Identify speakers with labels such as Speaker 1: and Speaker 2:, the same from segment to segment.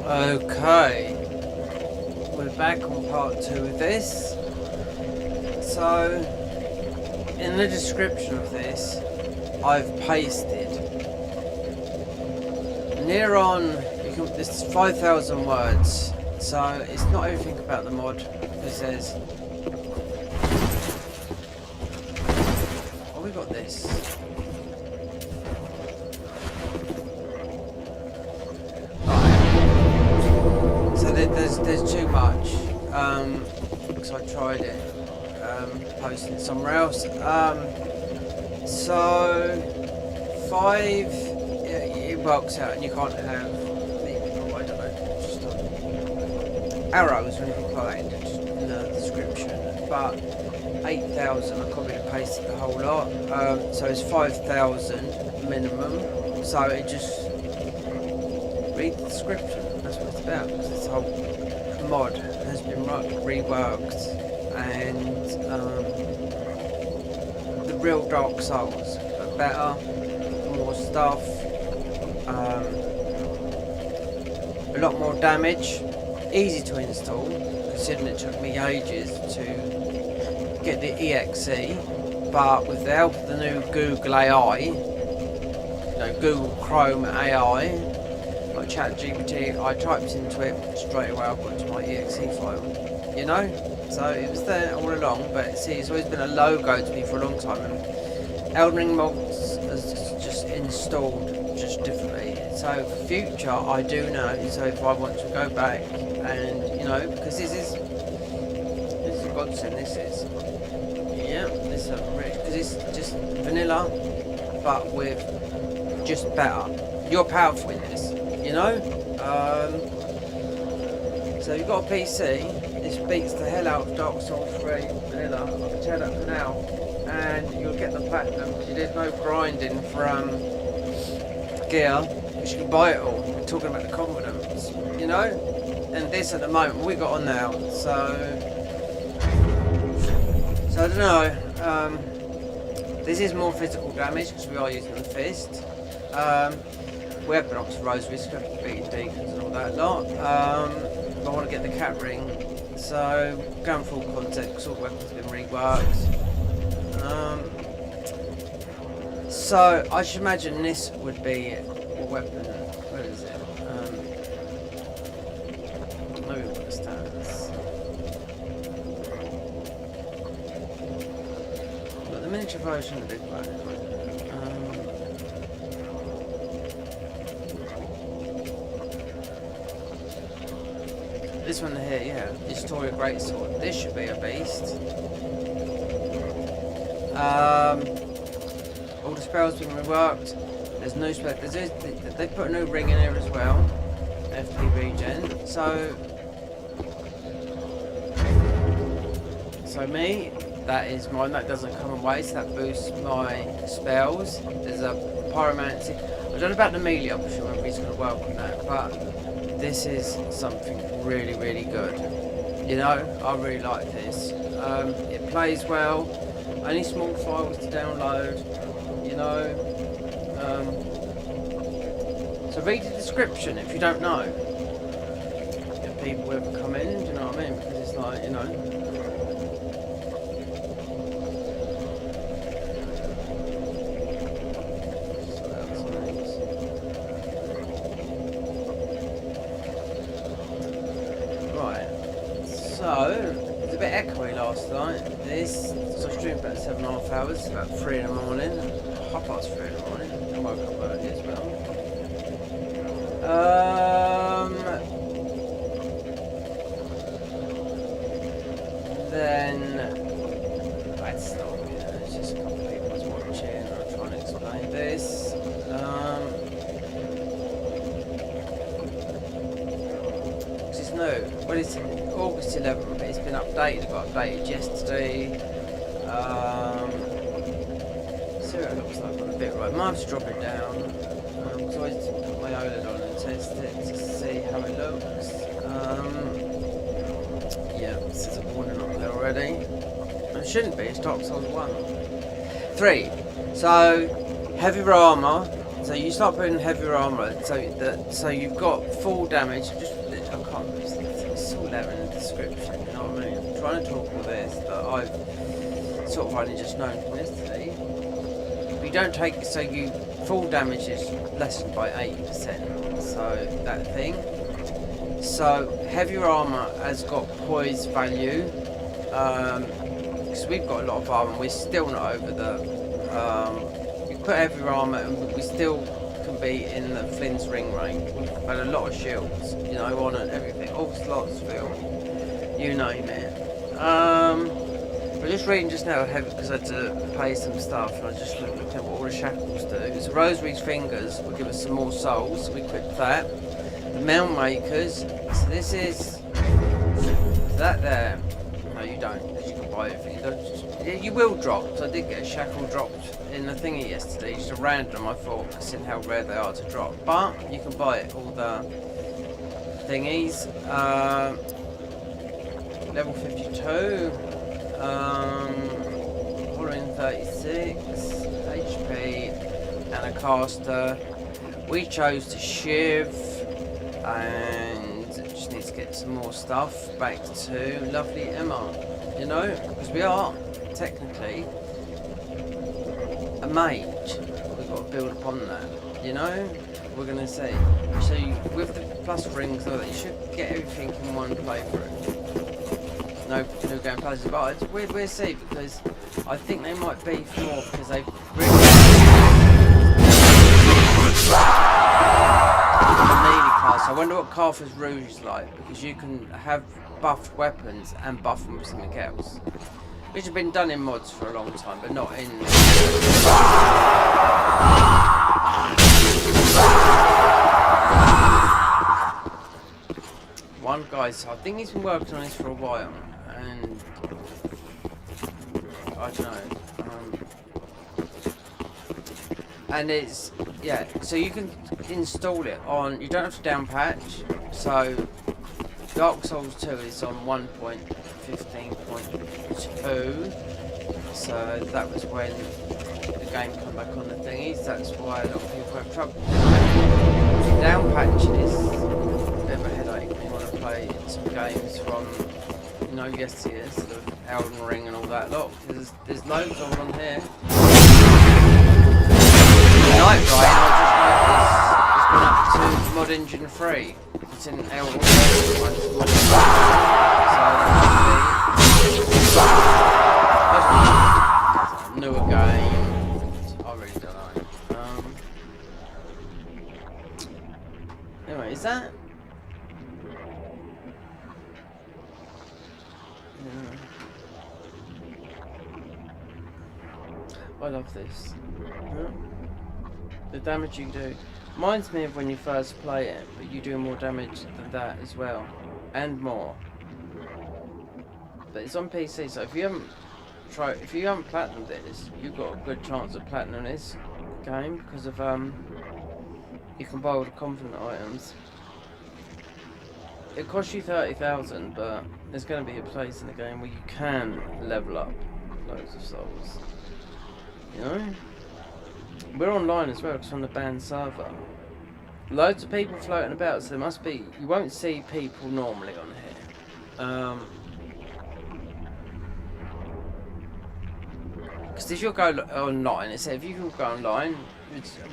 Speaker 1: Okay, we're back on part 2 of this. So, in the description of this, I've pasted near on, this is 5,000 words, so it's not everything about the mod. It says, oh, we got this. There's too much, because I tried it, posting somewhere else. So 5, it works out, and you can't have, I don't know, just arrows or anything like that just in the description. But 8,000, I copied and pasted the whole lot. So it's 5,000 minimum. So it just read the description. That's what it's about. Because this whole mod has been reworked, and the real Dark Souls, but better, more stuff, a lot more damage, easy to install, considering it took me ages to get the EXE, but with the help of the new Google AI, Google Chrome AI, like ChatGPT, I typed into it straight away. I got to my exe file, so it was there all along. But see, it's always been a logo to me for a long time, and Elden Ring mods has just installed just differently. So for future, I do know. So if I want to go back and because this is a godsend. This is this is because it's just vanilla, but with just better. You're powerful in this. So you've got a PC, this beats the hell out of Dark Souls 3 vanilla, I can tell that for now, and you'll get the platinum because there's no grinding from gear, because you can buy it all. We're talking about the confidence, and this at the moment we got on now, so I don't know, this is more physical damage because we are using the fist. Weapon ops rose risk of beating deacons and all that lot. I want to get the cat ring, so going full content because all weapons have been reworked. So I should imagine this would be a weapon. Where is it? Maybe what the stats. But the miniature version of the big one. This one here, Historia Greatsword. This should be a beast. All the spells have been reworked. There's no spell. They put a new ring in here as well. FP regen. So me, that is mine. That doesn't come away. So that boosts my spells. There's a pyromancy. I don't know about the melee. I'm sure everybody's going to welcome that, but this is something really, really good. I really like this. It plays well. Only small files to download. So read the description if you don't know. If people ever come in, do you know what I mean? Because it's like, So, it was a bit echoey last night. So I streamed about 7.5 hours, about 3 in the morning, 3:30 in the morning. I woke up early as well. Then I had to stop. It's just a couple of people was watching. I'm trying to explain this. It's new. Well, it's August 11th, but it's been updated. It got updated yesterday. See what it looks like on a bit. Right, mine's dropping down. So I just put my OLED on and test it to see how it looks. Yeah, this is a warning up there already. It shouldn't be. It's Dark Souls 1. 3. So heavy armour So you start putting heavier armour, so you've got full damage. Just I can't. It's all there in the description. You know what I mean? I'm trying to talk all this, but I've sort of only just known from yesterday. But you don't take so you full damage is lessened by 80%. So that thing. So heavier armour has got poise value. Because we've got a lot of armour, we're still not over the. Put heavier armour and we still can be in the Flynn's ring range. We've had a lot of shields, you know, on and everything, all slots filled, you name it. I'm just reading just now heavy because I had to pay some stuff and I just looked at what all the shackles do. So Rosary's fingers will give us some more souls, so we equip that. The mount makers, so this is that there. No, you don't, because you can buy it. You will drop, so I did get a shackle dropped in the thingy yesterday, just a random, I thought, considering how rare they are to drop. But you can buy it, all the thingies. Level 52, following 36, HP, and a caster. We chose to shiv, and just need to get some more stuff back to lovely Emma, you know, because we are technically a mage. We've got to build upon that, you know. We're gonna see. So with the plus rings, though, you should get everything in one playthrough. No game passes, but we'll see, because I think they might be more because they've really the melee class. I wonder what Carthage Rouge is like, because you can have buffed weapons and buff them with something else. Which has been done in mods for a long time, but not in. One guy, so I think he's been working on this for a while, and I don't know. And it's so you can install it on. You don't have to down patch. So Dark Souls 2 is on 1.15.2, so that was when the game came back on the thingies. That's why a lot of people have trouble. Down patching is a bit of a headache when you want to play some games from, you know, yesteryears, sort of Elden Ring and all that lot. There's loads all on here. Night Rain, I just noticed, it's gone up to mod engine 3. It's in Elden Ring, so that's a newer game. I really don't know. Anyway, is that? Yeah. I love this. Yeah. The damage you do reminds me of when you first play it, but you do more damage than that as well, and more. But it's on PC, so if you haven't platinumed this, you've got a good chance of platinum this game because of you can buy all the confident items. It costs you 30,000, but there's going to be a place in the game where you can level up loads of souls. You know. We're online as well, because we're on the banned server. Loads of people floating about, so there must be. You won't see people normally on here. Because if you go online, it said if you can go online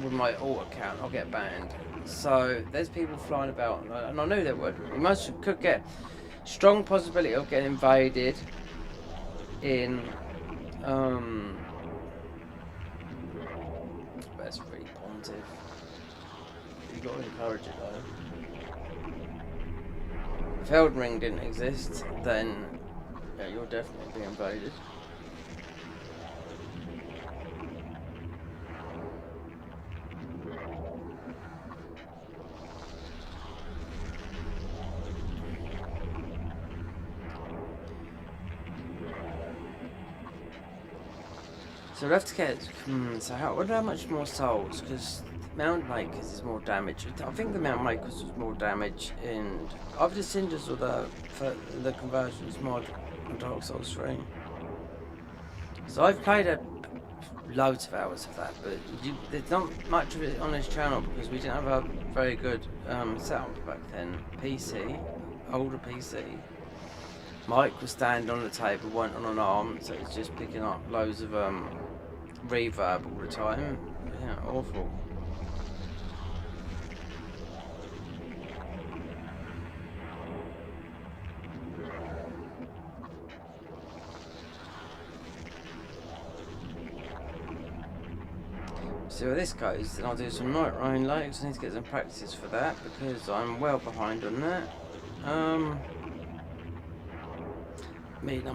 Speaker 1: with my alt account, I'll get banned. So there's people flying about, and I knew there would. You could get strong possibility of getting invaded in. That's really positive. You've got to encourage it though. If Elden Ring didn't exist, then yeah, you'll definitely be invaded. So we'll have to get. So I wonder how much more souls, because Mount Makers is more damage. I think the Mount Makers was more damage in either the Cinders or the Conversions mod on Dark Souls 3. So I've played loads of hours of that, but there's not much of it on this channel because we didn't have a very good setup back then. PC, older PC. Mic was standing on the table, went on an arm, so it's just picking up loads of reverb all the time. Yeah, awful. See where this goes, then I'll do some night rain later because I need to get some practice for that because I'm well behind on that. I'm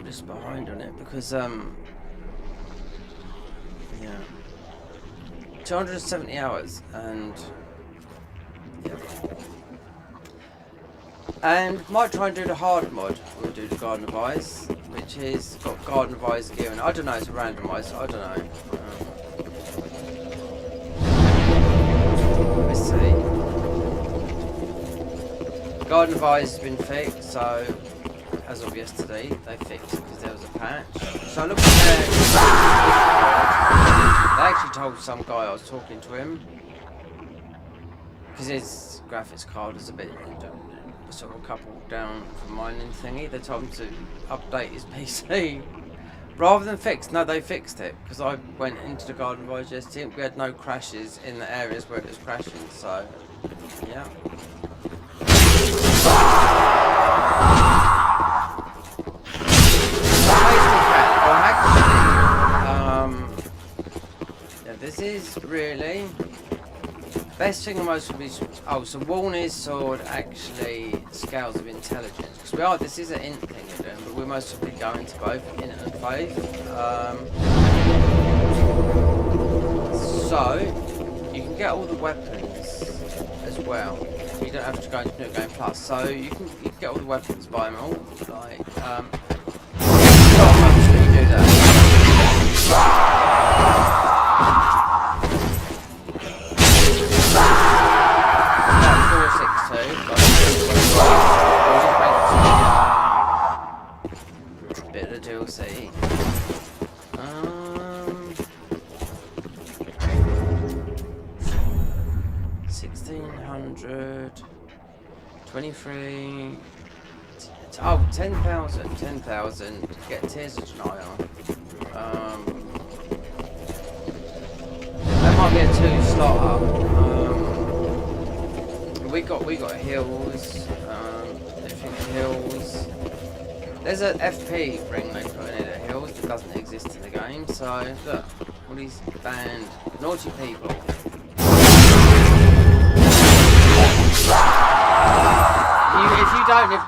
Speaker 1: just behind on it because yeah, 270 hours and yeah, and might try and do the hard mod when we do the Garden of Ice, which is got Garden of Ice gear and I don't know, it's randomised, I don't know. Let's see. Garden of Ice has been fixed, so as of yesterday they fixed it because there was a patch. So I looked at their they actually told some guy I was talking to him because his graphics card is a bit sort of a couple down from mine and thingy. They told him to update his PC rather than fix. No, they fixed it because I went into the Garden of Ice yesterday. We had no crashes in the areas where it was crashing. So yeah. This is really best thing almost would be so Warner's sword actually scales of intelligence because this is an int thing we're doing, but we're mostly going to both int and faith. So you can get all the weapons as well. You don't have to go into New Game Plus, so you can get all the weapons by them all. Like not much when you do that. 462, bit of the DLC. 1600, 23. Oh, 10,000. Get Tears of Denial. That might be a 2-slot up. We got hills. Different hills. There's an FP ring they put in it at hills that doesn't exist in the game. So look, all these banned naughty people.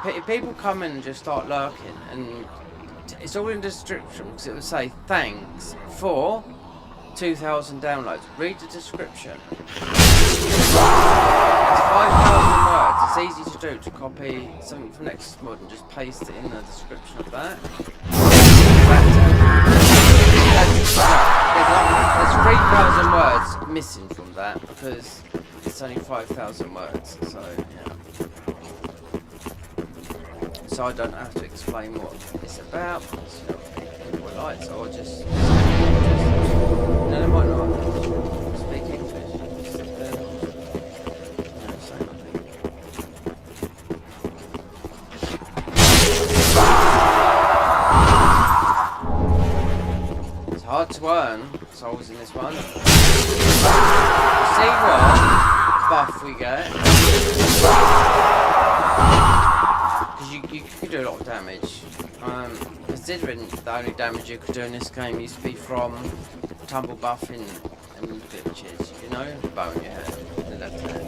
Speaker 1: If people come in and just start lurking, and it's all in the description because it will say thanks for 2,000 downloads. Read the description. It's 5,000 words. It's easy to do to copy something from Nexus mod and just paste it in the description of that. There's 3,000 words missing from that because it's only 5,000 words. So yeah. So I don't have to explain what it's about. Because, people like, so I'll just no, they might not speak English. Just say nothing. It's hard to earn souls in this one. See what buff we get. You could do a lot of damage. Considering the only damage you could do in this game used to be from tumble buffing and glitches, you know? Bow in your hand, in the left hand.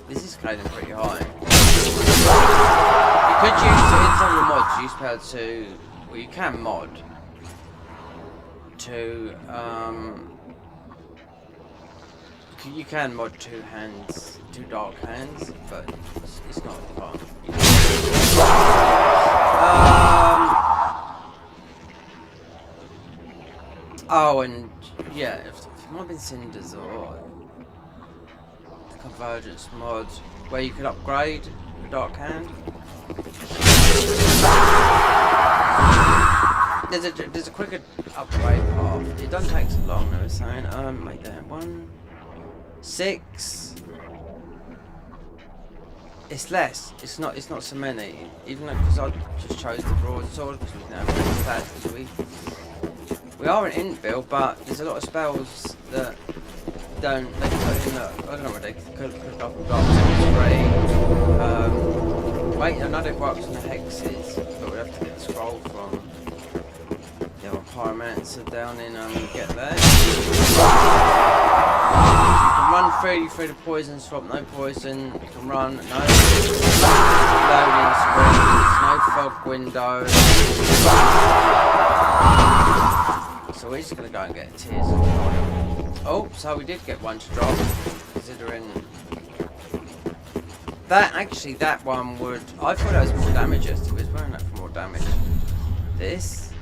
Speaker 1: This is scaling pretty high. You could use it in some of the mods, you used to be able to, well you can mod to you can mod 2 hands, 2 dark hands, but it's not fun. Oh, and yeah, if it might have been Cinders or the Convergence mod, where you can upgrade the Dark Hand. There's a quicker upgrade path. It doesn't take so long, I was saying. Make that 1, 6. It's less. It's not so many. Even though, because I just chose the broadsword because we didn't have any stats. We are an int build, but there's a lot of spells that don't. They don't look. I don't know what they could go up and Dark Souls 3. Wait, another works on the hexes, but we have to get the scroll from the other pyromancer down in get there. You can run through the poison swap, no poison. You can run, no loading screens, no fog window. So we're just gonna go and get tears. Oh, so we did get one to drop, considering that actually that one would. I thought that was more damage yesterday. It was wearing that for more damage. This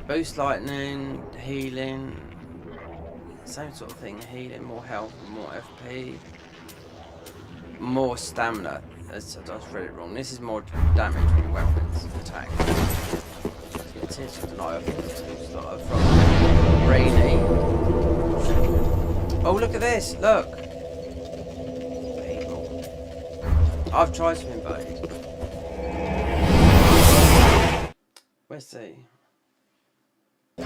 Speaker 1: boost lightning, healing. Same sort of thing, healing, more health, more FP, more stamina. I read it wrong. This is more damage with your weapons attack. Let's get to tonight. I think it's from Rainy. Oh, look at this! Look! People. I've tried to invade. Where's the? I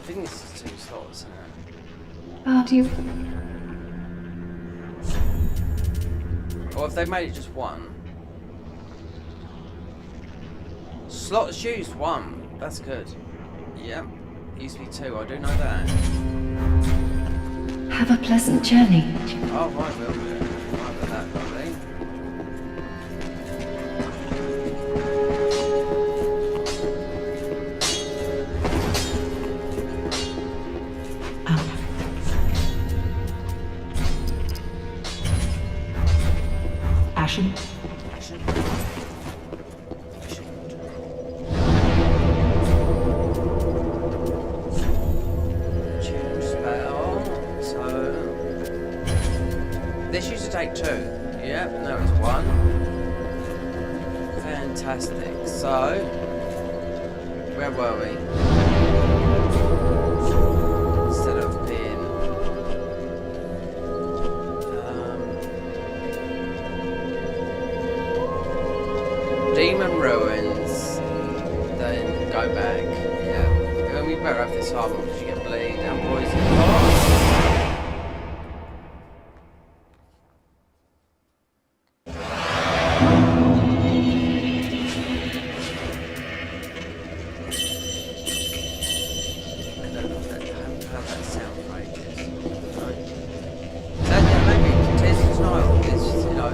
Speaker 1: think this is 2 slots, isn't it?
Speaker 2: Oh, do you?
Speaker 1: Or if they made it just 1. Slots used 1. That's good. Yep. Used to be 2. I do know that.
Speaker 2: Have a pleasant journey.
Speaker 1: Oh, right, will do. Right with that, lovely.
Speaker 2: Ashen.
Speaker 1: Change spell. So this used to take 2. Yep, no, it's 1. Fantastic. So where were we? Instead of being Demon Ruins, then go back. Yeah. We better have this armor because you get bleed and poison. I haven't heard that sound for ages. Right. So yeah, maybe Tears of Denial is, you know,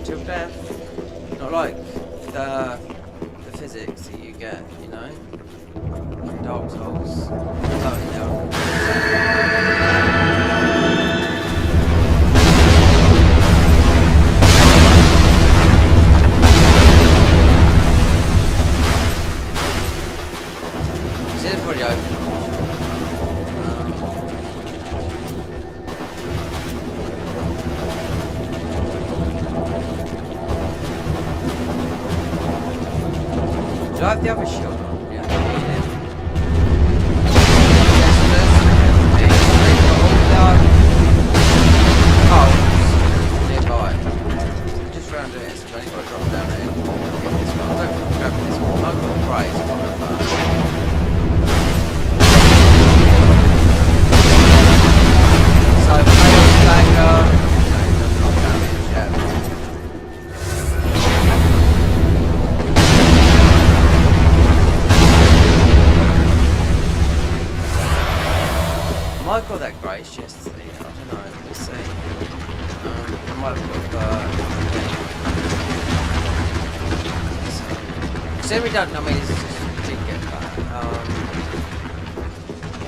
Speaker 1: till death. Not like the physics that you get, you know, in Dark Souls. Oh, no. This is pretty open. Do I have the other shield on? Yeah. Oh, nearby. Just round it, so I've only got to drop down there. Get this one. I don't grab this one. I've got the prize. So, Chaos Dagger. No, it doesn't knock damage yet. I got that grace yesterday. I don't know. Let's see. I might have got so we don't know. I mean, this is just did get that.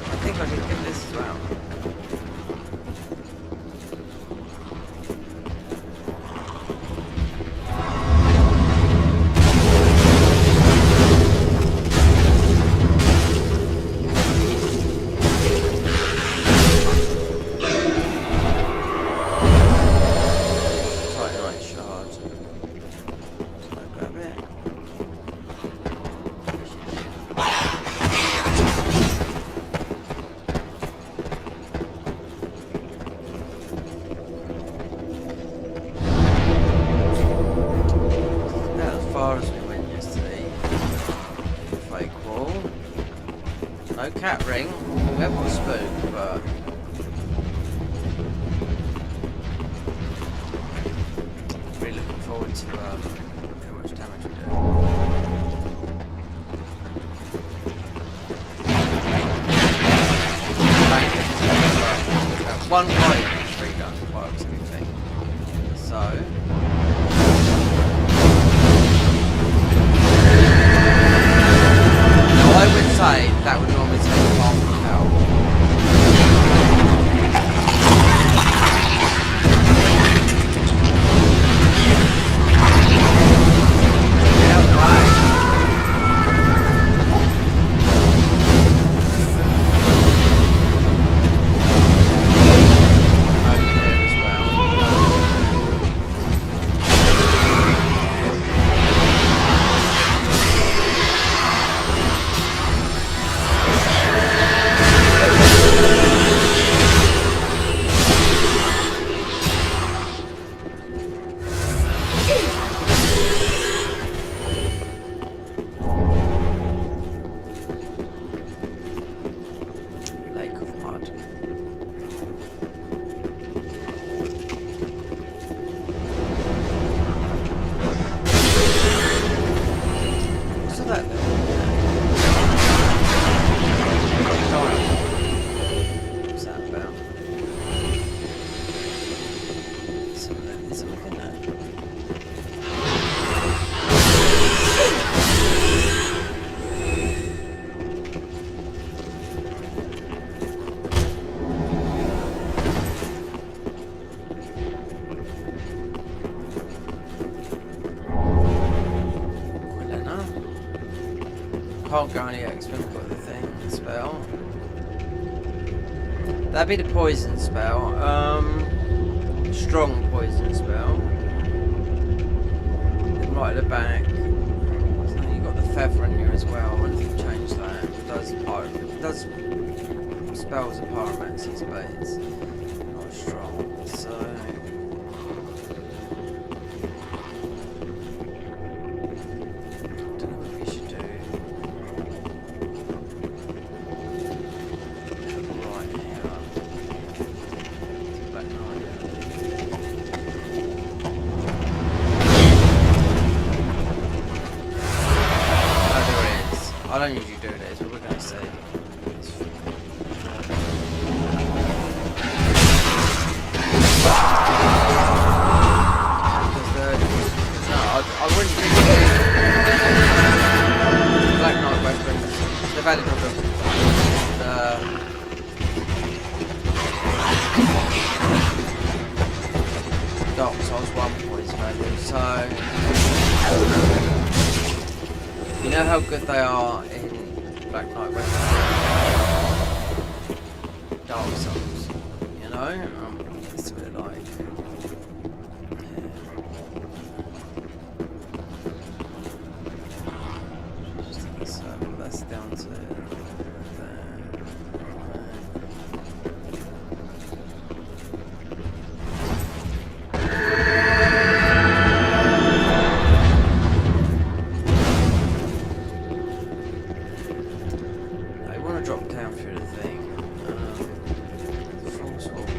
Speaker 1: I think I did get this as well. going. We have got a spook, but really looking forward to how much damage we do. One point, 3 guns works everything. So I would say that would normally take half an hour. Can't go any X when I've got the thing, spell. That'd be the poison spell. Strong poison spell. Then right at the back. So you've got the feather in here as well. I wonder if you change that. It does spells of pyromancies, but it's not strong. So I don't usually do this, but we're going to see. I wouldn't think Black Knight weapons. They've added all the Dark Souls 1 points value, so you know how good they are in Black Knight weapons. Dark Souls, you know? That's what it like. So that's down to there. Drop down through the thing. Full swap it.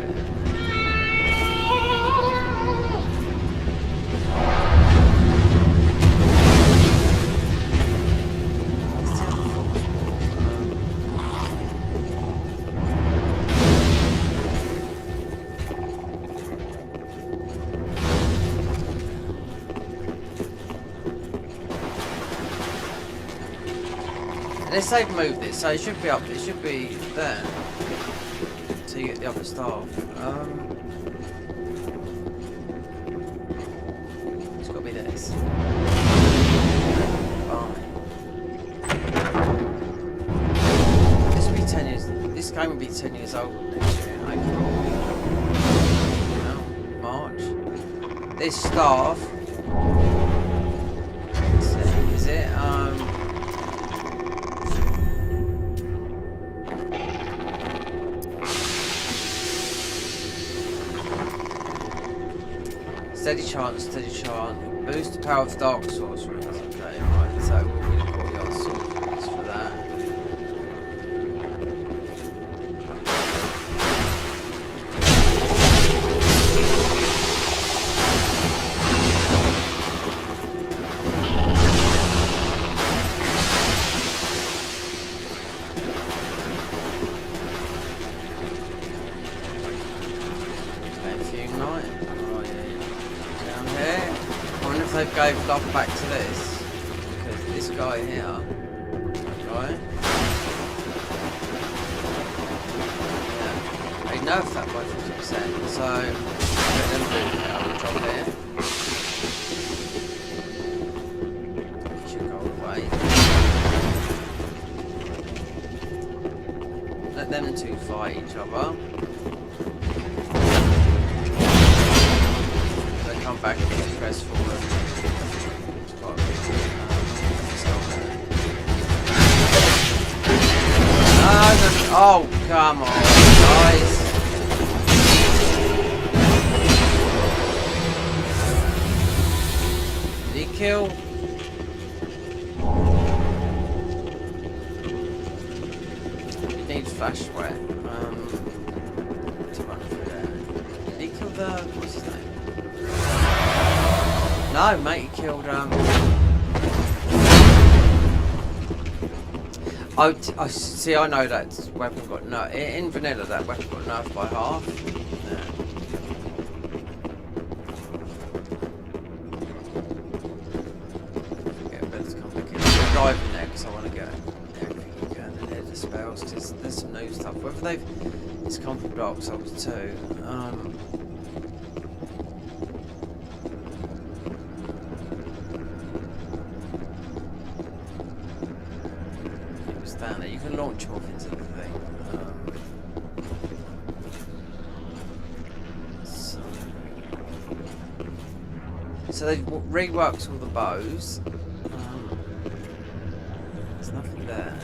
Speaker 1: Let's say move this, so it should be up, it should be there. So you get the upper staff. It's got to be this. Fine. This will be 10 years, this game will be 10 years old next year, April. No, March. This staff. Let's see, is it? Steady chant, boost the power of dark sorceries. Okay, right, so we'll call your sorceries for that. perfume light. Oh yeah. Down here. I wonder if they've gave love back to this. Because this guy here, right? Yeah. They nerfed that by 50%. So let them do that. I'll drop here. Should go away. Let them two fight each other. They come back and press forward. Oh, come on, guys. Did he kill? He needs flash sweat. To run through there. Did he kill the... what's his name? No, mate, he killed, I see. I know that weapon got nerfed in vanilla. That weapon got nerfed by half. Yeah. Yeah, let's come back in. I'm diving there because I want to get everything you can and hit the spells. Because there's some new stuff. Whether they've it's come from Dark Souls 2. Down there, you can launch off into the thing. So they reworked all the bows. There's nothing there.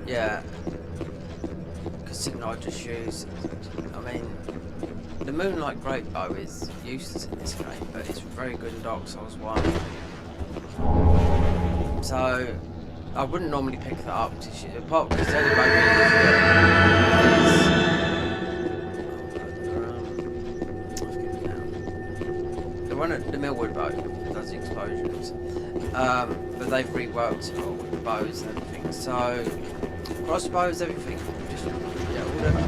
Speaker 1: Yeah, because I just use. I mean, the Moonlight Great Bow is useless in this game, but it's very good in Dark Souls 1. So. I wouldn't normally pick that up because the only bow the one at the Millwood bow does explosions, but they've reworked it all with the bows and everything. So crossbows, everything, just yeah, whatever.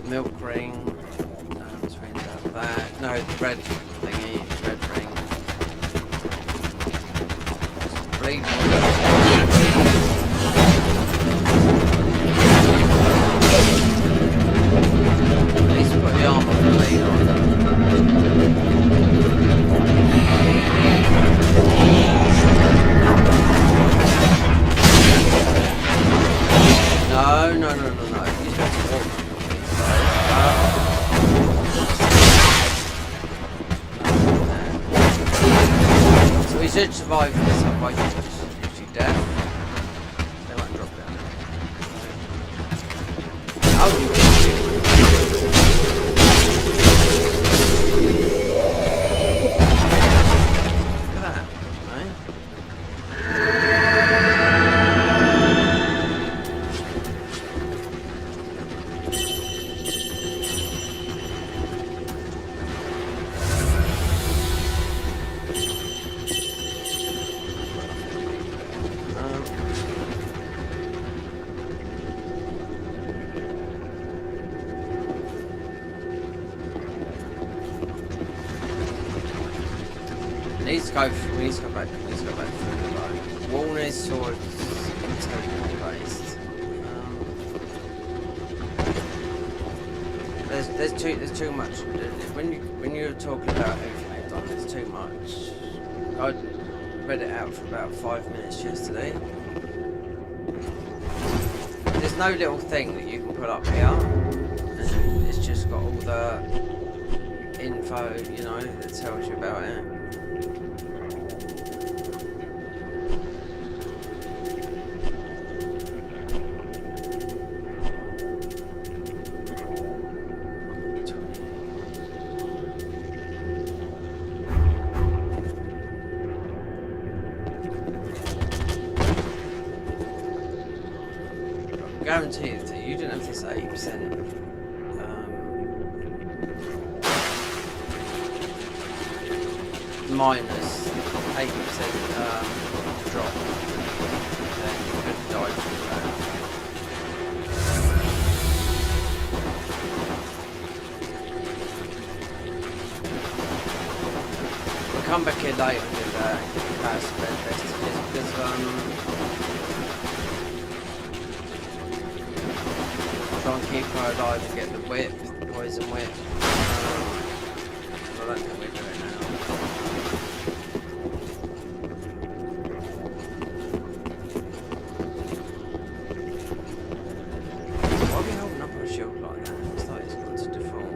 Speaker 1: Milk ring, let's read about that. No, the red thingy, red ring. Bleed. At least put the armour bleed on. No. He's got to walk. So we should survive this, otherwise you're dead. They might drop down. Oh, look at that, right? We need to go back through the road. Walnut swords integral based. There's too much. When you're talking about everything they've done, there's too much. I read it out for about 5 minutes yesterday. There's no little thing that you can put up here. And it's just got all the info, you know, that tells you about it. Guarantee that you didn't have this 80% minus 80% drop, then you could die from that. We'll come back here later and do that comparison bed test because try and keep her alive to get the whip, the poison whip. I don't think we're doing it now. Why are we holding up our shield like that? It's like it's gone to default.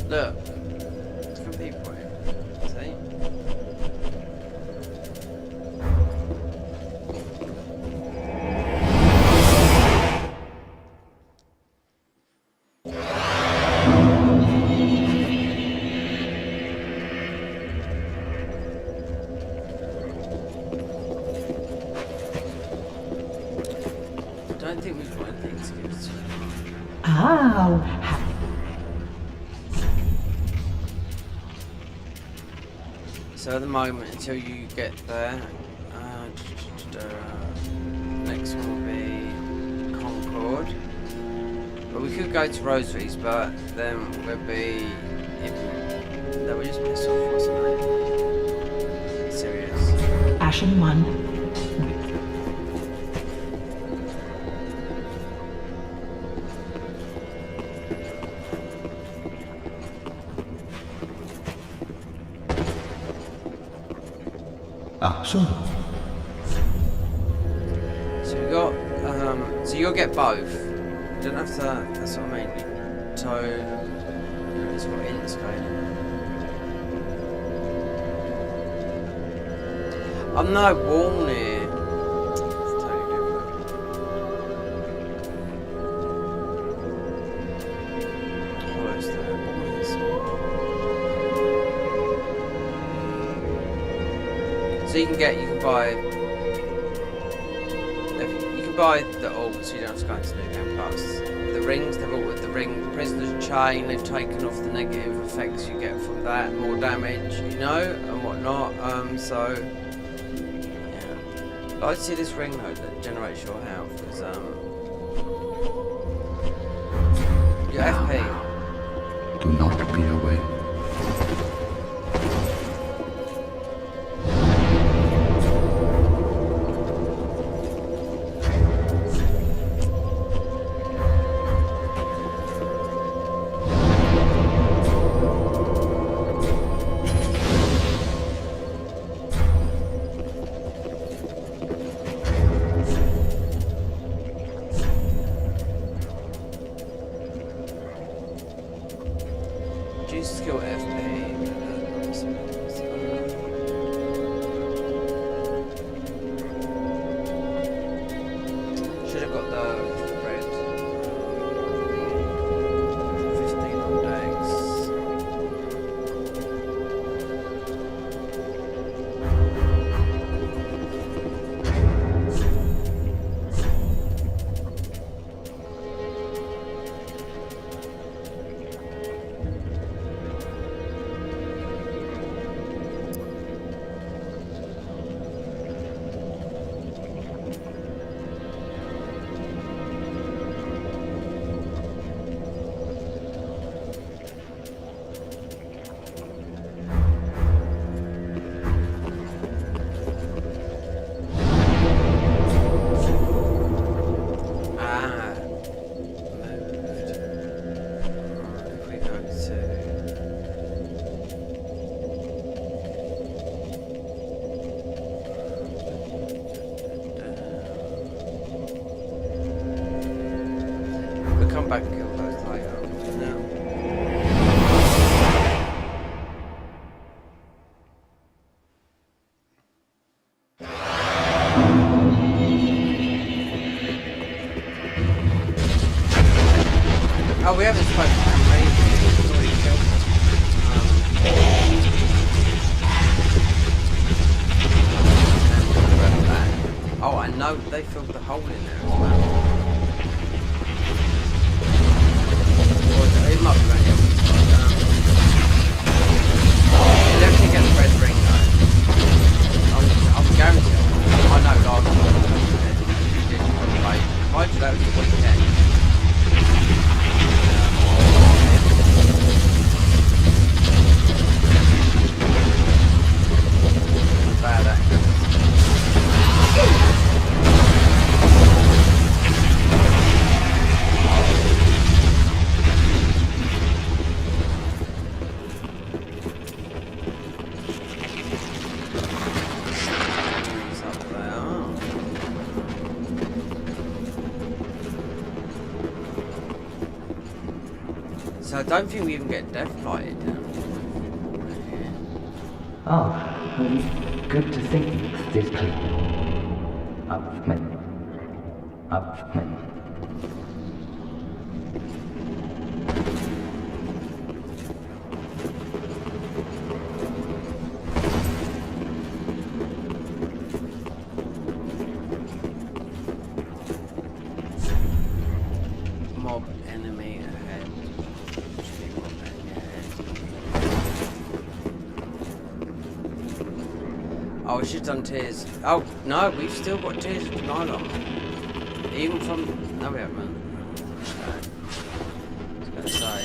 Speaker 1: Look, it's compete point. See? I don't think we've got anything to give to.
Speaker 2: Oh,
Speaker 1: So at the moment, until you get there, next one will be Concord. But we could go to Rosaries, but then we'll be that would just piss off, wasn't it? Serious.
Speaker 2: Ashen 1.
Speaker 3: So
Speaker 1: you'll get both. You don't have to. That's what I mean. So it's got ins going. I'm no warm here. It's totally different. Close to it. So you can buy the alt, so you don't have to go into New Game Plus. The rings, they're all with the ring. Prisoner's Chain, they've taken off the negative effects you get from that, more damage, you know, and whatnot. So, yeah. I'd like to see this ring though that generates your health, because, your FP.
Speaker 3: Do not be away.
Speaker 1: Skill FP. Should have got the red. 15 on decks. back and kill those later. No. Oh, we haven't spoken to me. Oh, I know they filled the hole in there as well. It might be running up. Definitely get the red ring though. I'm guaranteed. I know last time you did play. Mind you, that was the weekend. Bad actor. So I don't think we even get death lighted down.
Speaker 4: Oh, good to think this clean. Up, man. Up, man.
Speaker 1: Mob enemy ahead. Mob enemy ahead. Oh, we should have done tears. Oh, no, we've still got tears of nylon. Even from... No, we haven't. I was going to say...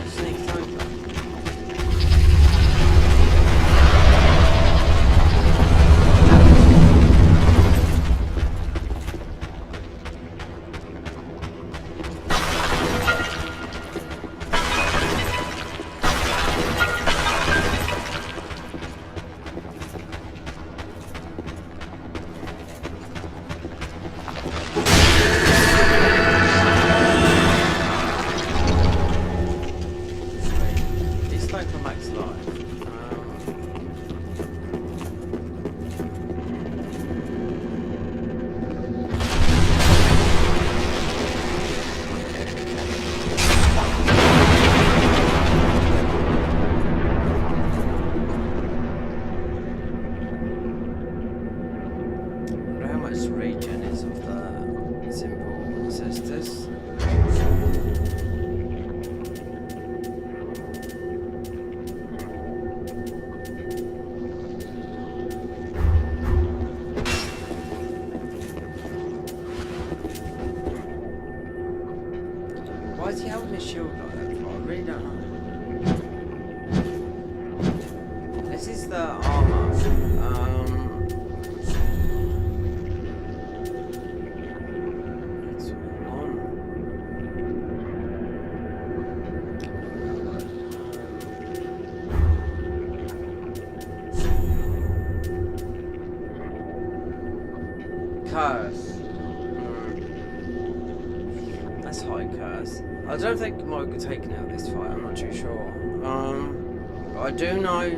Speaker 1: Sneaked over. Region is of the simple ancestors. Why is he holding his shield like that for? I really don't know. This is the armour. Curse. That's high curse. I don't think it might be taken out this fight, I'm not too sure. But I do know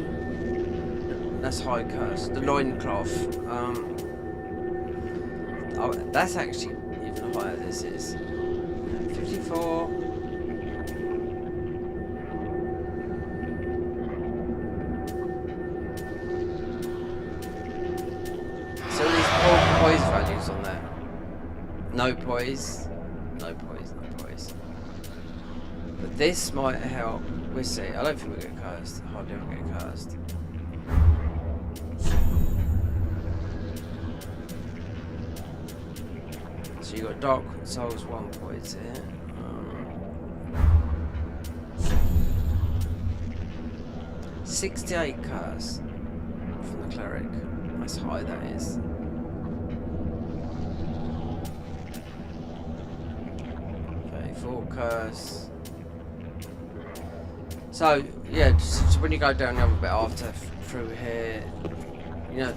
Speaker 1: that's high curse. The loincloth. Oh, that's actually even higher this is. 54. Poise values on there. No poise. No poise, no poise. But this might help. We'll see. I don't think we'll get cursed. Hardly ever get cursed. So you got Dark Souls 1 poise here. 68 curse from the cleric. That's high, that is. Curse. So yeah, so when you go down the other bit after through here, you know,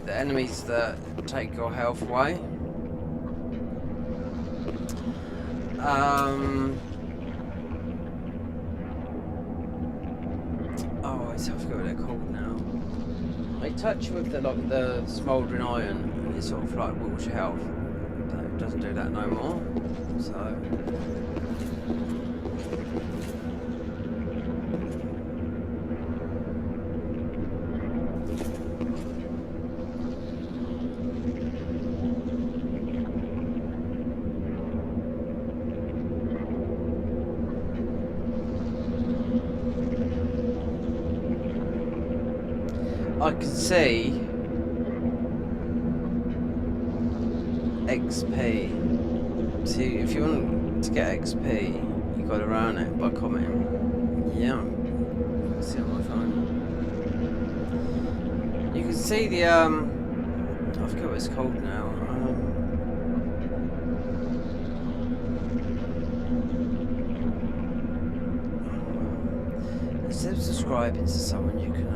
Speaker 1: the enemies that take your health away. Oh, I forget what they're called now. They touch you with the smouldering iron, and it sort of like wills your health. But it doesn't do that no more. So. I can see XP. See, if you want to get XP, you got to earn it by commenting. Yeah, I can see it on my phone. You can see the I forget what it's called now. Instead of subscribing to someone, you can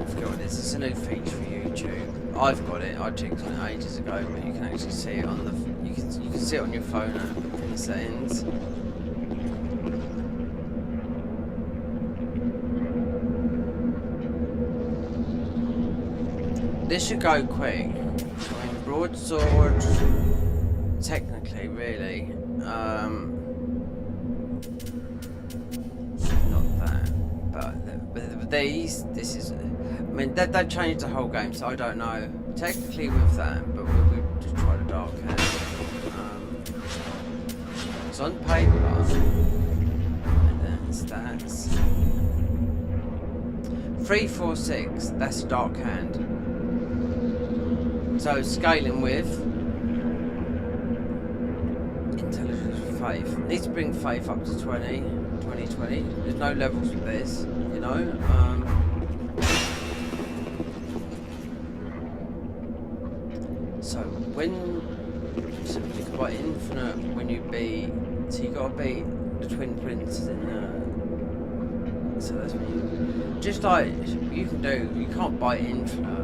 Speaker 1: I forget what it is. It's a new feature for YouTube. I've got it. I checked on it ages ago, but you can actually see it on the. You can see it on your phone in the settings. This should go quick. I mean, broadsword, technically, really. Not that, but with these, this is. I mean, they've changed the whole game, so I don't know. Technically with that, but we'll just try the dark hand. It's on paper, and then stats. 346, that's dark hand. So scaling with intelligence with faith. Needs to bring faith up to 20. There's no levels with this, you know. So you can buy infinite when you beat. So you gotta beat the twin princes in. So that's what you. Just like you can do. You can't buy infinite.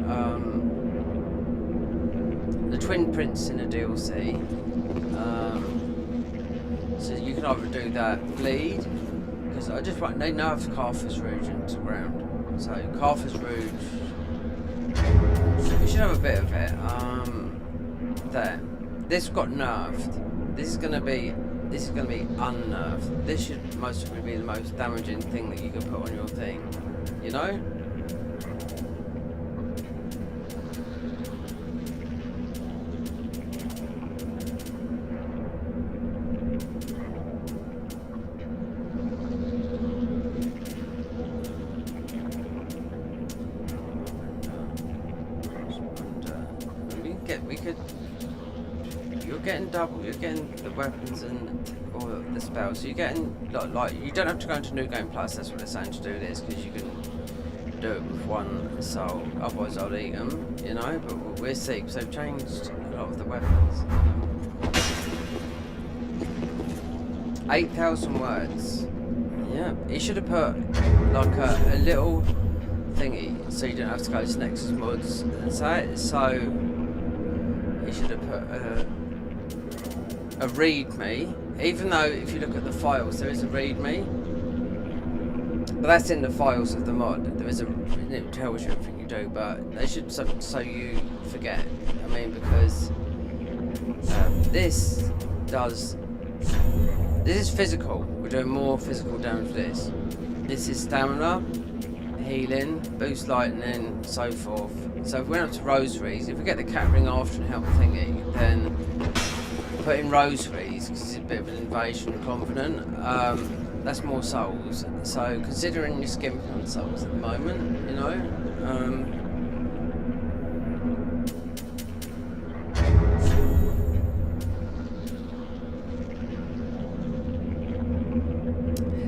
Speaker 1: The twin prince in a DLC. So you can either do that bleed, because I just they nerfed Carthus Rouge into the ground. So Carthus Rouge, we should have a bit of it. There, this got nerfed. This is gonna be unnerved. This should most probably be the most damaging thing that you can put on your thing. You know. You're getting the weapons and all the spells. So you're getting like you don't have to go into New Game Plus. That's what they're saying to do this, because you can do it with one soul. Otherwise, I'll eat them, you know. But we'll see, because they've changed a lot of the weapons. 8,000 words. Yeah, he should have put like a little thingy, so you don't have to go to Nexus mods and say it. So he should have put a readme, even though if you look at the files there is a readme, but that's in the files of the mod. There is it tells you everything you do, but they should so you forget. I mean, because this is physical. We're doing more physical damage with this. This is stamina, healing, boost lightning, so forth. So if we went up to rosaries, if we get the cat ring after and help thingy, then put in rosaries, because it's a bit of an invasion confident. That's more souls. So considering you're skimping on souls at the moment, you know.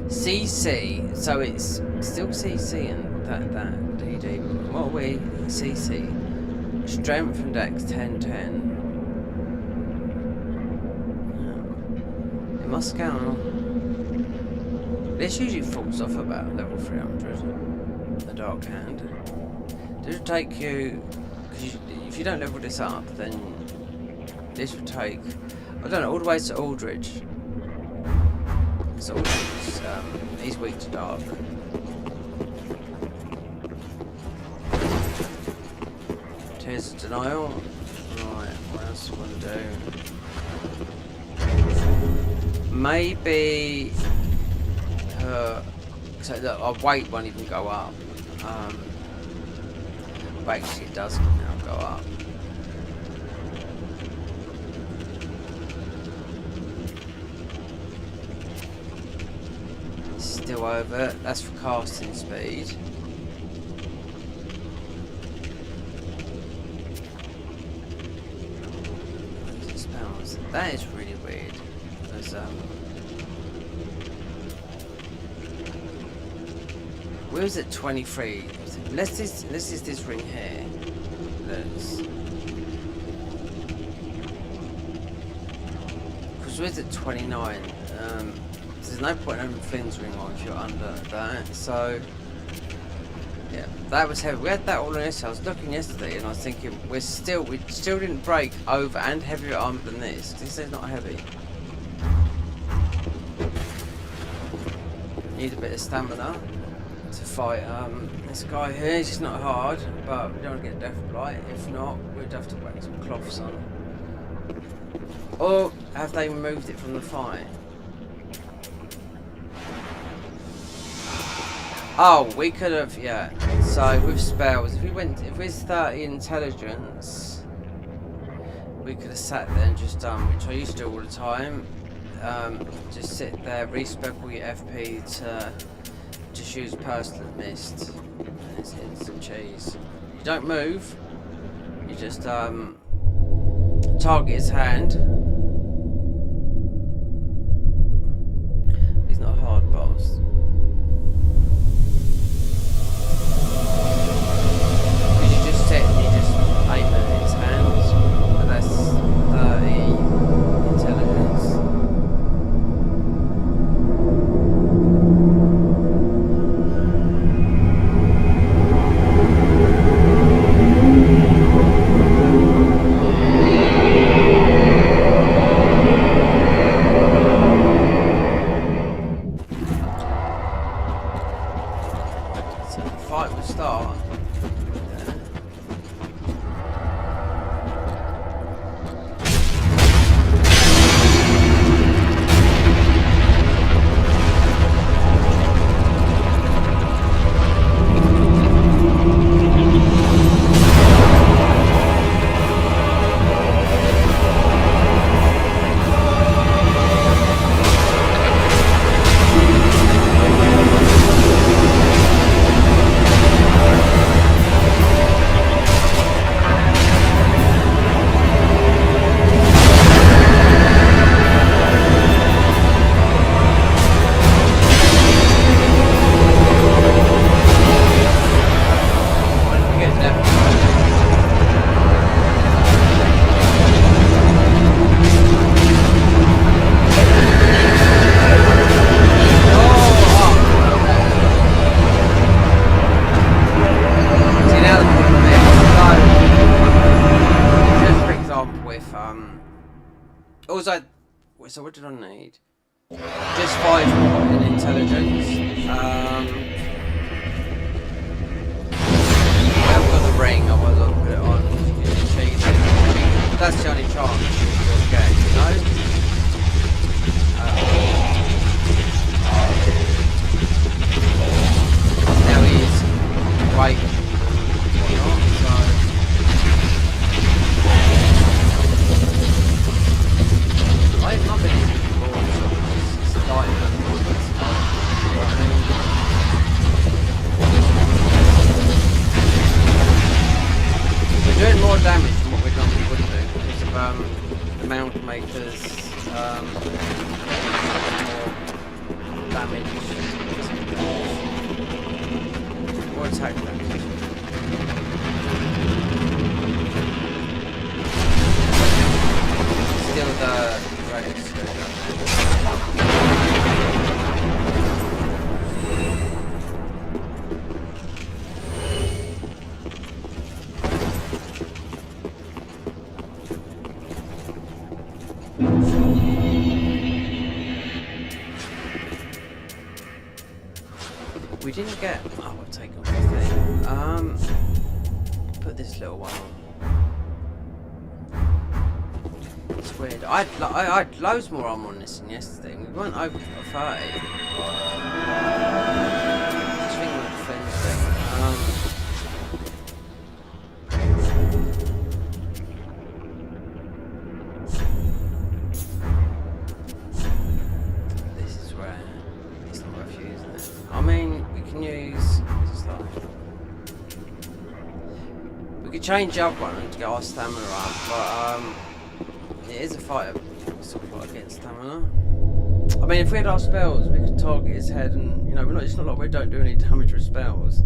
Speaker 1: CC, so it's still CC and that DD. What are we? CC. Strength and Dex 10-10. It must count. This usually falls off about level 300. the Dark Hand. This will take you, because if you don't level this up, then this will take, I don't know, all the way to Aldridge. So Aldridge, he's weak to dark. Tears of Denial. Right, what else do I want to do? Maybe so look, our weight won't even go up. But actually it does now go up. Still over. That's for casting speed. That is really weird. There's where's it 23? This is this ring here. Because where's it 29? There's no point having Flynn's ring on if you're under that. So yeah, that was heavy. We had that all on this. I was looking yesterday and I was thinking we still didn't break over and heavier armored than this. This is not heavy. Need a bit of stamina to fight this guy here. It's just not hard, but we don't want to get death blight. If not, we'd have to whack some cloths on. Or have they removed it from the fight? Oh, we could have, yeah. So with spells, if we're 30 intelligence, we could have sat there and just done, which I used to do all the time. Just sit there, respec all your FP to just use Personal Mist, and it's instant cheese. You don't move. You just target his hand. He's not a hard boss. So what did I need? Just 5 more in intelligence. I haven't got the ring, otherwise I'll put it on. That's the only chance you'll get, you know? Now he's right. I've not been in before, so it's starting to we're doing more damage than what we normally would do because of the mound makers more damage, more attack damage. Still the didn't get. Oh, we'll take off the thing. Put this little one on. It's weird. I had loads more armour on this than yesterday. We weren't over 30. Just thinking of the defense thing. This is where it's not worth using it. I mean, we can use. Just like, we could change the other one to get our stamina up, but it is a fight against stamina. I mean, if we had our spells, we could target his head, and you know, it's not like we don't do any damage with spells.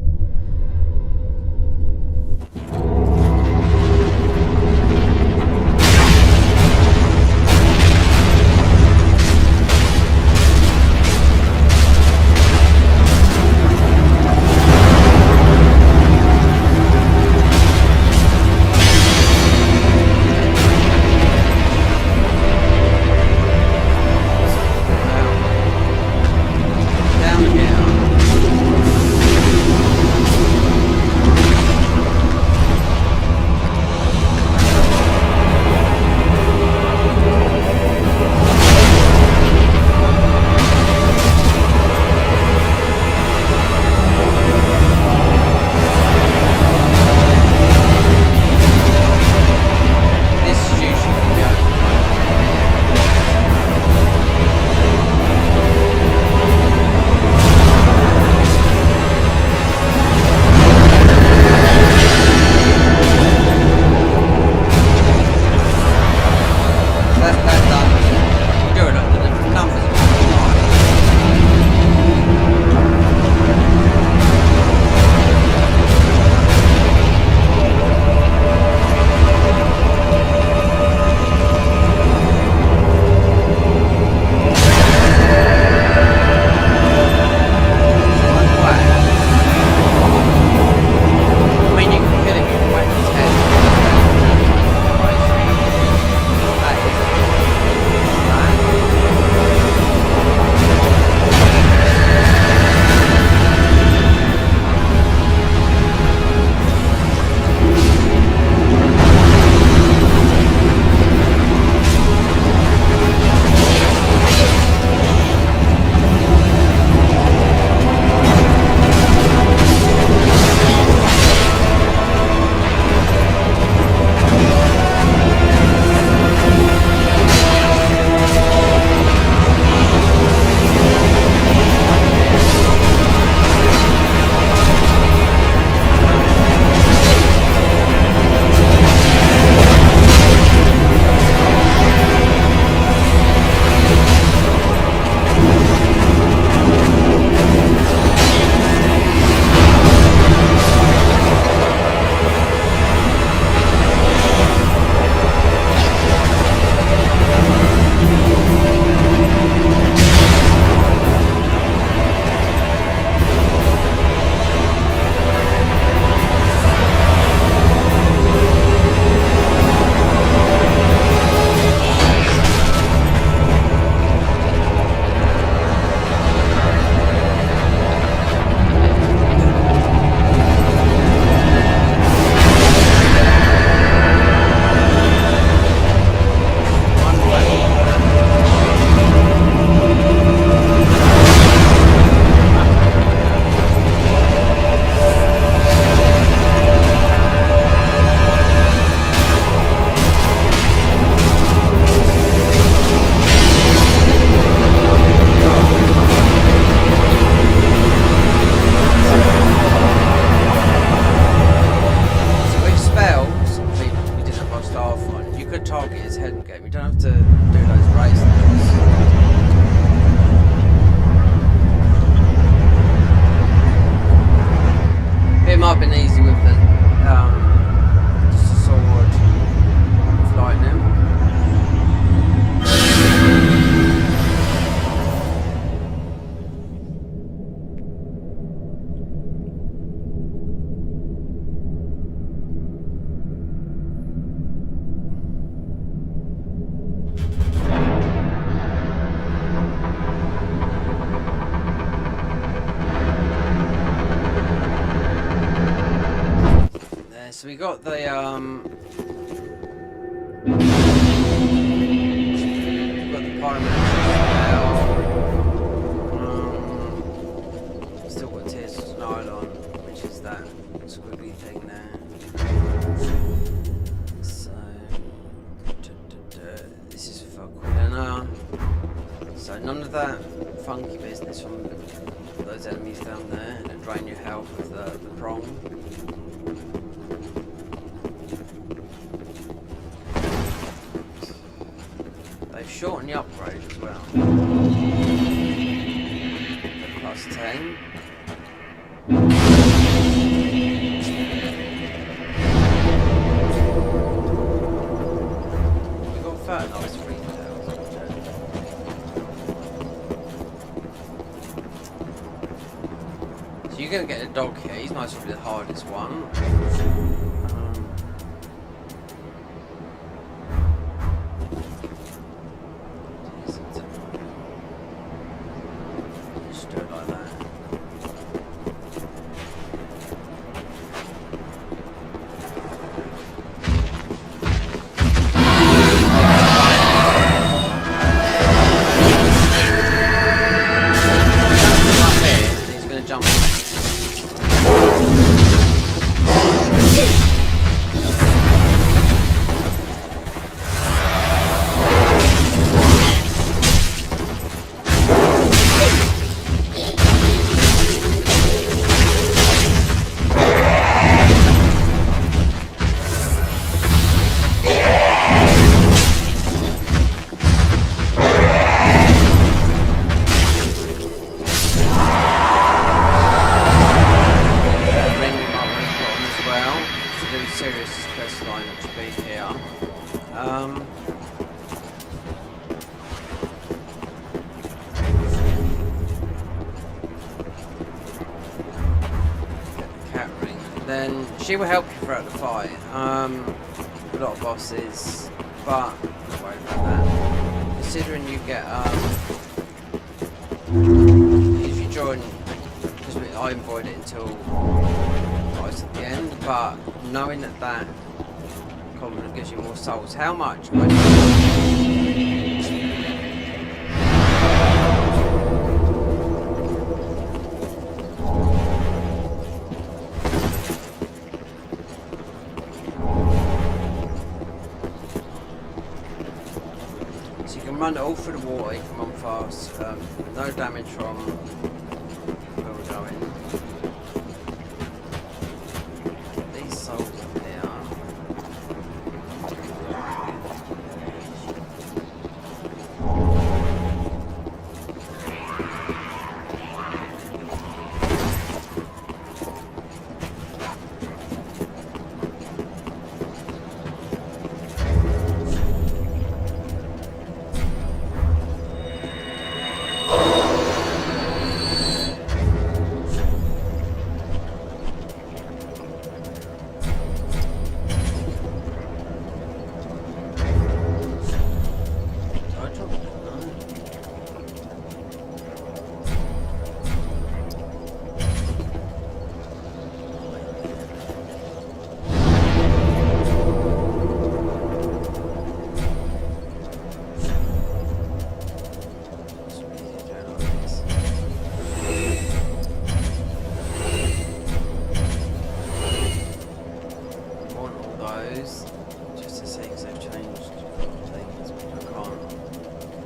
Speaker 1: So we got the still got Tears of Nylon, which is that squiggly thing there. So this is for Quilena. So none of that funky business from those enemies down there, and drain your health with the prong. They've shortened the upgrade as well. Plus 10. We got fertilized 3,000. So you're gonna get a dog here. He's most probably the hardest one. Then she will help you throughout the fight. A lot of bosses, but don't worry about that. Considering you get if you join, because I avoid it until right at the end, but knowing that comment gives you more souls. How much? Run it all through the water, you can run fast, no damage from where we're going. These souls up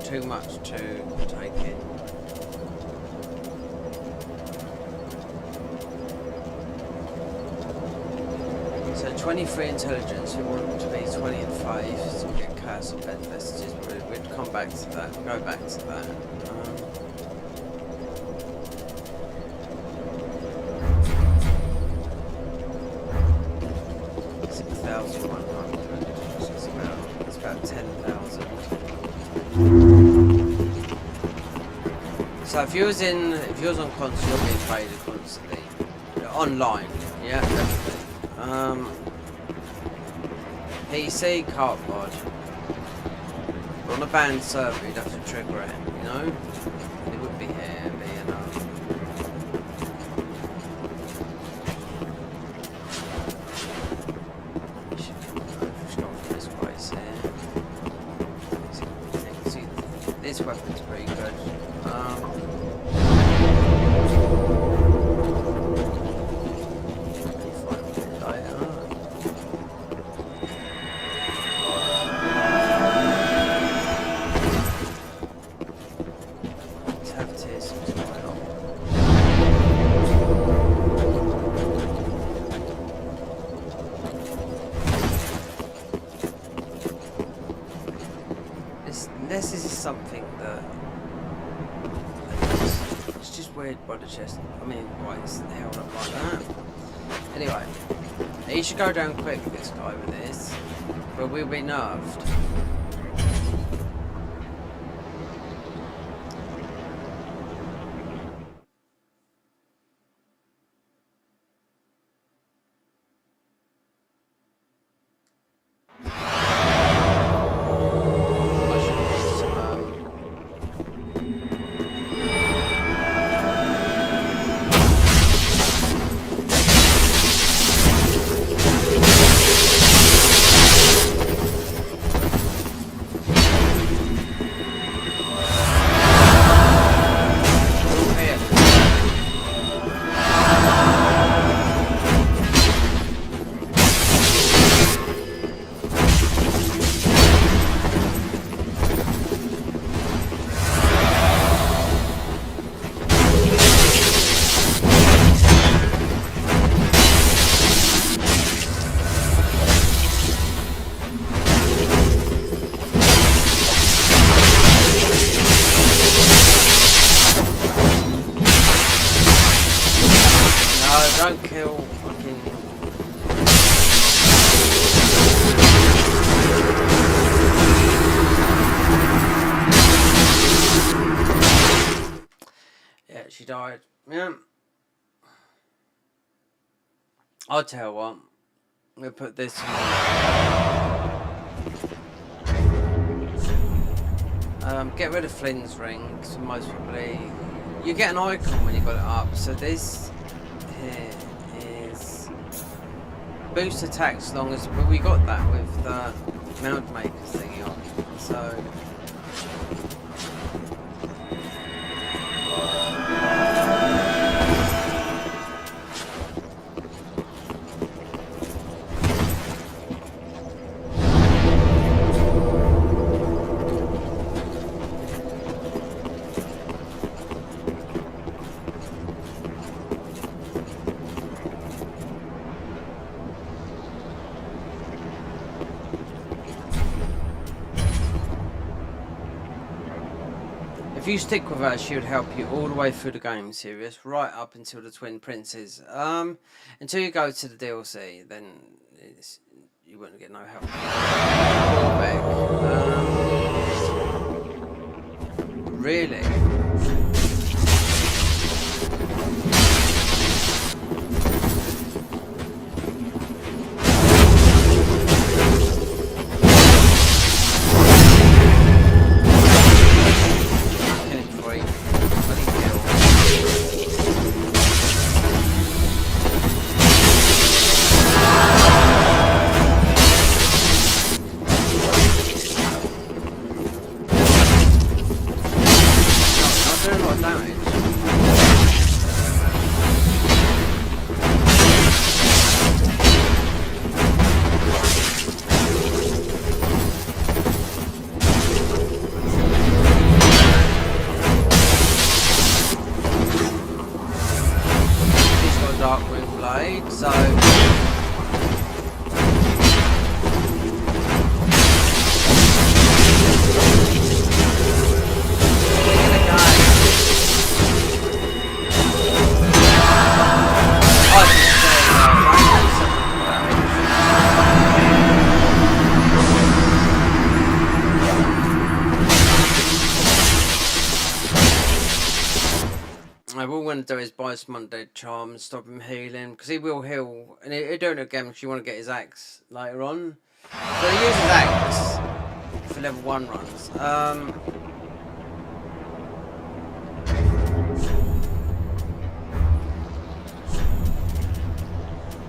Speaker 1: too much to take in. So 23 intelligence, we want them to be 20 and 5, so we get chaos and bed vestiges, but we'd come back to that, go back to that. 6,100, so it's about 10,000. So if you was on console, you're being traded constantly. Online, yeah, definitely. PC, cardboard. But on a banned server, you'd have to trigger it, you know? It would be here, it'd be, this weapon's pretty good. This is something that it's just weird by the chest. I mean, why it's held up like that? Anyway, he should go down quick, this guy, with this, but we'll be nerfed. Don't kill fucking... Yeah, she died. Yeah. I'll tell you what. We'll put this on. Get rid of Flynn's ring, so most probably... You get an icon when you got it up, so this... here is boost attacks long as, but we got that with the mount makers thingy on, so if you stick with her, she would help you all the way through the game series, right up until the Twin Princes. Until you go to the DLC, then you wouldn't get no help. Really? What we want to do is buy some undead charm and stop him healing, because he will heal, and he'll do it again because you want to get his axe later on. So he uses axe for level 1 runs.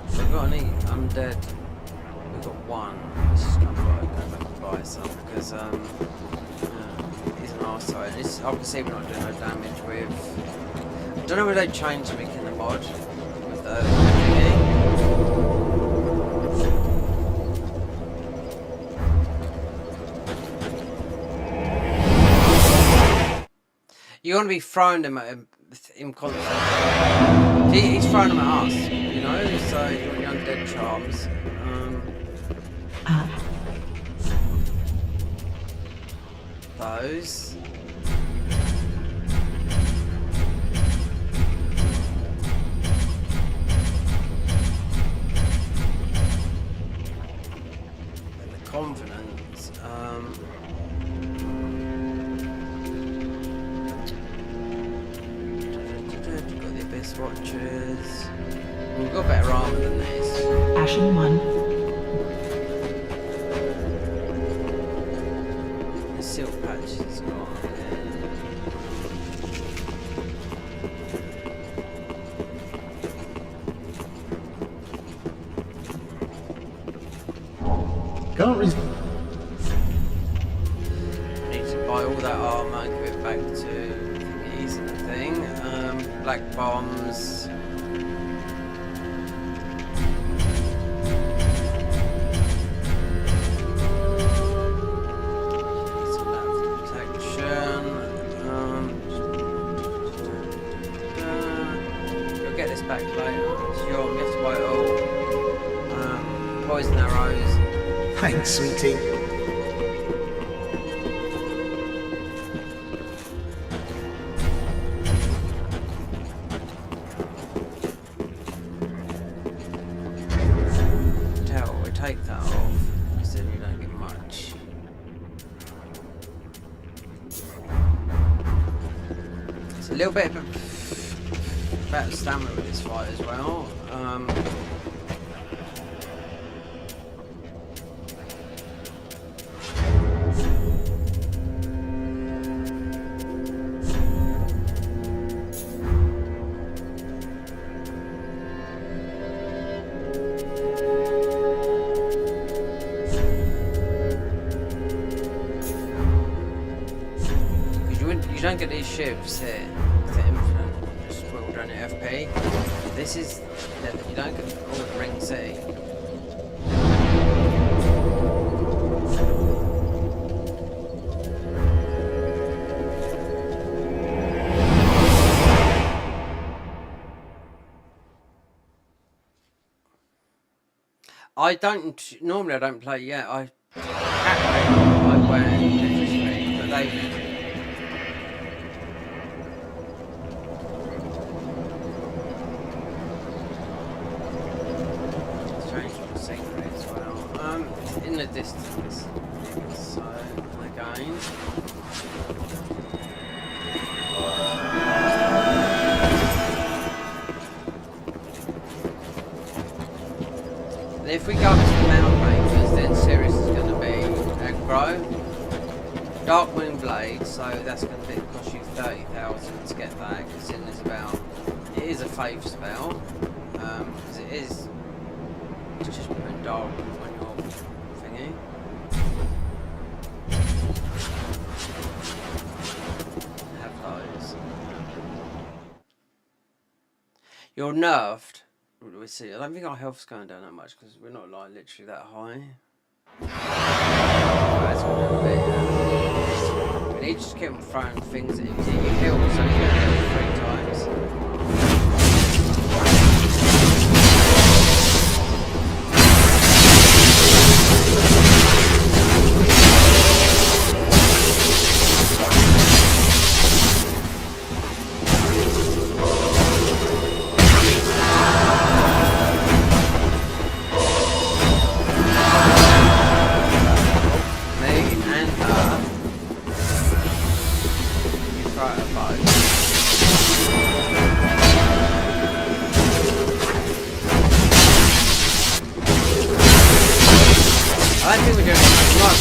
Speaker 1: So we've got any undead? We've got one. Let's just go back and buy some, because he's an arse. side. This, I can see we're not doing no damage with. I don't know whether they changed something in the mod with the thingy. You want to be throwing them at him constantly. He's throwing them at us, you know. So you want your undead charms. Those. And the Covenants. Got the Abyss Watchers. We've got better armor than this.
Speaker 2: Ashen 1.
Speaker 1: Silk patches as well.
Speaker 5: Can't
Speaker 1: I need to buy all that armor and give it back to thingies and the thing. Black bombs. Back later. Sure, we have to buy it all. Poison arrows.
Speaker 5: Thanks, sweetie.
Speaker 1: Tell, we take that off, because then you don't get much. It's a little bit of a better stamina with this fight as well. Because you don't get these shifts here. It's infinite. Just well done at FP. This is you don't get all the Ring City. I don't play yet. I wear industry, but they. As well. In the distance. So again. If we go up to the Mountain Rangers, then Sirius is going to be aggro. Dark Moon Blade, so that's going to cost you 30,000 to get that, because it is a faith spell, because it is. It's just putting dark on your thingy. Have those. You're nerfed. What do we see? I don't think our health's going down that much because we're not like literally that high. That's what it'll be. We need to just keep throwing things at you. You heal, so you can heal 3 times. I think we're doing much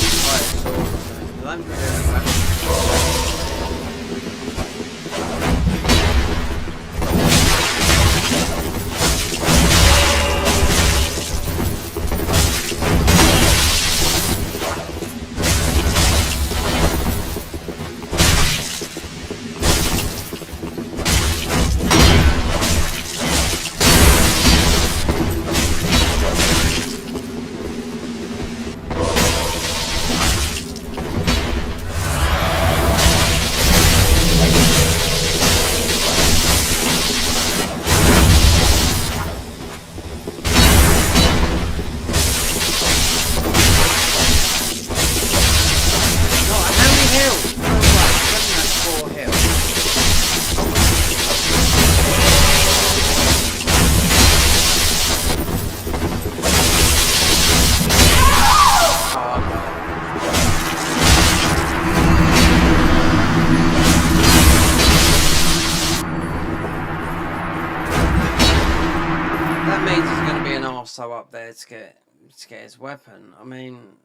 Speaker 1: so up there to get his weapon. I mean,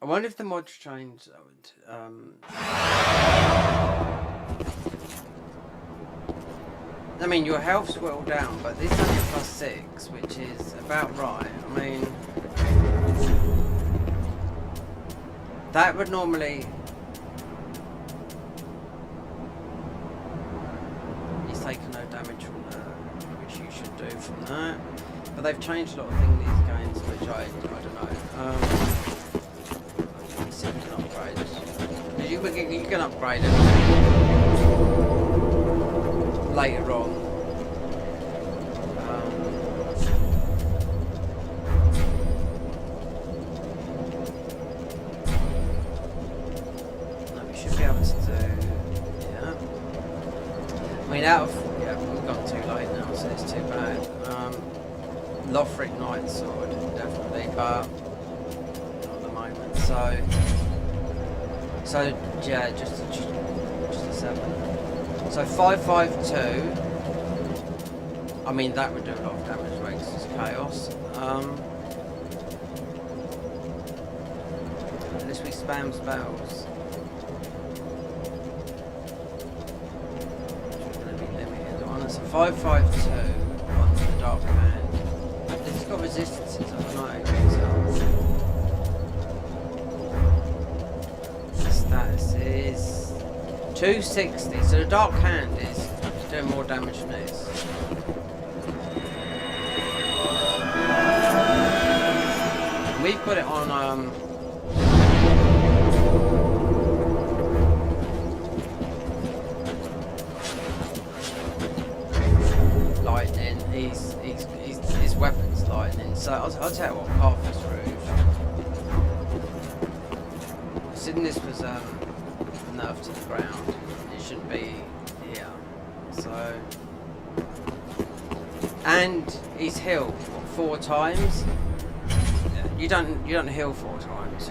Speaker 1: I wonder if the mod's changed. I mean, your health's well down, but this is only +6, which is about right. I mean, that would normally. He's taken no damage from that, which you should do from that. But they've changed a lot of things in these games, which I don't know. Let's see if we can upgrade. You can upgrade everything later on. No, we should be able to do. Yeah. I mean, we've gone too late now, so it's too bad. Lothric Knight Sword, definitely, but not at the moment. So yeah, just a 7. So 552. I mean, that would do a lot of damage, right? 'Cause it's chaos. Unless we spam spells. It's going to be limited on us. So 552 on the Dark Hand. It's got resistances, I don't know. The status is 260, so the Dark Hand is doing more damage than this. And we've got it on lightning. His weapon's lightning. So I'll tell you what, Carthus Rouge. Considering this was nerfed to the ground, it shouldn't be here. So, and he's healed what, 4 times. You don't heal 4 times.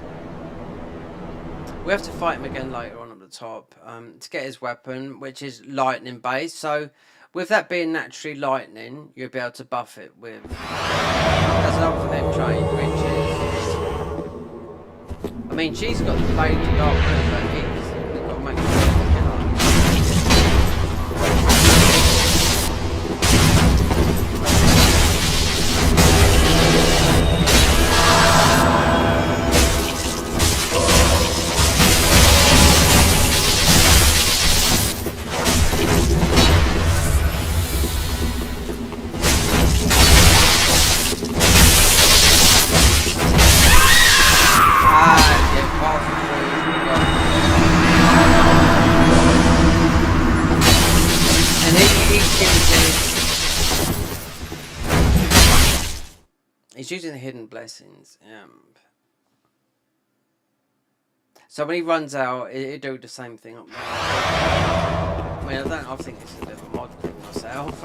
Speaker 1: We have to fight him again later on at the top to get his weapon, which is lightning based. So, with that being naturally lightning, you'll be able to buff it with. There's another thing trade, which is. I mean, she's got the blade to dark, but he's got to make sure. He's using the hidden blessings. So when he runs out, it'll do the same thing up there. I mean, I think this is a bit of a mod thing myself.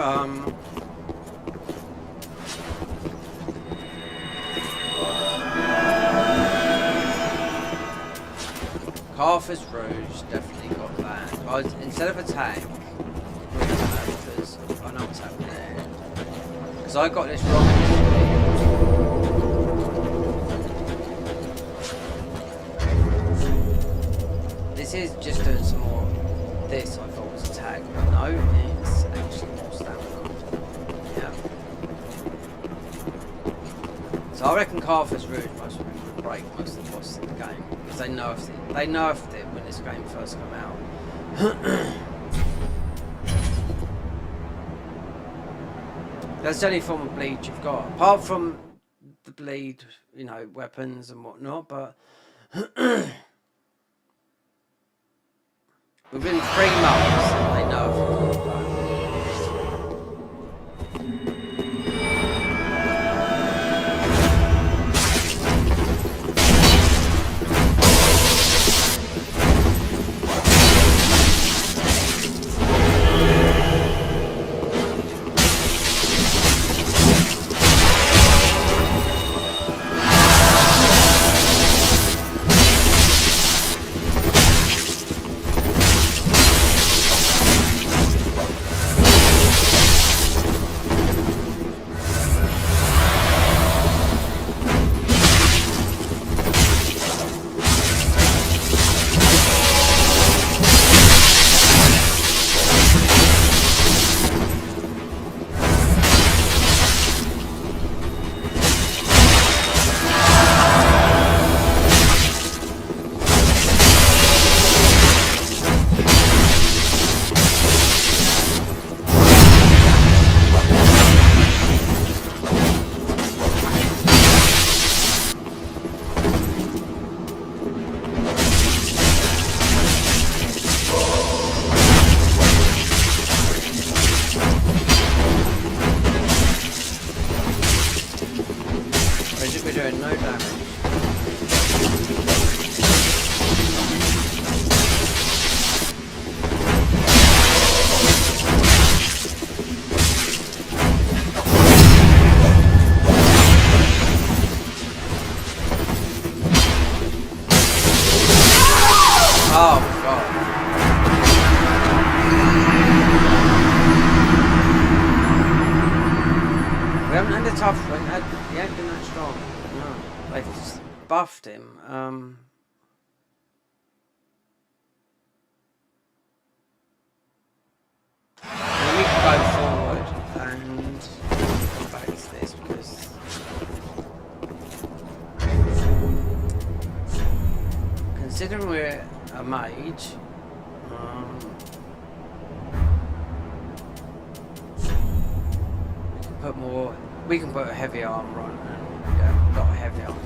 Speaker 1: Carthus Rouge definitely got that. Instead of attack, because I know what's happening there. Because I got this wrong. This is just doing some more. This I thought was attack, but no, it's actually more stamina. Yeah. So I reckon Carthus Rouge most would break most of the bosses in the game because they nerfed it. They nerfed it when this game first came out. That's the only form of bleed you've got, apart from the bleed, you know, weapons and whatnot. But within 3 months, they nerfed it. They've just buffed him. We can go forward and come back to this because considering we're a mage, we can put a heavy armour on and yeah, not a heavy armour.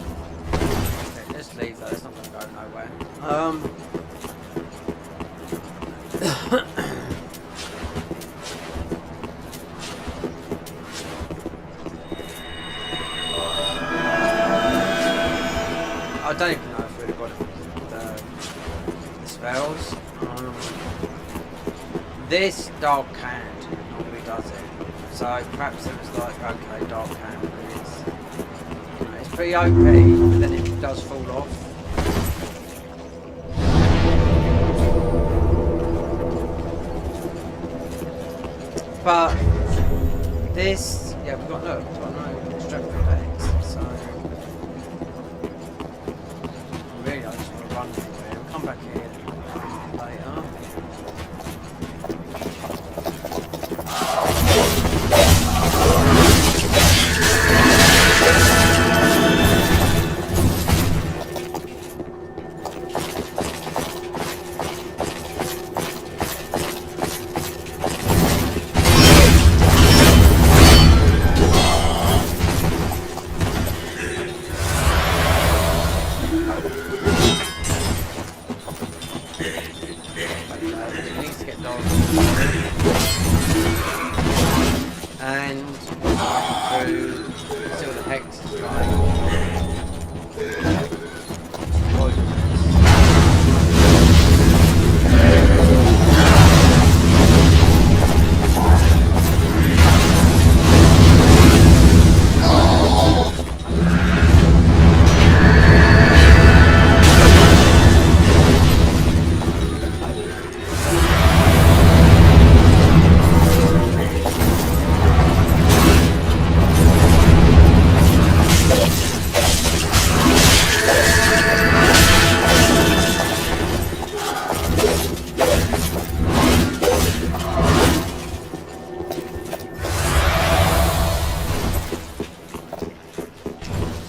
Speaker 1: Okay, let's leave that, it's not going to go nowhere. I don't even know if we've got the spells. This dark hand normally does it. So perhaps it was like, okay, dark hand, but it's pretty OP, but then it does fall off. But this, yeah, we've got no strength effects, so really I just want to run from here. We'll come back here later.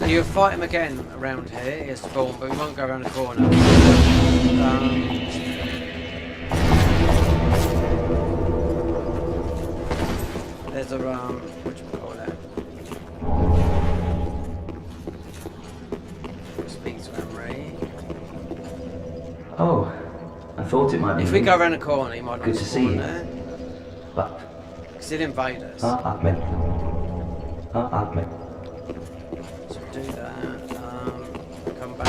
Speaker 1: You'll fight him again around here, he'll spawn, but we won't go around the corner. There's a what do you call it? Speak to Emery.
Speaker 4: Oh, I thought it might be.
Speaker 1: If we go around the corner, he might not
Speaker 4: Good to see
Speaker 1: spawn
Speaker 4: you.
Speaker 1: there.
Speaker 4: But
Speaker 1: Because he'll invade us.
Speaker 4: admin. Admin.
Speaker 1: So do that. Come back.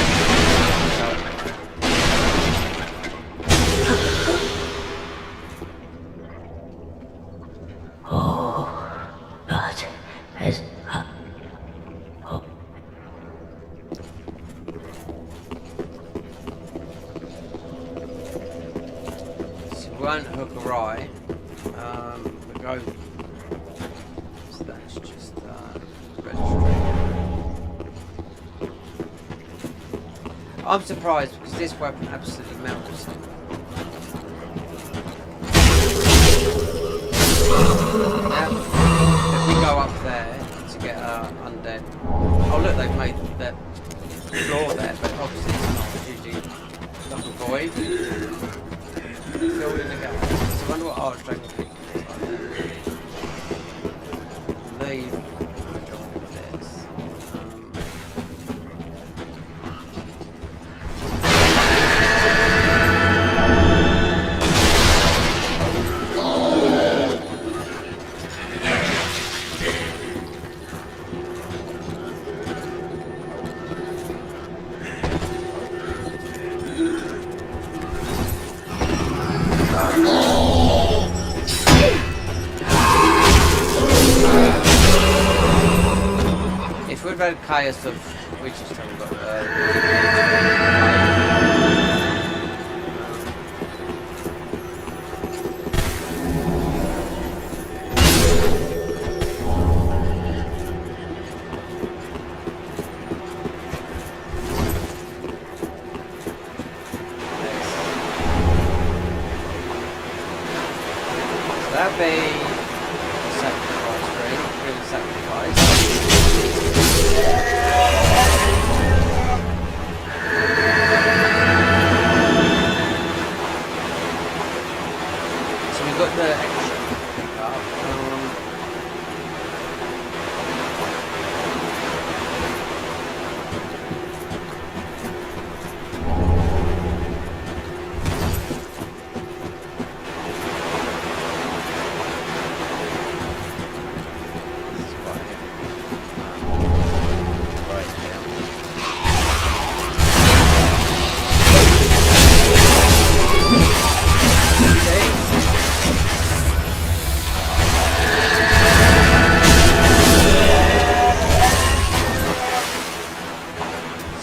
Speaker 2: But as
Speaker 1: So we won't hook a right. We go. So that's just registry. I'm surprised because this weapon absolutely melts him. Now, if we go up there to get undead. Oh look, they've made that floor there, but obviously it's not. It's usually like a void. Filled in the gap. So I wonder what Archdragon is like there. Leave. Go on with this. If we've had chaos of we just haven't got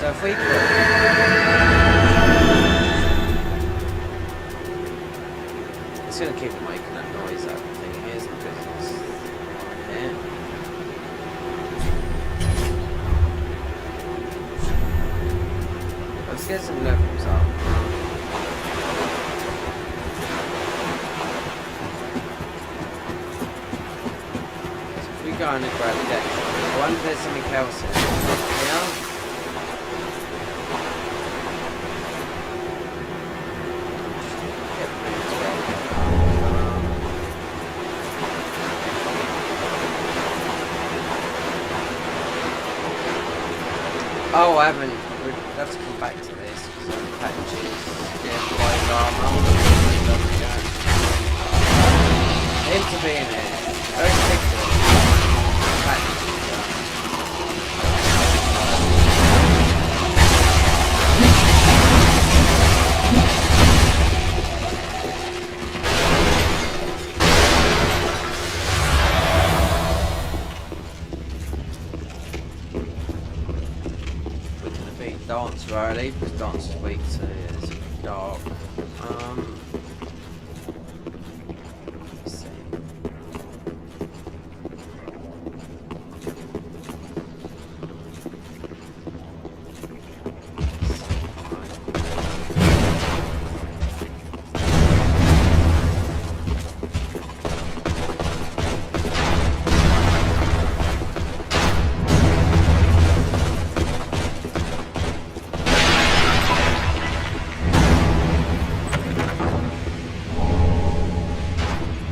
Speaker 1: So if we put... It's going to keep making that noise, that thing here, isn't it? Because it's right here. Let's get some levels up. So if we go and grab that, I wonder if there's something else in here. Oh, I haven't. We'd have to come back to this because the patches, yeah, quite armour. Him to be in here. Very particular. Patches. Dance early because dance is weak, so it's dark. Let's see.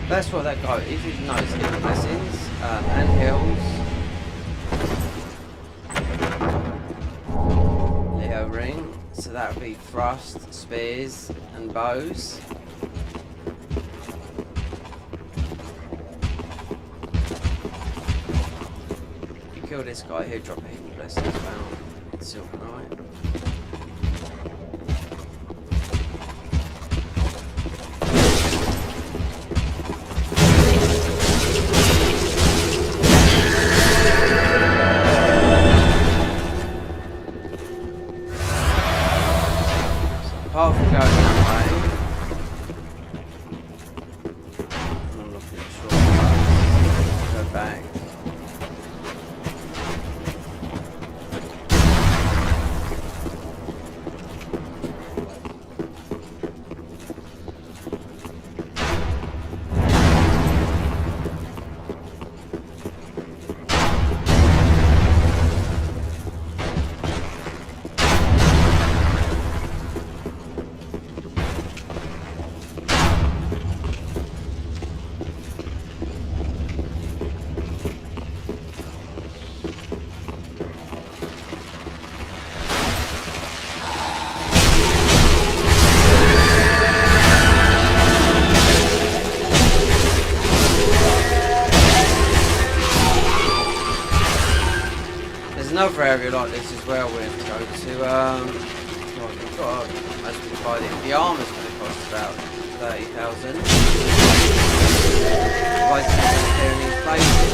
Speaker 1: That's what that guy, if you notice, hidden blessings and hills. Leo ring, so that would be thrust, spears, and bows. If you kill this guy, he'll drop a hidden blessing as well. Silver Knight. Apart from going that way, I'm not really sure. Go back. Another area like this as well we have to go to. Well, we've got as we buy the armour's going to cost about 30,000. Otherwise, it's going to clear these places.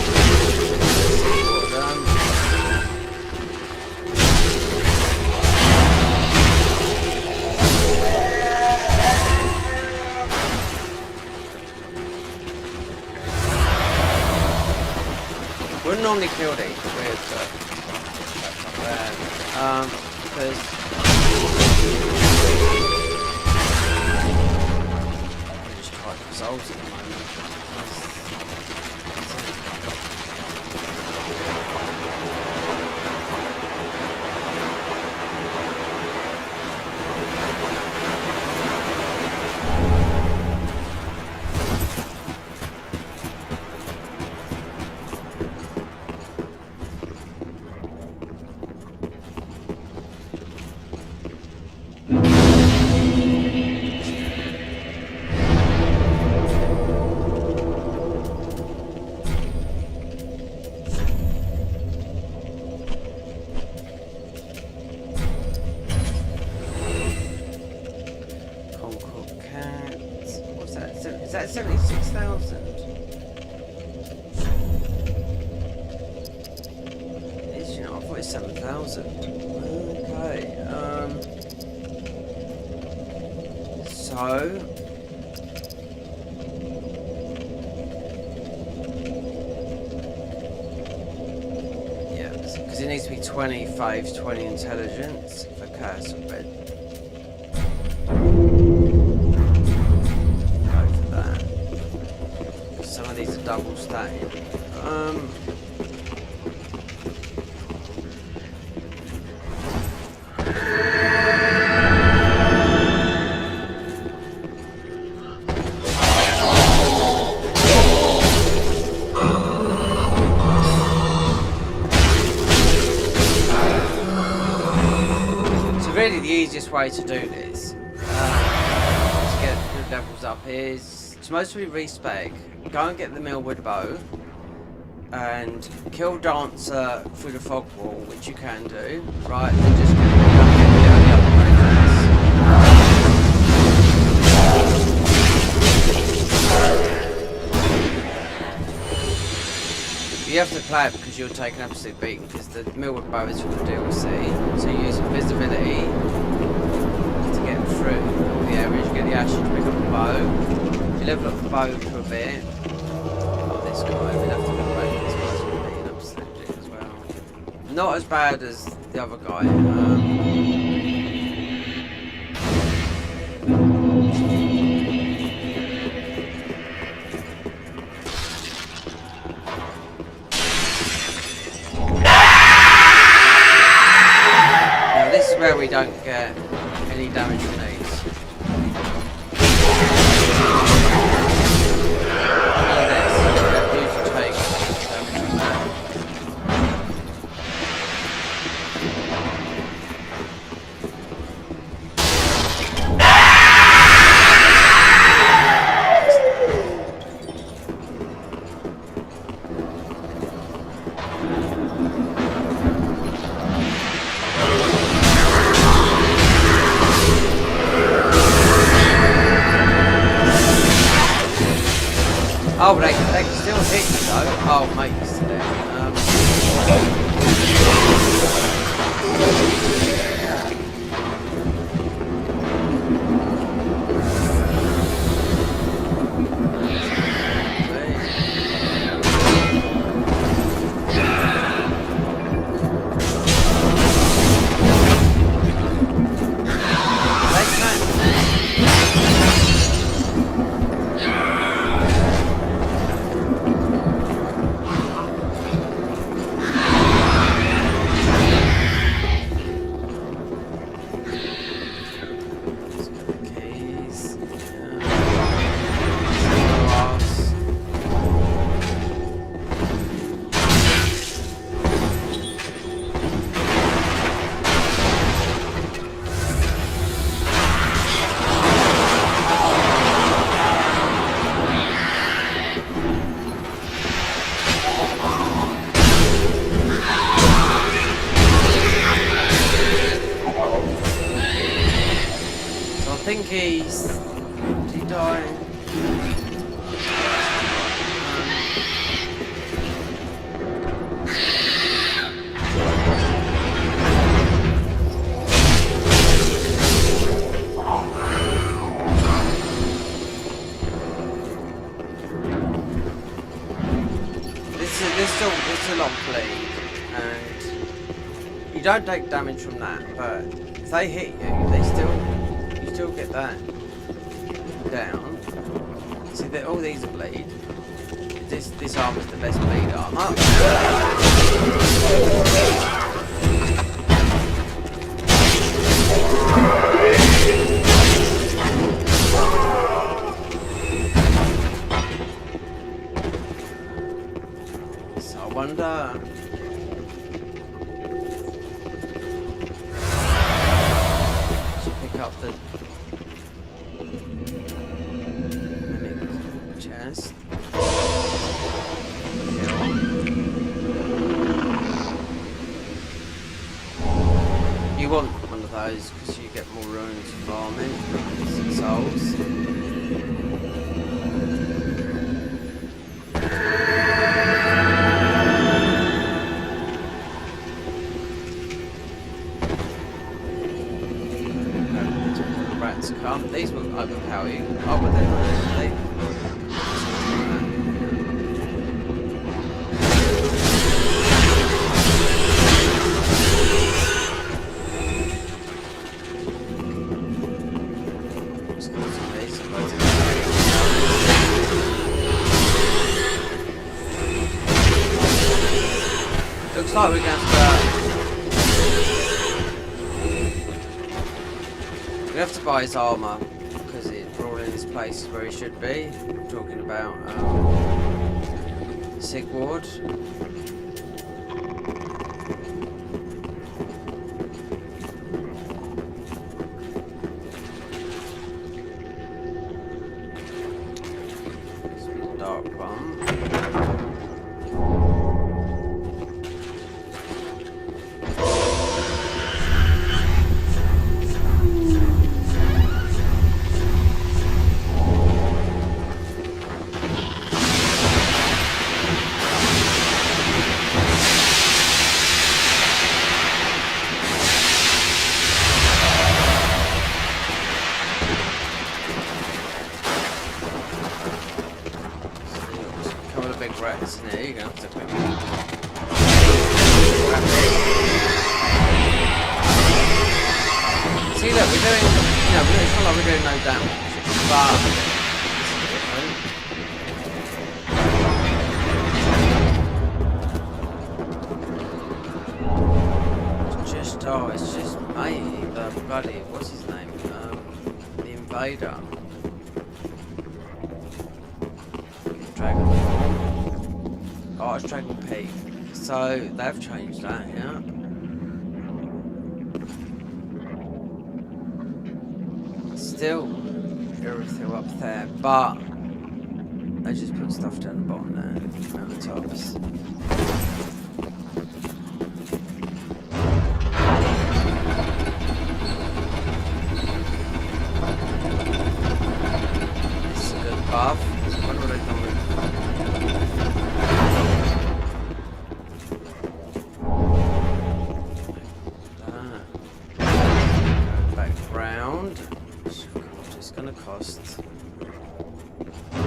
Speaker 1: Wouldn't normally kill these, but weird, but because I'm just trying to resolve at the moment. Is that 76,000? Is, you know, I thought it's 7,000. Okay. So yeah, because it needs to be 20 faith, 20 intelligence for castle bed. Go for that. Some of these are double stacked. Really, the easiest way to do this to get good levels up is to mostly respec, go and get the millwood bow, and kill Dancer through the fog wall, which you can do, right? And just go and get the early upgrades. You have to play it because you'll take an absolute beating because the millwood bow is from the DLC, so you use invisibility to get through the areas. You get the ashes to pick up the bow. You level up the bow for a bit. Oh, this guy, we'll have to look back. This guy's going to be an absolute dick as well. Not as bad as the other guy. Where we don't get any damage from these. Usually take damage from that. Oh, they can still hit you though. Oh, mate, it's there. think he's... Did he die? It's a long bleed, and you don't take damage from that, but if they hit you, you still get that down. See that all these are bleed. This armor's the best bleed armor. So I wonder. Pick up the chest. You want one of those because you get more runes for farming, souls. to come. These will overpower you. Oh, but they're not. Looks like we're going to have to buy his armour because it's all in his place where he should be. I'm talking about Sigward. Dark bomb. Rats in here, you're gonna have to quickly. See, look, we're doing, you know, it's not like we're doing no damage, but it's just mate, the bloody, what's his name? The invader. Dragon. Oh, it's Dragon Peak. So they've changed that, yeah. Still everything up there, but they just put stuff down the bottom there, mountaintops. This is a good buff. I wonder what they've done with. Cost. So you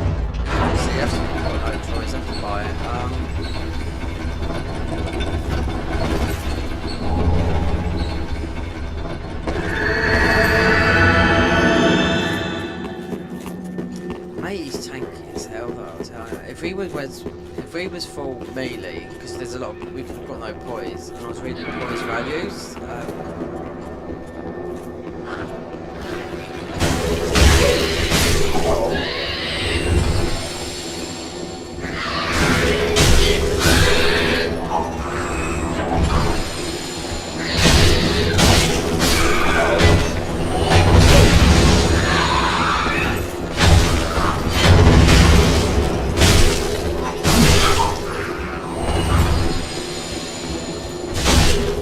Speaker 1: have to no choice, have to buy it. Mate, he's tanky as hell though, I'll tell you. If he was full melee, because there's a lot of, we've got no poise, and I was reading poise values.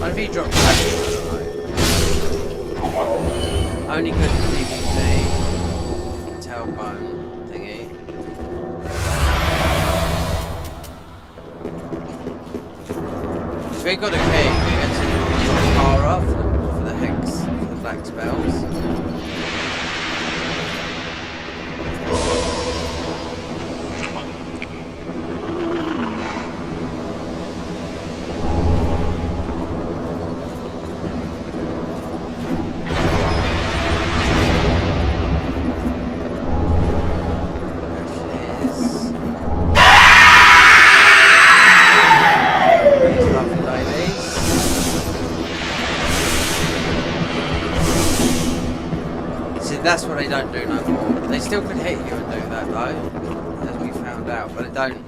Speaker 1: What if he dropped back? Only good PvP. Tailbone thingy. So we got a key, we get to Kara for the hex, for the black spells. That's what they don't do no more. They still can hit you and do that though, as we found out, but it don't.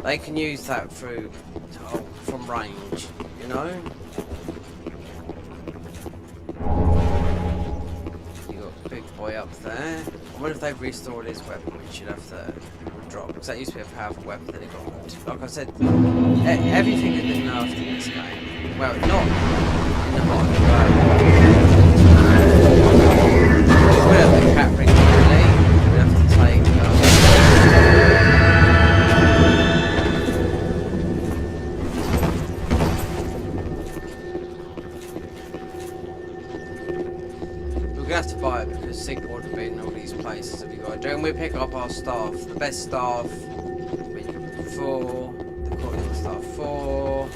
Speaker 1: They can use that through from range, you know. You got Big Boy up there. I wonder if they've restored his weapon, which should have to drop, because that used to be a powerful weapon. Then it got, like I said, everything has been nerfed in this game. Well, not in the mod, but. We have the cat ring really. We have to take we've gonna have to buy it because Sigma would have been in all these places that we got to do. And we pick up our staff, the best staff, for the coordinate staff, for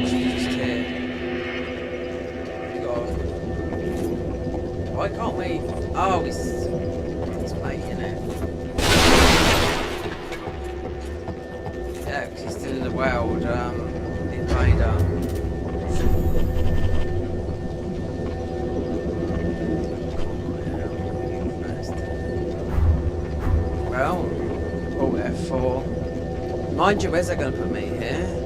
Speaker 1: just here. We got, why can't we? Oh, it's making it. Yeah, because he's still in the world, invader. Well, Alt F4. Mind you, where's that going to put me here?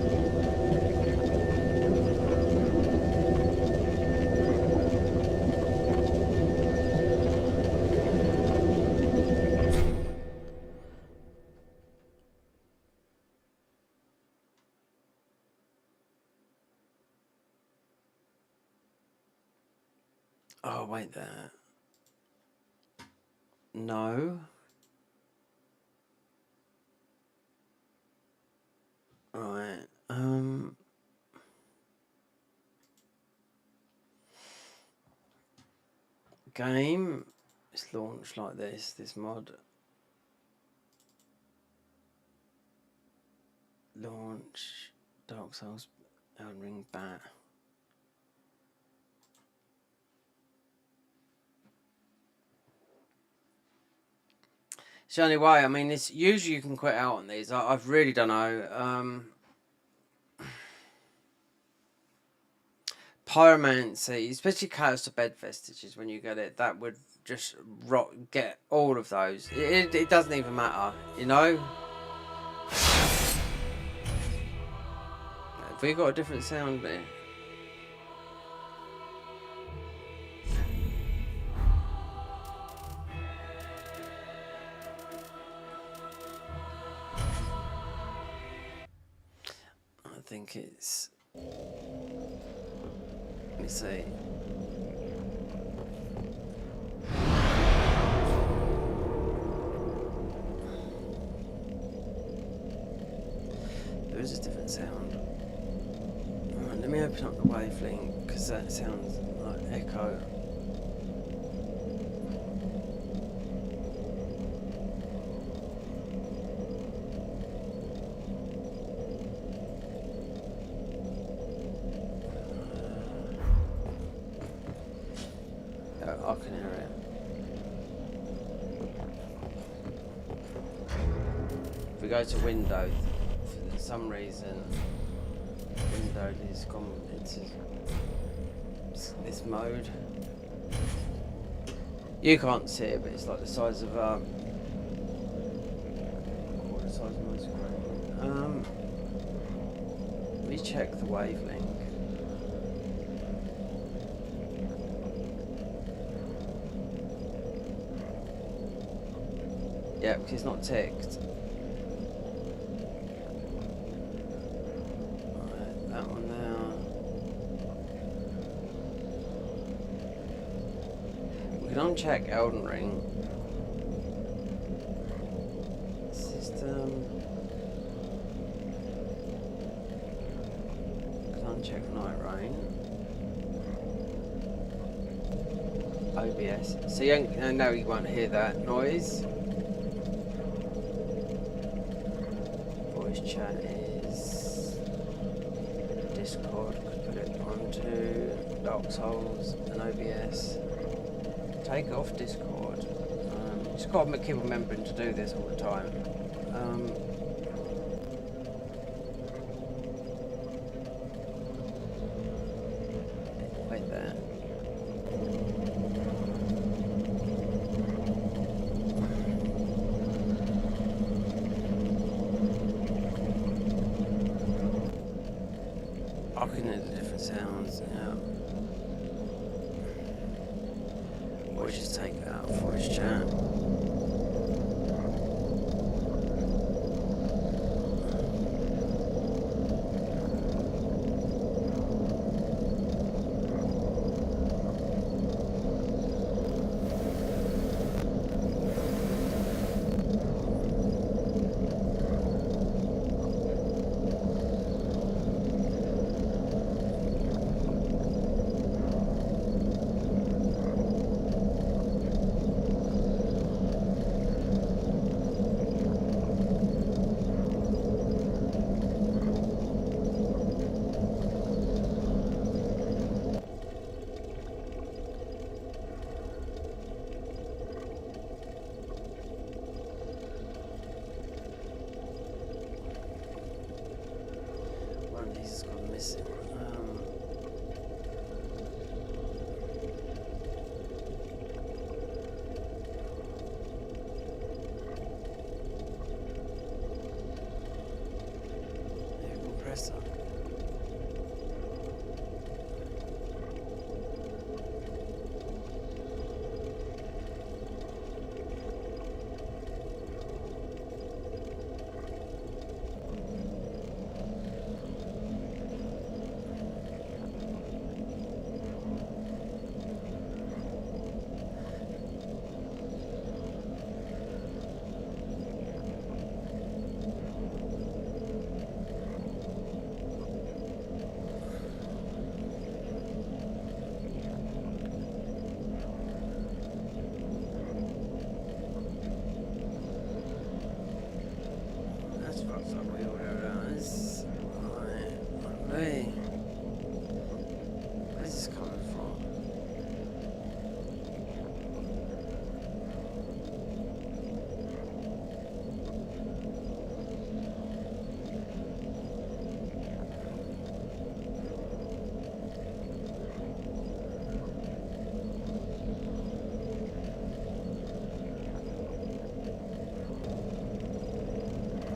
Speaker 1: Oh, wait there. No. Right. Game is launched like this mod. Launch Dark Souls Elden Ring Bat. It's the only way. I mean, it's usually you can quit out on these. I've really don't know. Pyromancy, especially Chaos to Bed Vestiges, when you get it, that would just get all of those. It doesn't even matter, you know? Have we got a different sound there? I think it's... Let me see. There is a different sound. Alright, let me open up the wavelength because that sounds like echo. I can hear it. If we go to window, for some reason, window is gone into this mode. You can't see it, but it's like the size of what the size of my screen. Let me check the wavelength. Yeah, because it's not ticked. Alright, that one now. We can uncheck Elden Ring. System. We can uncheck Night Rain. OBS. So you now you won't hear that noise. Chat is Discord. Could put it onto Dark Souls and OBS. Take it off Discord. Just got to keep remembering to do this all the time. Wait there. I can hear the different sounds, yeah. Or just take it out of voice chat. missing? Compressor. Where's this coming from?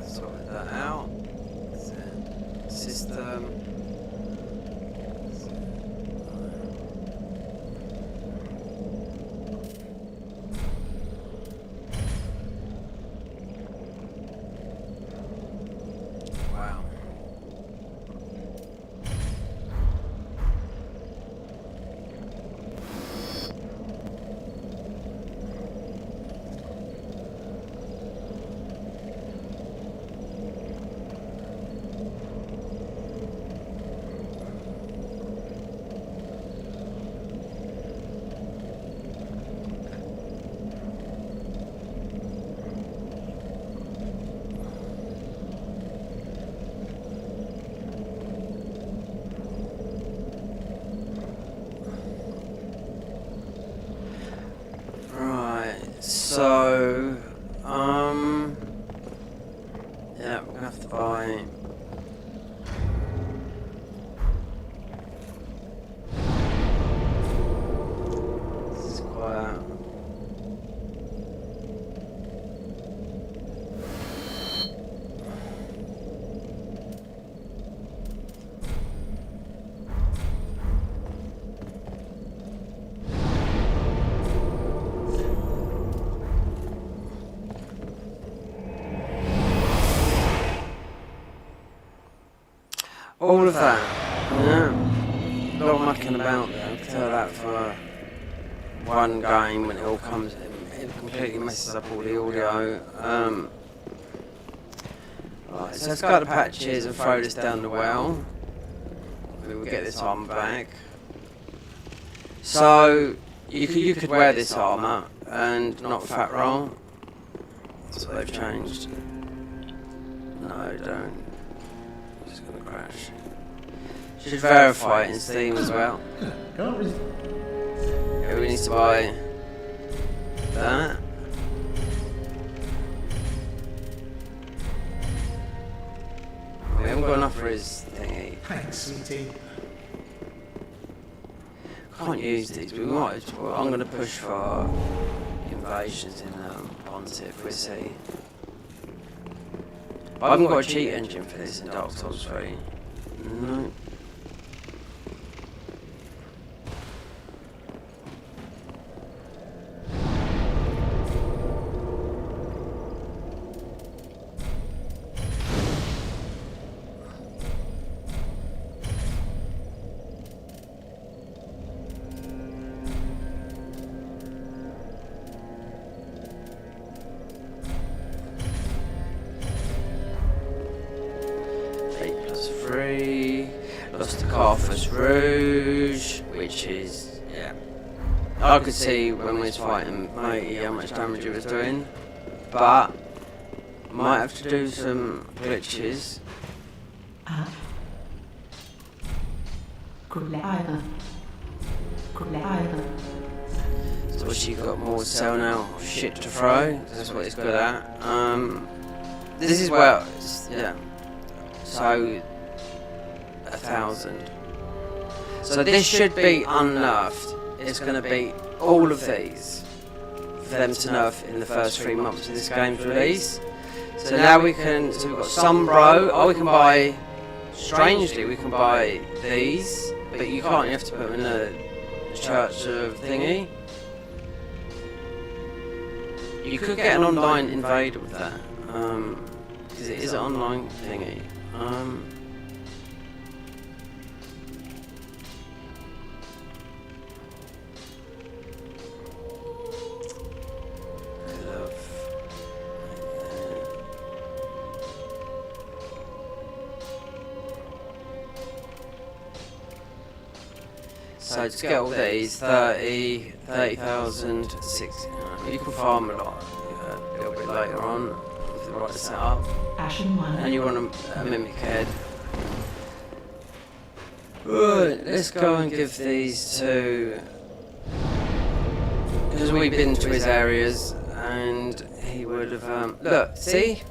Speaker 1: Sort that out. System. Wow. So, yeah, we're gonna have to buy. This is quite. All of that, yeah. A lot of mucking about there. I can tell that for one game when it all comes, it completely messes up all the audio. Right, so let's go to patches and throw this down the well. We will get this armor back. So you could wear this armor and not fat roll. That's what they've changed. No, don't. It's gonna crash. Should verify it in Steam as well.
Speaker 5: Can't resist.
Speaker 1: Yeah, we need to buy that. We haven't got enough for his thingy.
Speaker 5: Thanks, sweetie.
Speaker 1: Can't use these, but we might. Well, I'm gonna push for invasions in Pontiff. We'll see. I haven't got a cheat engine for this in Dark Souls 3. No. Lost the Carthus Rouge, which is, yeah. I could see when we was fighting Matey how much damage it was doing, but might have to do some glitches. So she got more to sell now, shit to throw, that's what it's good at. This is where, yeah. So 1,000. So this should be unnerfed. It's going to be all of these for them to nerf in the first 3 months of this game's release. So now we can, so we've got Sombro. Oh, we can buy, strangely, we can buy these, but you can't, you have to put them in a church of thingy. You could get an online invader with that, because it is an online thingy. So to get all these, 30,000, 60, you can farm a lot a little bit later on with the right setup. And you want a mimic head. Right, let's go and give these to, because we've been to his areas and he would have, look, see?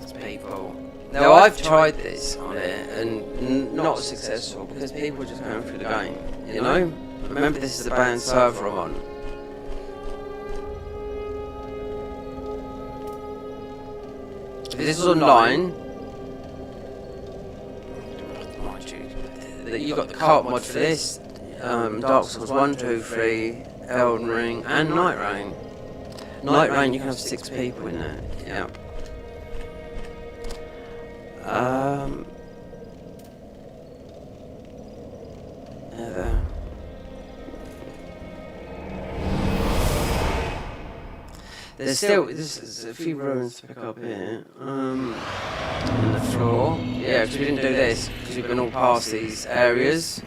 Speaker 1: It's people. Now I've tried this on it and not successful because people are just going through the game, you know? Remember, this is the banned server I'm on. If this was online, mind you, you got the cart mod for this, Dark Souls 1, 2, 3, Elden Ring and Night Rain. Night Rain you can have 6 people in there, yeah. There. There's still, there's a few ruins to pick up here. On the floor. Yeah, because we didn't do this, because we've been all past these areas.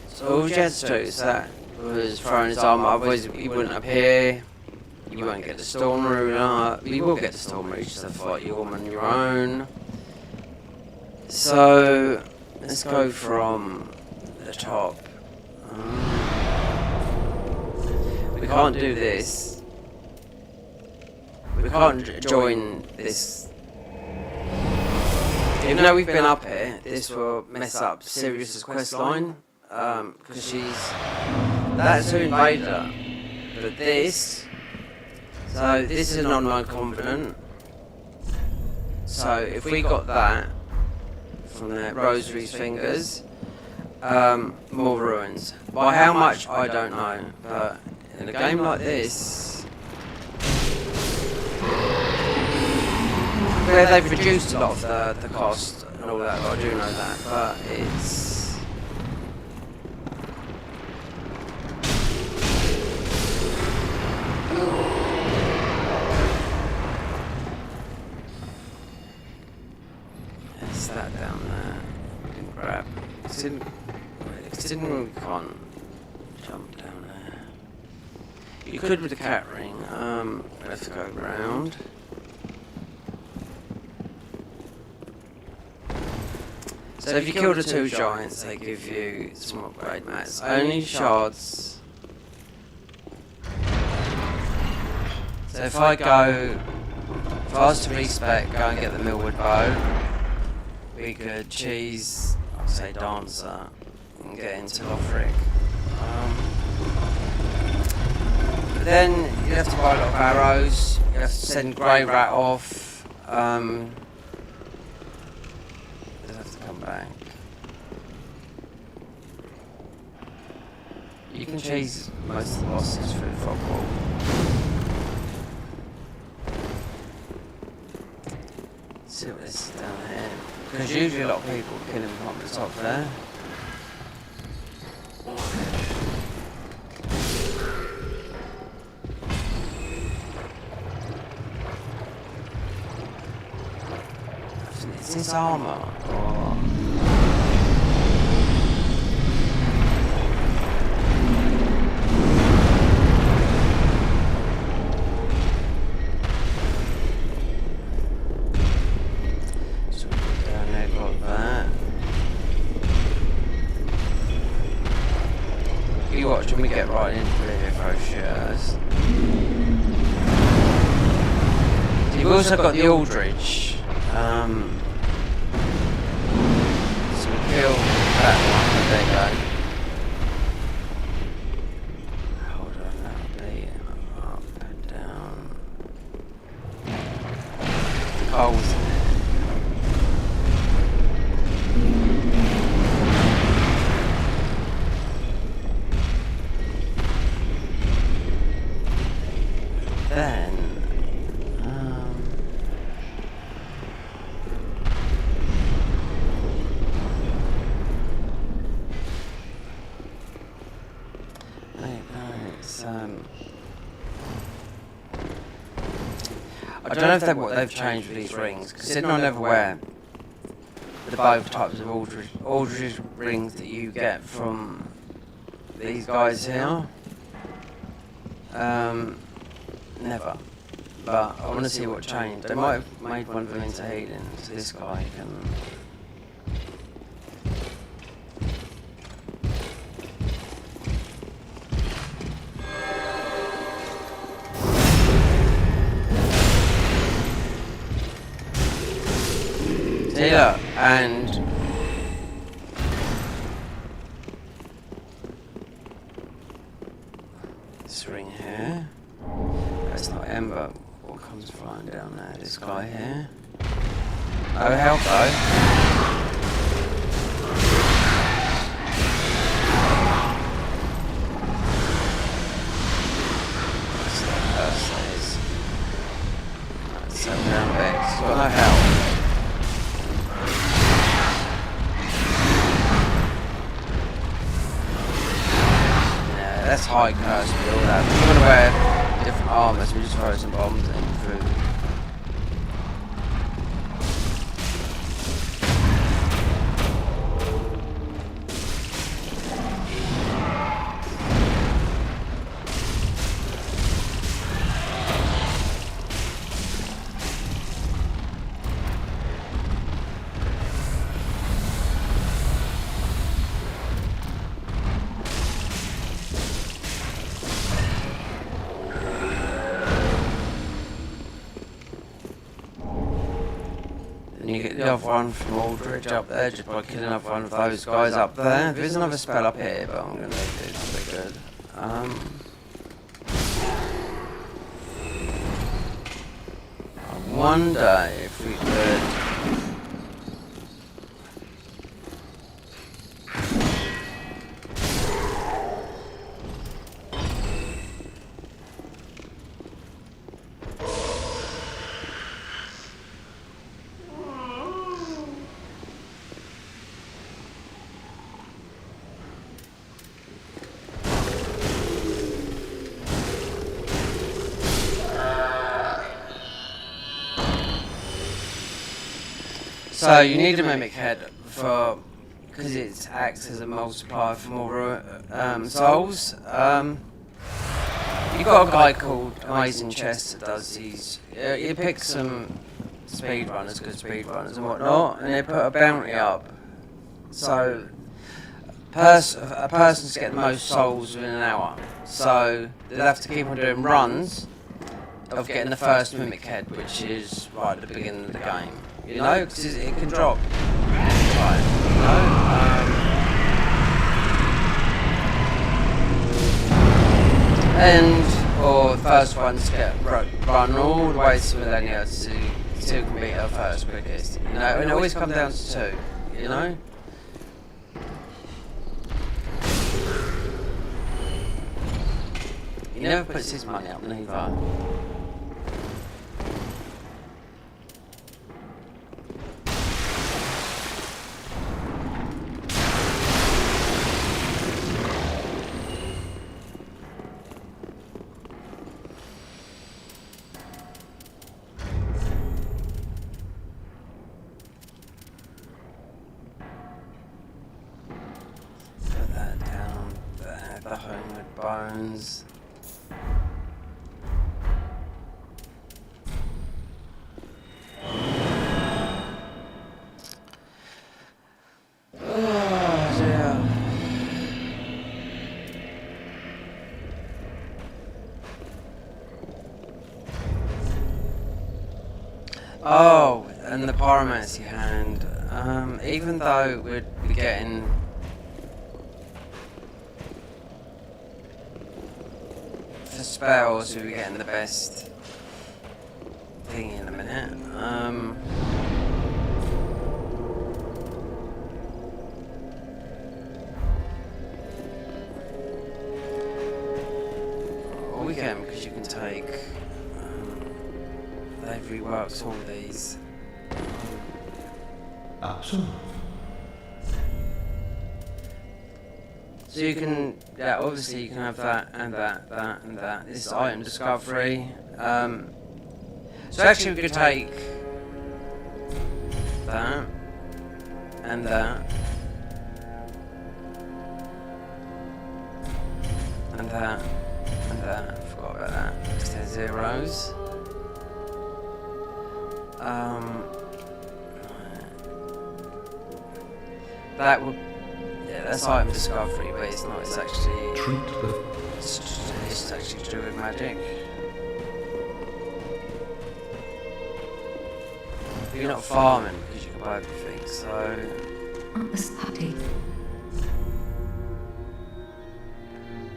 Speaker 1: So all you had to do is that was throwing his armor, otherwise he wouldn't appear, you won't get the storm ruler, you will get the storm ruler, you just have to fight your on your own. So let's go from the top. We can't do this. We can't join this. Even though we've been up here, this will mess up Sirius's quest line. Because that's her invader, but this, so this is an online covenant, so if we got that from the Rosary's fingers, more ruins. By how much, I don't know, but in a game like this, where they've reduced a lot of the cost and all that, I do know that, but it's, that down there. We can grab. Considering we can't jump down there. You could with the cat ring. Let's go round. So if you kill the 2 giants, they give you some upgrade mats. Only shards. So if I was to respec, go and get the Millwood bow. We could cheese, I'd say Dancer, and get into Lothric. But then you have to buy a lot of arrows, you have to send Grey Rat off, you'll have to come back. You can cheese most of the bosses through the fog wall. See what this is down here. Because usually a lot of people kill him from the top there. It's nice armour. Or... So down there, got that. You watch when we get right into the brochures. You've also got the Aldridge. So we kill that one. There you go. Hold on, that'll be up and down. Coals. Then I don't know if they've changed with these rings, considering I never wear the both types of Aldridge rings that you get from these guys here. Never. But I want to see what changed. They might have made one of them into healing, so this guy can... See, look, and this ring here, that's not Ember. What comes flying down there? This guy here. Oh, health though. That's the first is. That's 7 down back. He's got no health. That's high curse build up. We're gonna wear different armours, we just throw some bombs in through. And you get the other one from Aldridge up there just by killing another one of those guys up there. There is another spell up here, but I'm going to leave it pretty good. I wonder if we could... So you need a mimic head for because it acts as a multiplier for more souls. You got a guy called Amazing Chest that does these. He picks some speedrunners, good speedrunners and whatnot, and they put a bounty up. So a person's get the most souls within an hour. So they'll have to keep on doing runs of getting the first mimic head, which is right at the beginning of the game. You know, because it can drop anytime, you know? Or the first ones get run all the way to Millennia to can beat her first quickest, you know? And it always comes down to 2, you know? He never puts his money up, neither. bones. Oh dear. Oh, and the pyromancy hand. Even though we'd be getting for spells, we'd be getting the best thing in a minute. Or we can, because you can take. They've reworked all these.
Speaker 5: Absolutely.
Speaker 1: So you can, yeah, obviously you can have that and that, that and that. This is item discovery. So actually we could take that and that and that and that. Forgot about that. Because they're zeros. That would, yeah, that's item discovery, but it's not. It's actually it's actually to do with magic. But you're not farming because you can buy everything.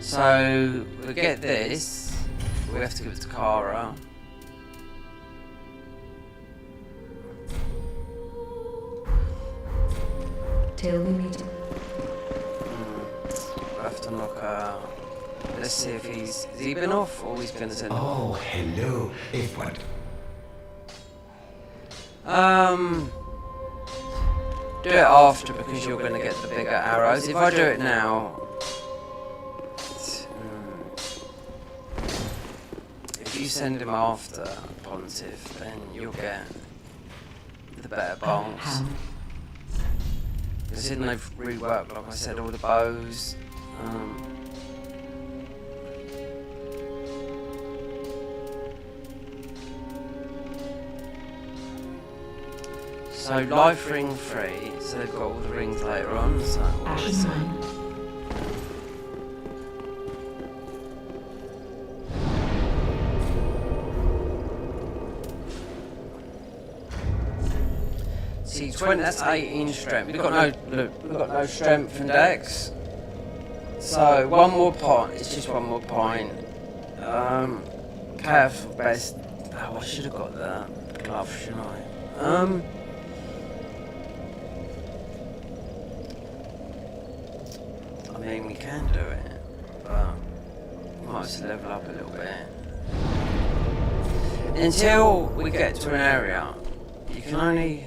Speaker 1: So we get this. We have to give it to Kara.
Speaker 2: Till we meet.
Speaker 1: We'll have to knock out. Let's see if has he been off or he's gonna send
Speaker 5: Oh, hello, F1.
Speaker 1: Do it after because you're gonna get the bigger arrows. If I do it now, if you send him after Pontiff, then you'll get the better bolts. Considering they've reworked, like I said, all the bows. So life ring 3, so they've got all the rings later on. So
Speaker 2: Ashen Mine.
Speaker 1: See, 20, that's 18 strength. We've got no strength in Dex. So one more point. It's just one more point. Careful, best. Oh, I should have got the glove, shouldn't I? I mean, we can do it, but we might just level up a little bit. Until we get to an area, you can only.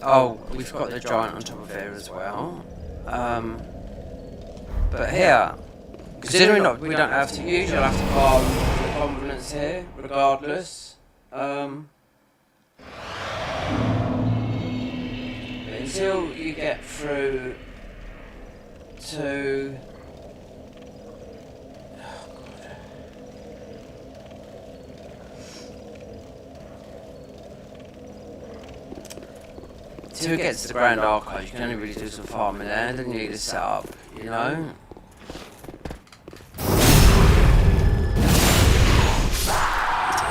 Speaker 1: Oh, we've got the giant on top of here as well. But here, considering we don't have to use, you'll have to farm the confidence here, regardless. But until you get through to. Until it gets to the Grand Archive, you can only really do some farming there, and then you need to set up, you know?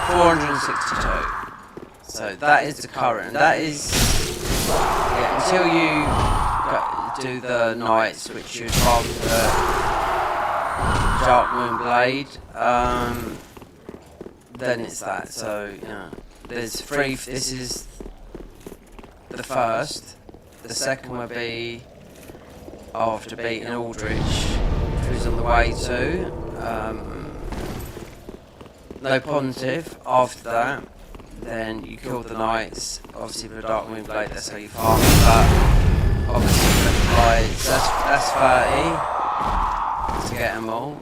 Speaker 1: $462. So that is the current. That is, yeah, until you do the Knights, which you farm the Dark Moon Blade, then it's that. So, yeah, there's 3, this is the first. The second will be after beating Aldrich, who's on the way to. No Pontiff. After that, then you kill the Knights. Obviously with the Dark Moon Blade, that's how you farm. But obviously with the Blades, that's 30 to get them all.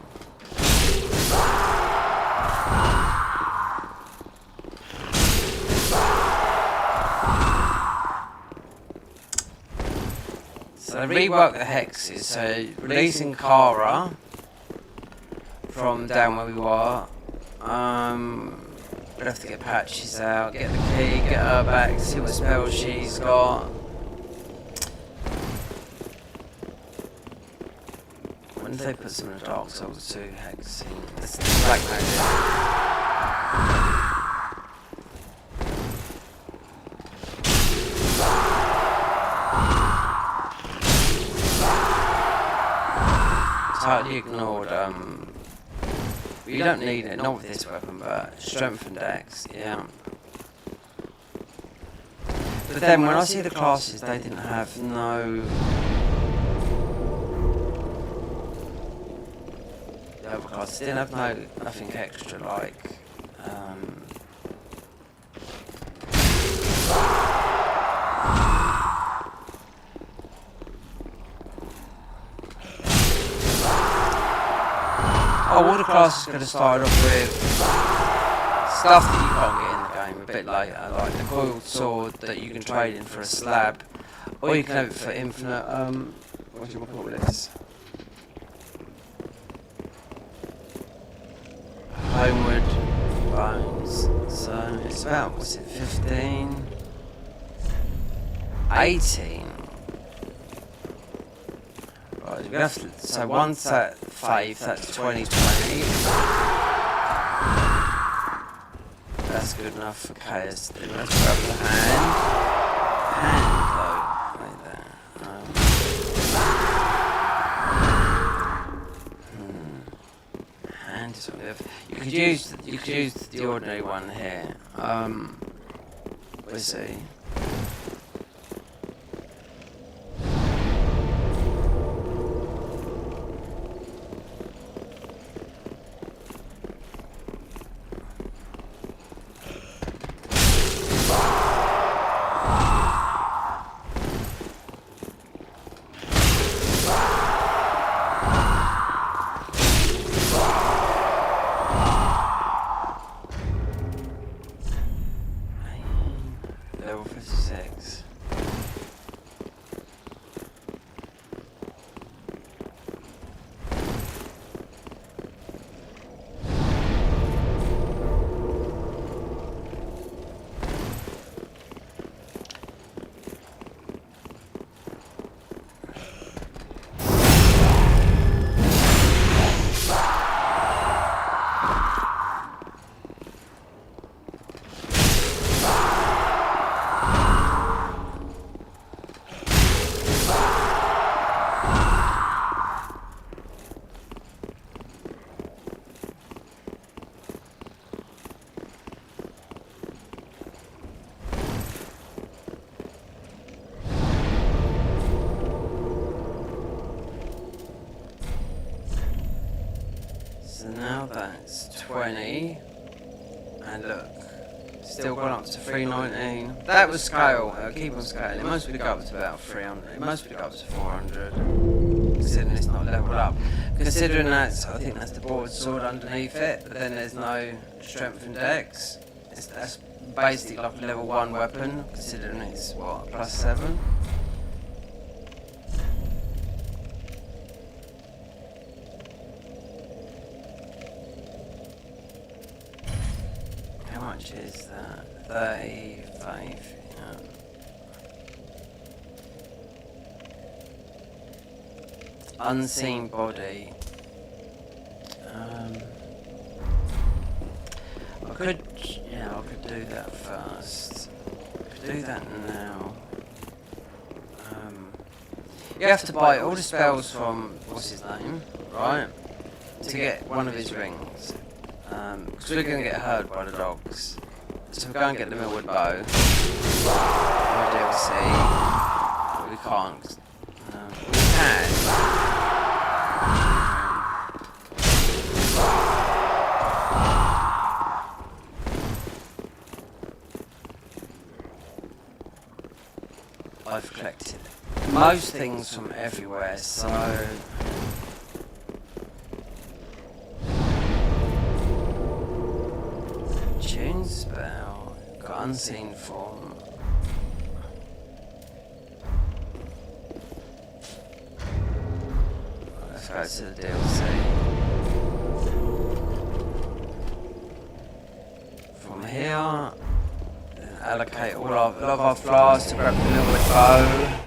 Speaker 1: So they rework the hexes, so releasing Kara from down where we were. We'll have to get Patches out, get the key, get her back, see what spells she's got. When did they put some of the Dark Souls 2 hex in? That's the Black Magic. Totally ignored, you don't need it, not with this weapon, but strength and dex, yeah. But then when I see the classes, they didn't have no... The other classes didn't have nothing extra, like... Oh, all the classes could have started off with stuff that you can't get in the game a bit later, like the coiled sword that you can trade in for a slab, or you can have it for infinite, what do you call this? Homeward bones. So it's about, what's it, 15? 18? Right, we're gonna have to, so one's at 5, that's 20. That's good enough for chaos. Then let's grab the hand. Hand though, like that. Hand is what we have. You could use the ordinary one here. We'll see. Level 56. So now that's 20, and look, still gone up to 319. That was scale, keep on scaling. It must be go up to about 300, it must be go up to 400, considering it's not leveled up. Considering that's, I think that's the board sword underneath it, but then there's no strength and dex. That's basically like a level 1 weapon, considering it's what, +7? How much is that? 35. Yeah. Unseen body. I could do that first. I could do that now. You have to buy all the spells from what's his name, right? To get one of his rings. Because we're going to get hurt by the dogs. So we'll go and get the Millwood bow. Or DLC. But we can't. We can. I've collected most things from everywhere, so... Tune spell, got unseen form. Let's go to the DLC. here. Allocate all of our flowers to grab the Millwood bow.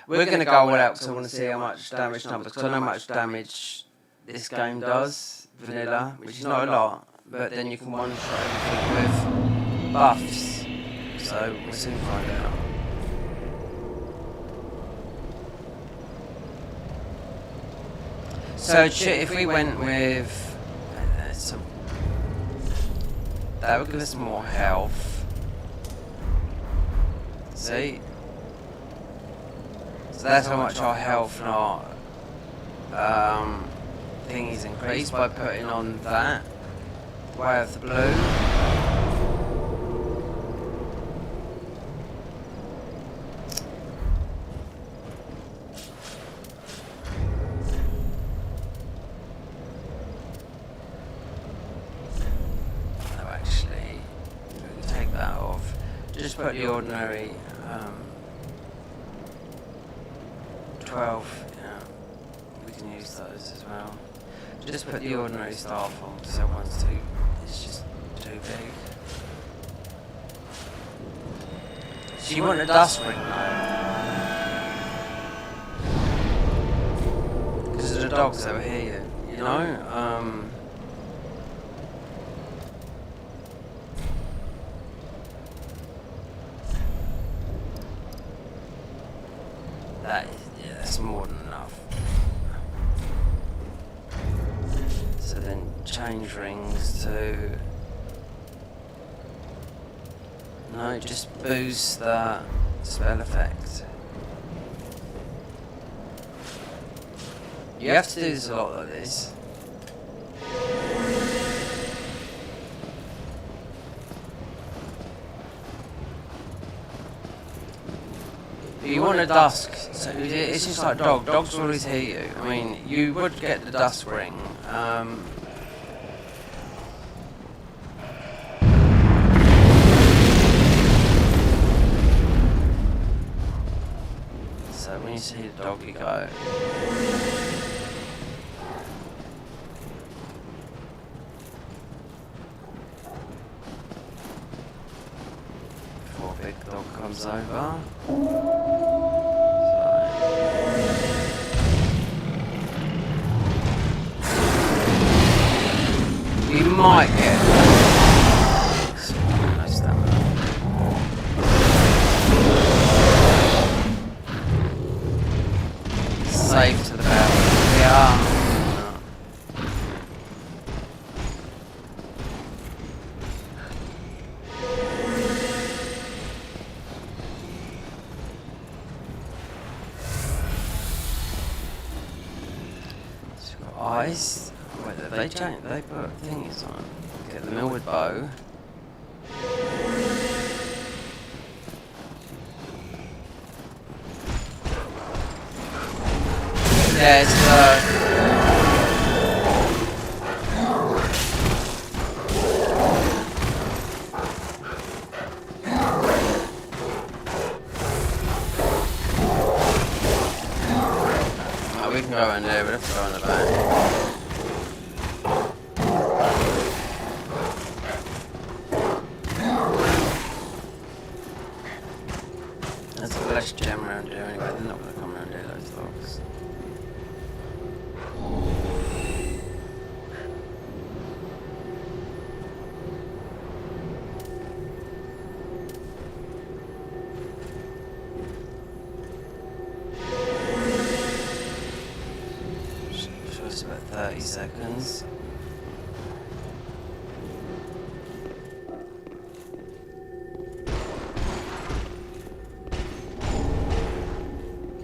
Speaker 1: We're going to go all out because I want to see how much damage numbers, because I know how much damage this game does, vanilla, which is not a lot, but then you can one-shot everything with buffs, so we'll soon find out. So if we went with, that would give us more health, see? So that's how much our health and our thing is increased by putting on that way of the blue. No, actually, we can take that off. Just put the ordinary 12, yeah, we can use those as well. Just put the ordinary staff on because that one's it's just too big. So you want a dust ring though? Because of the dogs over here, you know? That's more than enough. So then change rings to... No, just boost that spell effect. You have to do this a lot like this. You want a dusk, so it's just like dogs will always hear you. I mean, you would get the dusk ring. So when you see the dog, you go. Before big dog comes over. You might get no stamina. Safe to the battle. Yeah. It's got eyes. Wait, they put thingies on. Get the Millwood bow. There's the... Oh, we can go in there, we have to go in the back. There's a flesh gem around here anyway, they're not going to come around here, those dogs. Sure, it's about 30 seconds.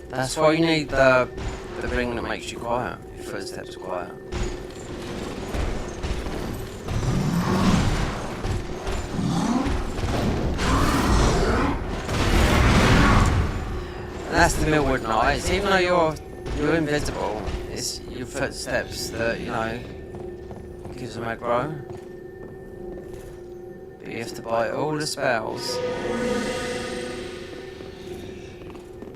Speaker 1: That's why you need the ring that makes you quiet. Your footsteps quiet. And that's the Millwood Knights. Even though you're invisible, it's your footsteps that, you know, gives them aggro. But you have to buy all the spells.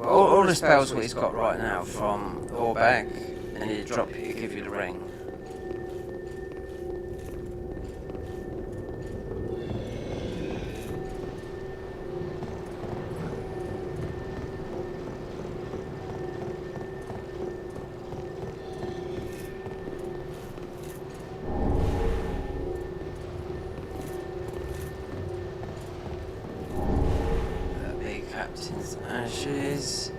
Speaker 1: All the spells what he's got right now from all back, and you drop it, you give you the ring. Captain's Ashes.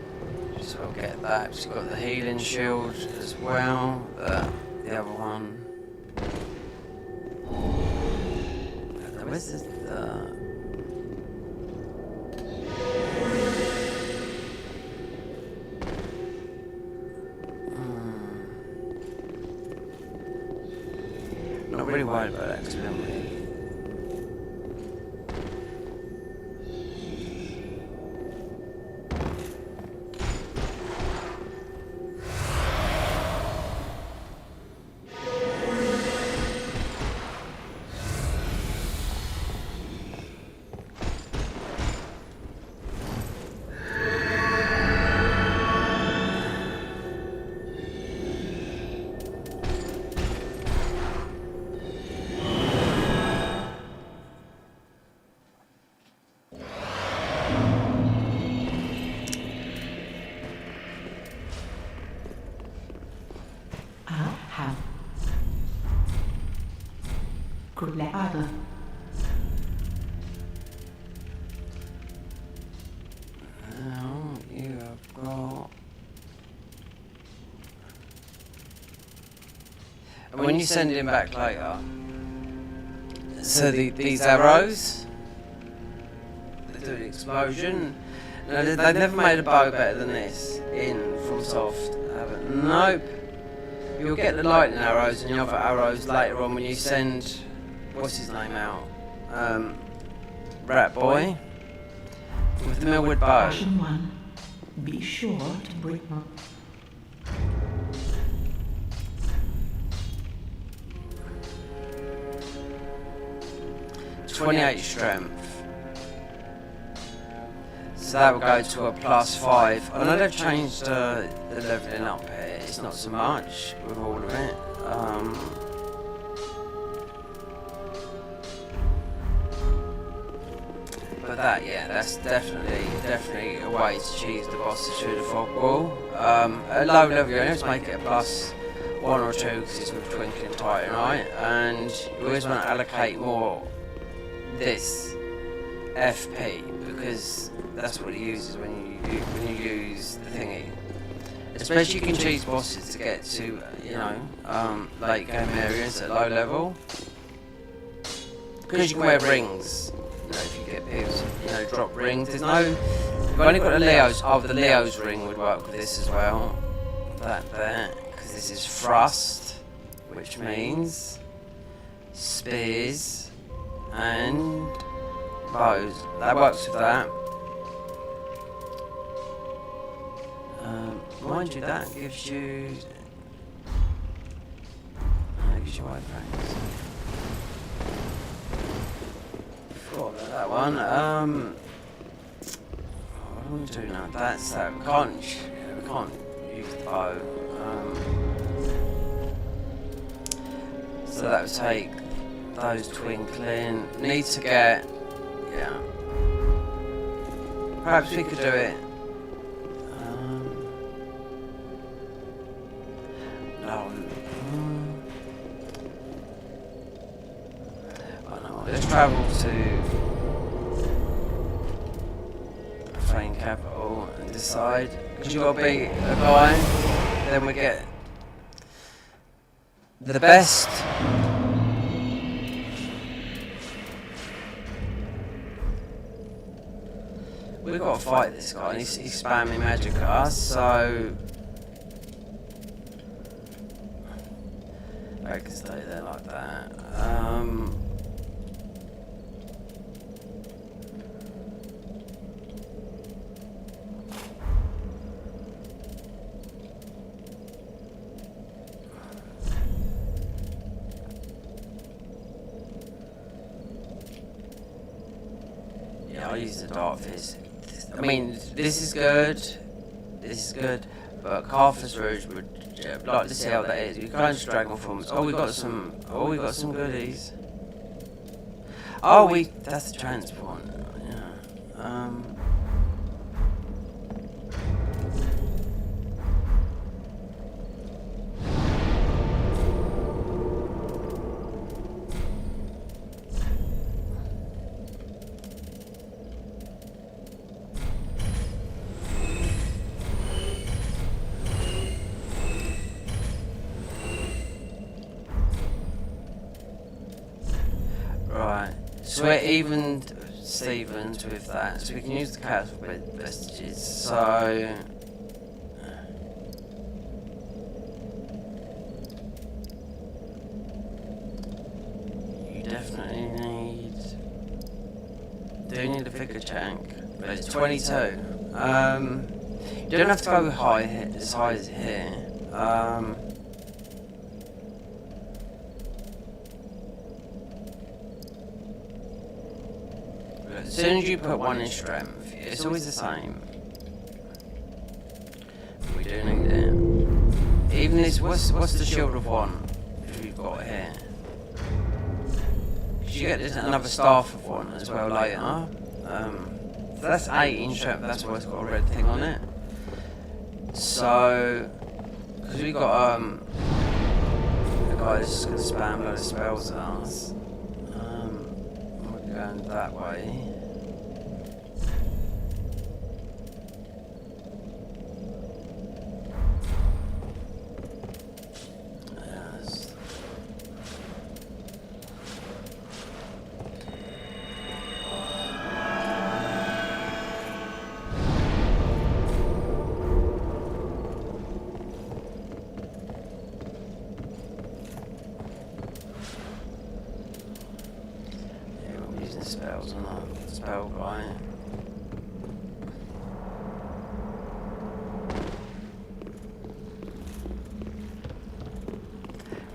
Speaker 1: Just will get that. Just got the healing shield as well. The other one. Where's the Not really worried about that because we don't really.
Speaker 2: كل عادة.
Speaker 1: Now you have got. And when you send him back later, so these arrows, they do the explosion. No, they've never made a bow better than this in FromSoft. Nope. You'll get the lightning arrows and the other arrows later on when you send, what's his name out? Rat Boy. With the millwood bow.
Speaker 2: Version 1. Be sure to bring up.
Speaker 1: 28 strength. So that will go to a +5. I know they've changed the levelling up here. It's not so much with all of it. But that, yeah, that's definitely a way to cheese the bosses through the fog wall. At low level, you only have to make it a +1 or 2 because it's with Twinkling Titanite, and you always want to allocate more this FP because that's what it uses when you use the thingy. Especially you can cheese bosses to get to, you know, late game areas at low level. Because you can wear rings. You know, if you get people, you know, drop rings. There's no. We've only got the Leo's. Oh, the Leo's ring would work with this as well. That there, because this is thrust, which means spears and bows. That works with that. Mind you, that gives you. That gives you wide ranks. Forgot about that one. What do we do now? That's that. We can't use the bow. So that would take those twinkling. Need to get. Yeah. Perhaps we could do it. No. Oh no. Let's travel to Fane Capital and decide. Because you've got to be a guy. Then we get the best. We've got to fight this guy, and he's spamming magic at us, so I can stay there like that. Yeah, I'll use the Dark Fizz. I mean, this is good, but Carthus Rouge would like to see how that is. We can't just Dragon Forms. Oh, we got some goodies. Oh, that's the transport. Yeah. So we're even Stevens with that, so we can use the castle vestiges. So you definitely do need a figure tank, but it's 22. You don't have to go high as high as here. As soon as you put one in strength, it's always the same. We do need it. Even this, what's the shield of one, which we've got here? You get another staff of one as well later. So that's 18 strength, that's why it's got a red thing on it. So, because we got a guy that's just going to spam a load of spells at us. We're going that way. Spells and not spell guy.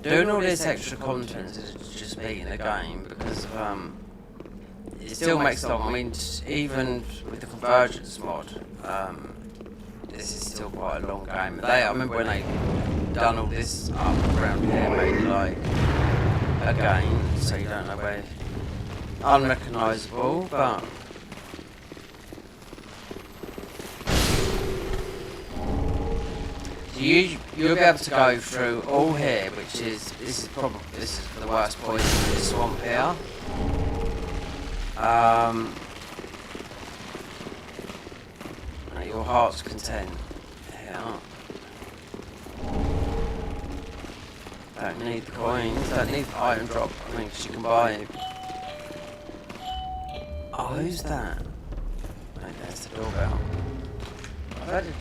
Speaker 1: Doing all this extra content is just beating the game because of, it still makes it. I mean, even with the convergence mod, this is still quite a long game. I remember when they done all this up around here, made it like a game, so you don't know where. Unrecognisable, but you'll be able to go through all here, which is this is the worst point in this swamp here. At your heart's content here. Don't need the coins, don't need the item drop. I mean, 'cause you can buy it. Oh, who's that? Right, there's the doorbell. I've heard it.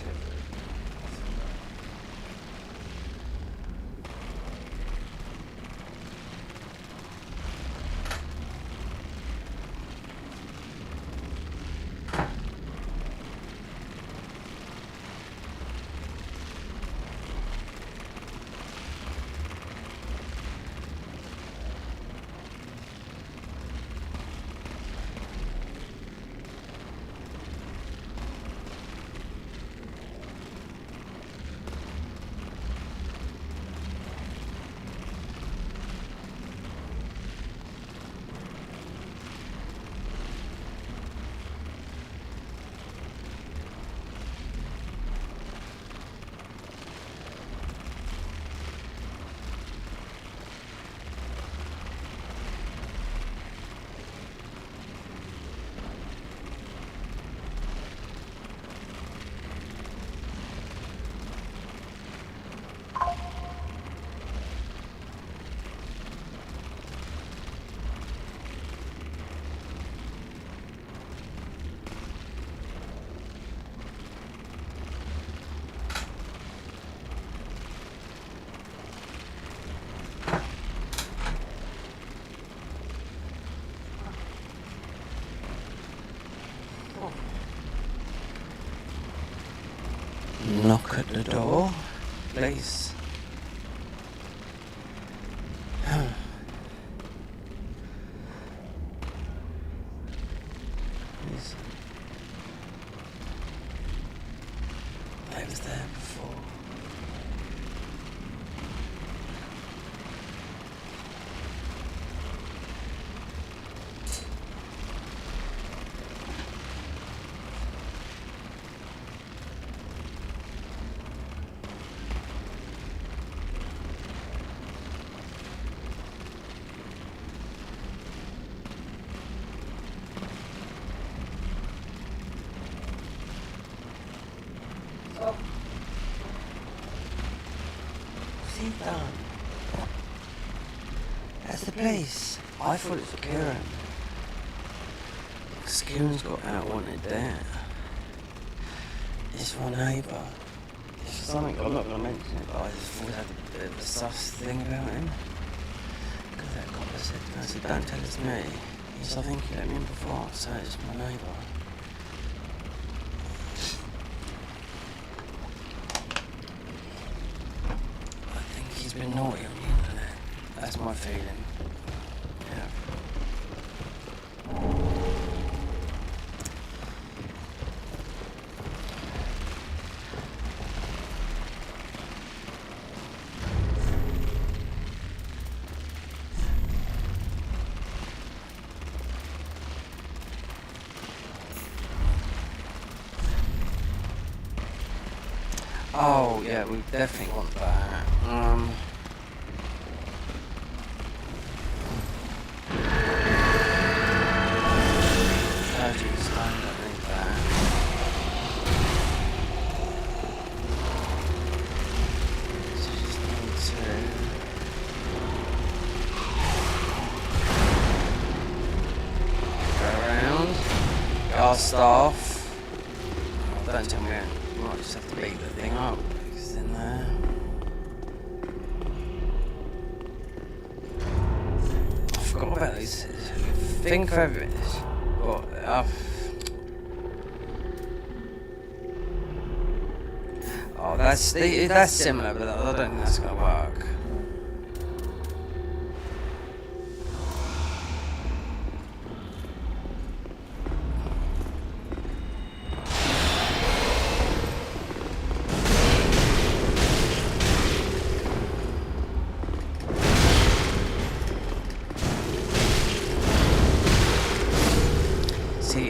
Speaker 1: Knock at the door, please. Please. I was there before. What's he done? That's the place. I thought it was Kieran. Kieran's got outwanted there. It's my neighbour. It's something I'm not going to mention it, but I just always had a bit of a sus thing about him. Because that copper said to me, I said, don't tell it's me. He said, I think you let me in before, so it's my neighbour. I think he's been naughty on the internet. That's my feeling. Yeah. Oh yeah, we definitely want that. Tragic stone, don't need that. So just need to go around. Our staff. Oh, don't tell me. You might just have to beat the thing up. It's in there. I forgot about these. Think of everything. But, oh, that's similar, but I don't think that's gonna work.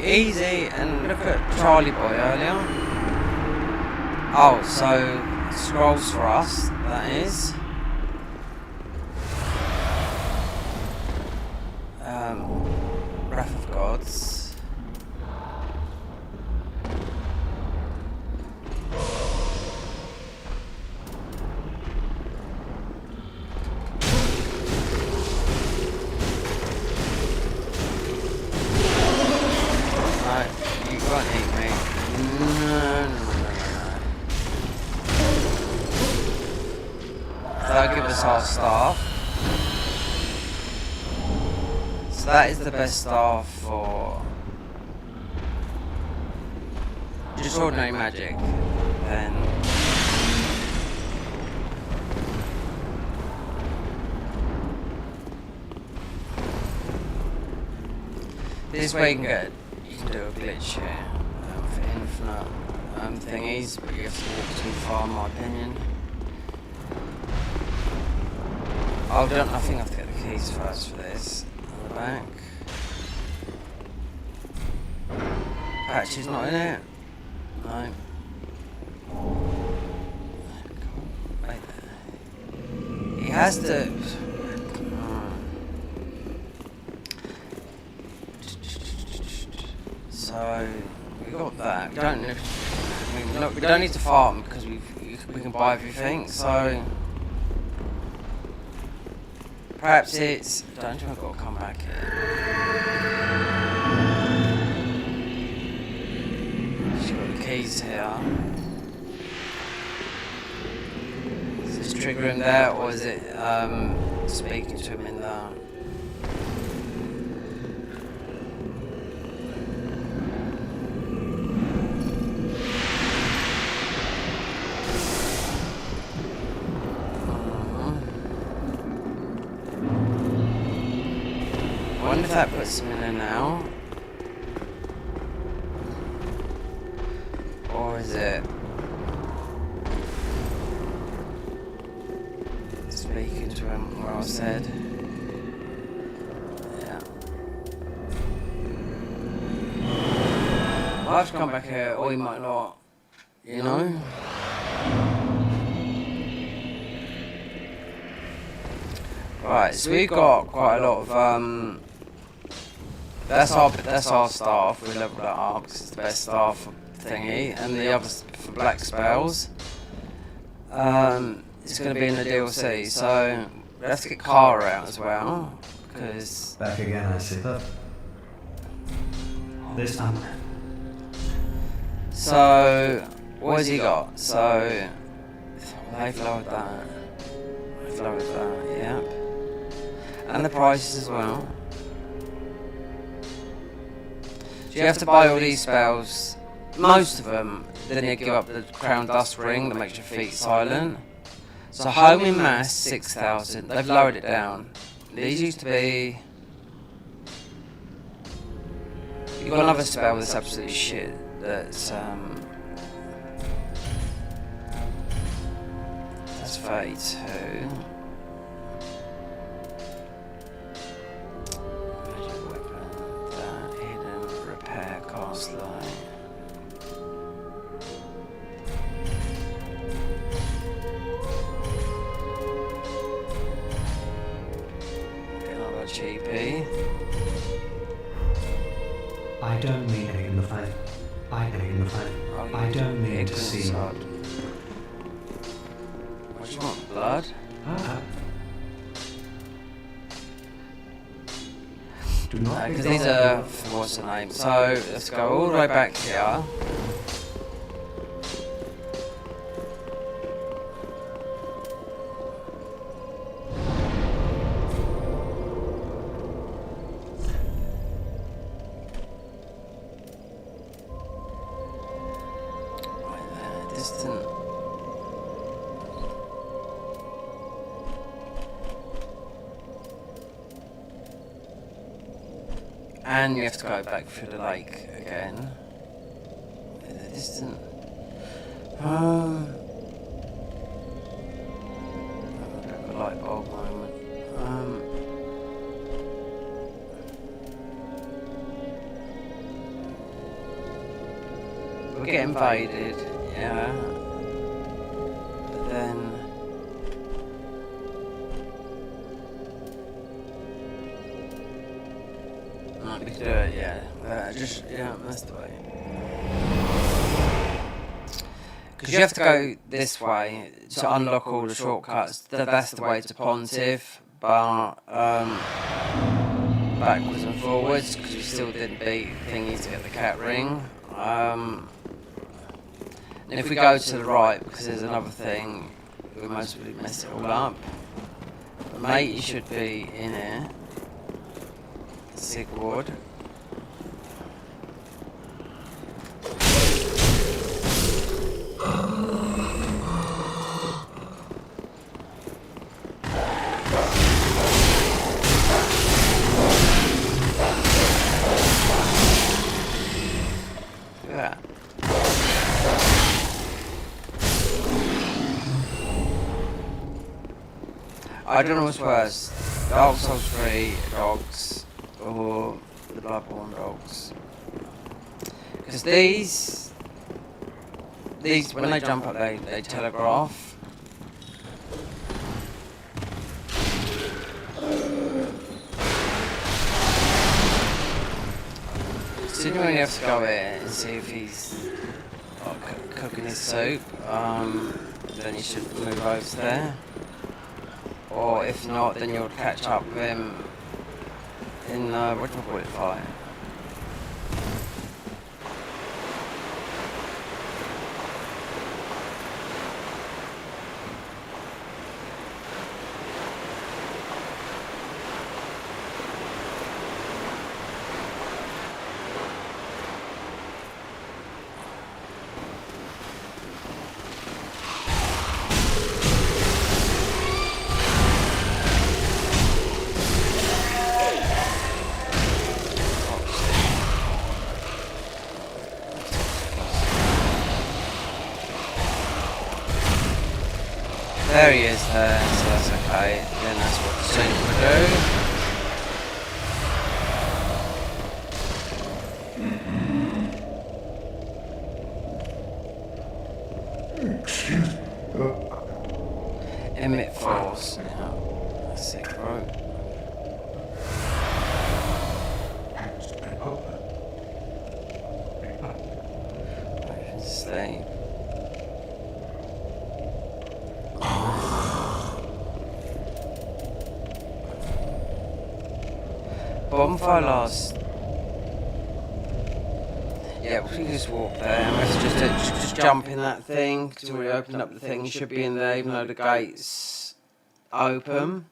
Speaker 1: Easy, and look at Charlie Boy earlier. Oh, so scrolls for us, that is. Wrath of Gods. That'll give us our staff. So that is the best staff for just ordinary magic. Then this way you can do a glitch here for infinite thingies, but you have to walk too far in my opinion. I think I have to get the keys first for this. On the back. Patch is not in it. No. Wait there. He has to. So we got that. We don't need to farm because we can buy everything. So. Perhaps it's... Don't you think I've got to come back here? She's got the keys here. Is this trigger him there, or is it speaking to him in there? I wonder if that puts him in there now. Or is it speaking to him where I said? Yeah. I'll have to come back here, or he might not, you know? Right, so we've got quite a lot of that's our staff. We leveled that up because it's the best staff thingy, and the others for black spells. It's going to be in the DLC, so we have to get Kara out as well because.
Speaker 5: Back again, I see.
Speaker 1: Oh
Speaker 5: this up.
Speaker 1: So, what has he got? So, they've lowered that. They've lowered that, yep. And the prices as well. So you have to buy all these spells. Most of them, then you give up the Crown Dust Ring that makes your feet silent. So home in mass, 6,000. They've lowered it down. These used to be... You've got another spell that's absolutely shit. That's 32. Magic weapon, that hidden repair cast light. Another cheapie.
Speaker 5: I don't mean any in the fight. I don't mean to see.
Speaker 1: What do you want, blood?
Speaker 5: Do not
Speaker 1: Because these are, what's the name? So let's go all the way back here. Right there, distant. And you have to go back through the lake again. The distant. Like a light bulb moment. We get invaded, yeah. But then. We can do it, yeah. Yeah, that's the way. Because you have to go this way to unlock all the shortcuts. That's the way to Pontiff, but backwards and forwards, because we still didn't beat thingy to get the cat ring. And if we go to the right, because there's another thing, we mostly mess it all up. But mate, you should be in here. Sigward. Look at that. I don't know what's worse. Dark Souls 3 dogs or the Bloodborne dogs. Because these when they jump up they telegraph. So you only have to go in and see if he's cooking his soup, then you should move over there. Or if not, then you'll catch up with him in what do you call it, fight? There he is there, so that's okay. Then that's what the suit will do. Emit force. Yeah. That's it, bro. Sleep. Bonfire lasts Yeah, we can just walk there. And let's just jump in that thing, because we opened up the thing. You should be in there, even though the gate's open.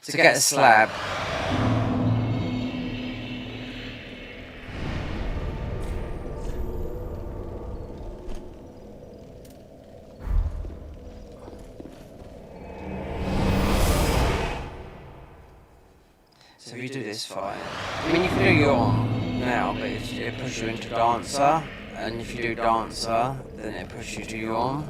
Speaker 1: To get a slab. So if you do this fight, I mean you can do Yorm now, but it pushes you into Dancer, and if you do Dancer, then it pushes you to Yorm.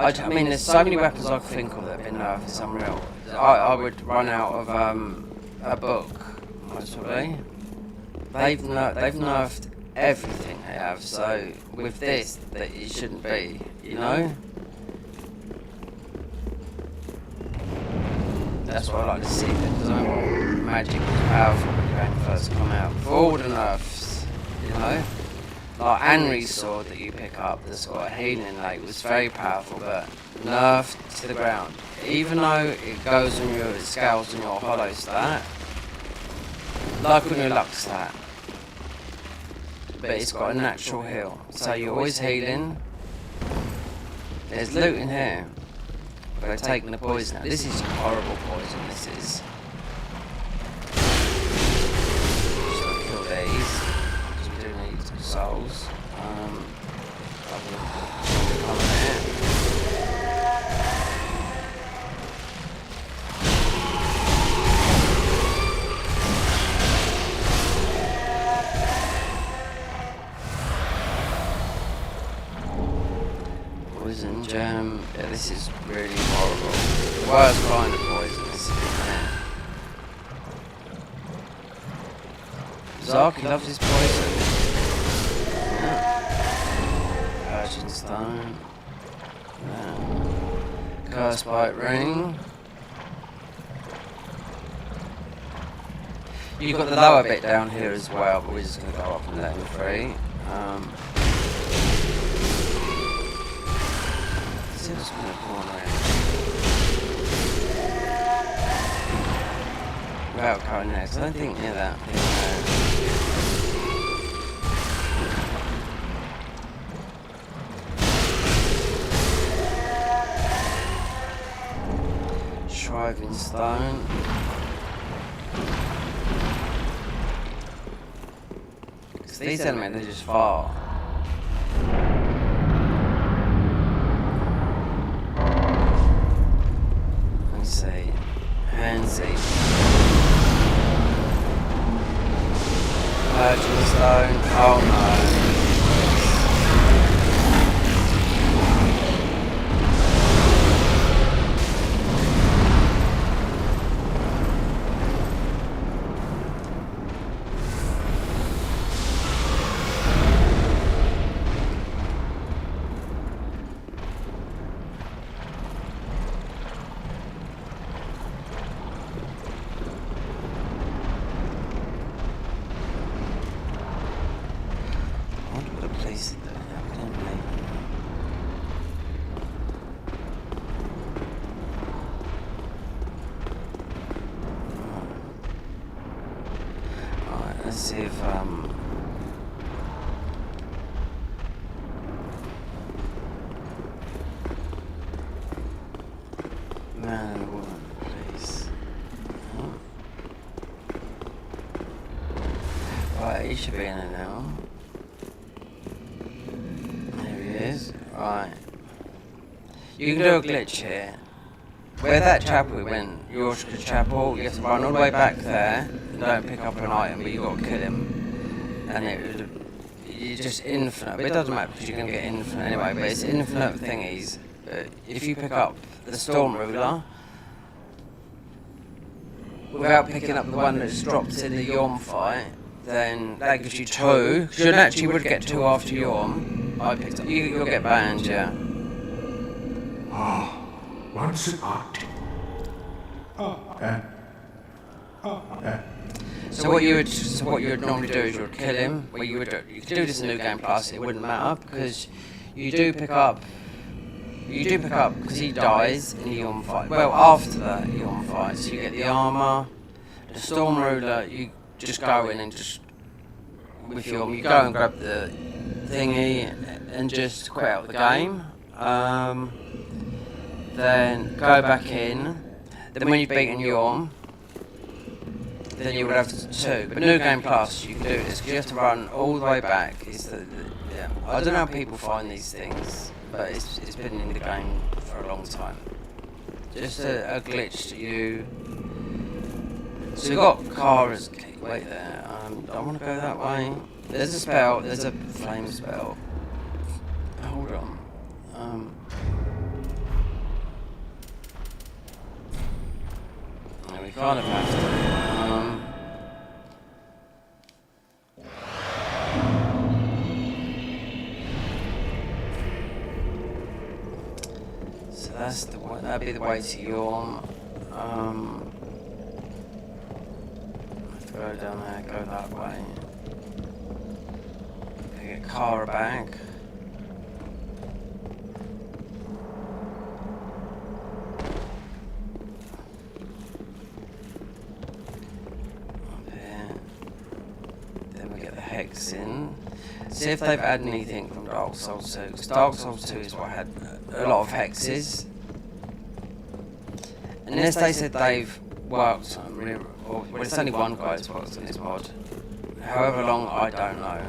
Speaker 1: I mean, there's so many weapons I can think of that have been nerfed, it's unreal. I would run out of a book, most probably. They've nerfed everything they have, so with this, that it shouldn't be, you know? That's what I like to see, because I want magic was powerful when it first come out. For all the nerfs, you know? Like Anri's sword that you pick up that's got a healing rate was very powerful, but nerfed to the ground. Even though it goes on your scales on your hollow stat, like on your luck stat, but it's got a natural heal, so you're always healing. There's loot in here. But I've taken the poison now. This is horrible poison, this is. Just gotta kill these, because we do need souls. Come in. Poison gem. Yeah, this is really horrible. The worst kind of poison, this is. Zarky loves his poison. Yeah. Urgent stone. Yeah. Curse bite ring. You've got the lower bit down here as well, but we're just going to go up and let him free. Just gonna go around. Without going next, I don't think near that. Shriving stone. Because these elements, they're just far. See, handsy. Urgent stone. Oh no. Let's see if man and woman, please. Right, he should be in it now. There he is. Right. You can do a glitch here. Where that chapel went, Yorshka Chapel, you have to run all the way back there and don't pick up an item, but you got to kill him. And you're just infinite, but it doesn't matter because you're going to get infinite anyway, but it's infinite thingies. But if you pick up the Storm Ruler, without picking up the one that's dropped in the Yorm fight, then that gives you 2. Because you actually would get 2 after Yorm. I picked up, you'll get banned, yeah.
Speaker 3: Once an art.
Speaker 1: So what you would normally do is you would kill him. Well, you could do this in New Game Plus. It wouldn't matter because you do pick up you do pick up, because he dies in the Eon fight. Well, after the Eon fight, so you get the armour, the Storm Ruler, you just go in and just, with your, you go and grab the thingy and just quit out the game. Then go back in. Then when you've beaten Yorm, then you would have 2. But New Game Plus, you can do this, because you have to run all the way back. Yeah. I don't know how people find these things, but it's been in the game for a long time. Just a glitch that you... So we've got Kara's key. Wait there. I want to go that way. There's a spell. There's a flame spell. Hold on. We kind of have to. So that's the one. That'd be the way to Yorm. Have to go down there. Go that way. Get Kara back. In. See if they've added anything from Dark Souls 2. Because Dark Souls 2 is what had a lot of hexes. Unless they said they've worked on, well, it's only one guy that's worked on this mod. However long, I don't know.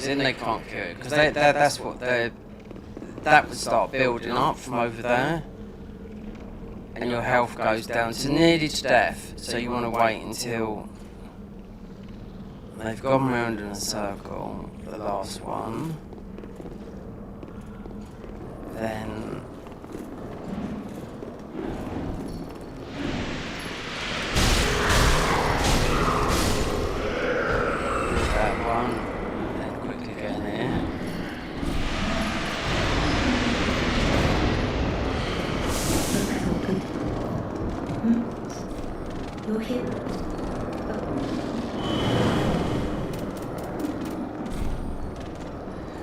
Speaker 1: Then they can't kill it, because that's what that would start building up from over there, and your health goes down to nearly to death. So you want to wait until they've gone round in a circle, the last one, then that one.
Speaker 2: You're here.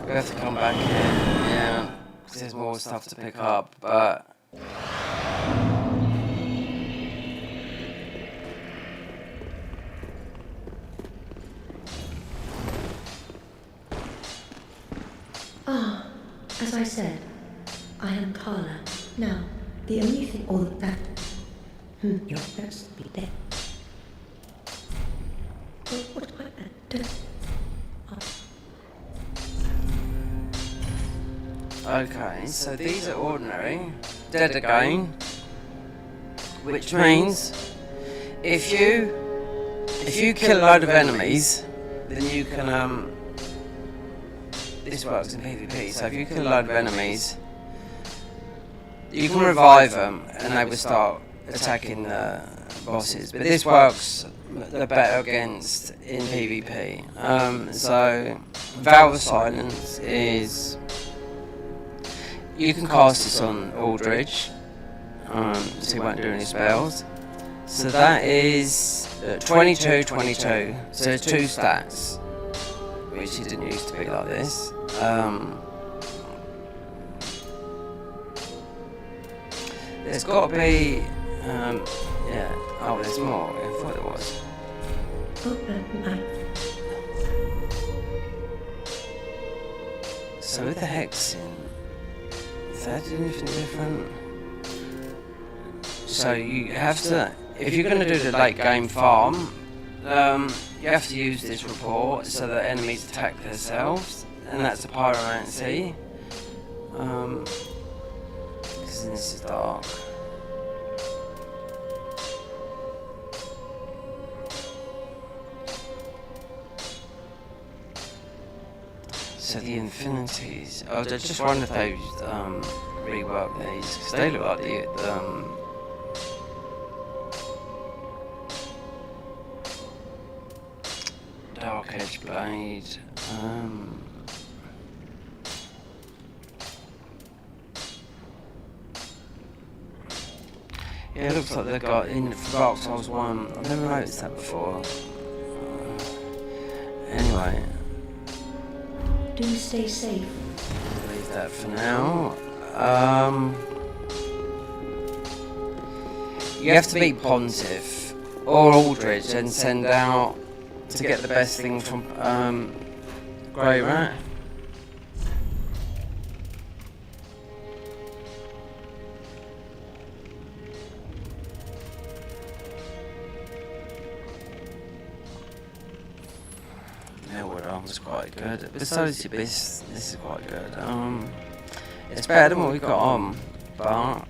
Speaker 1: We have to come back here, yeah, because there's more stuff to pick up, but...
Speaker 2: As I said, I am Carla. Now, the only thing all that... You're supposed to be dead. What about that?
Speaker 1: Okay, so these are ordinary. Dead again. Which means if you kill a load of enemies, then you can this works in PvP, so if you kill a load of enemies, you can revive them and they will start attacking the bosses. But this works the better against in PvP. So Vow of Silence is, you can cast this on Aldridge, so he won't do any spells. So that is 22, 22. So there's 2 stats, which it didn't used to be like this. There's got to be, yeah. Oh, there's more. I thought there was. So with the hexing, is that anything different? So you have to, if you're going to do the late game farm, you have to use this report so that enemies attack themselves, and that's a pyromancy. Because this is dark. So the infinities. I just wonder if they've reworked these, because they look like the Dark Edge Blade. Yeah, it looks like they've got in for Dark Souls 1. I've never noticed that before. Anyway,
Speaker 2: Do stay safe.
Speaker 1: leave that for now. You have to beat Pontiff or Aldridge and send out to get the best thing from Grey Rat. Is quite good. Besides the Abyss, this is quite good. It's better than what we got on, but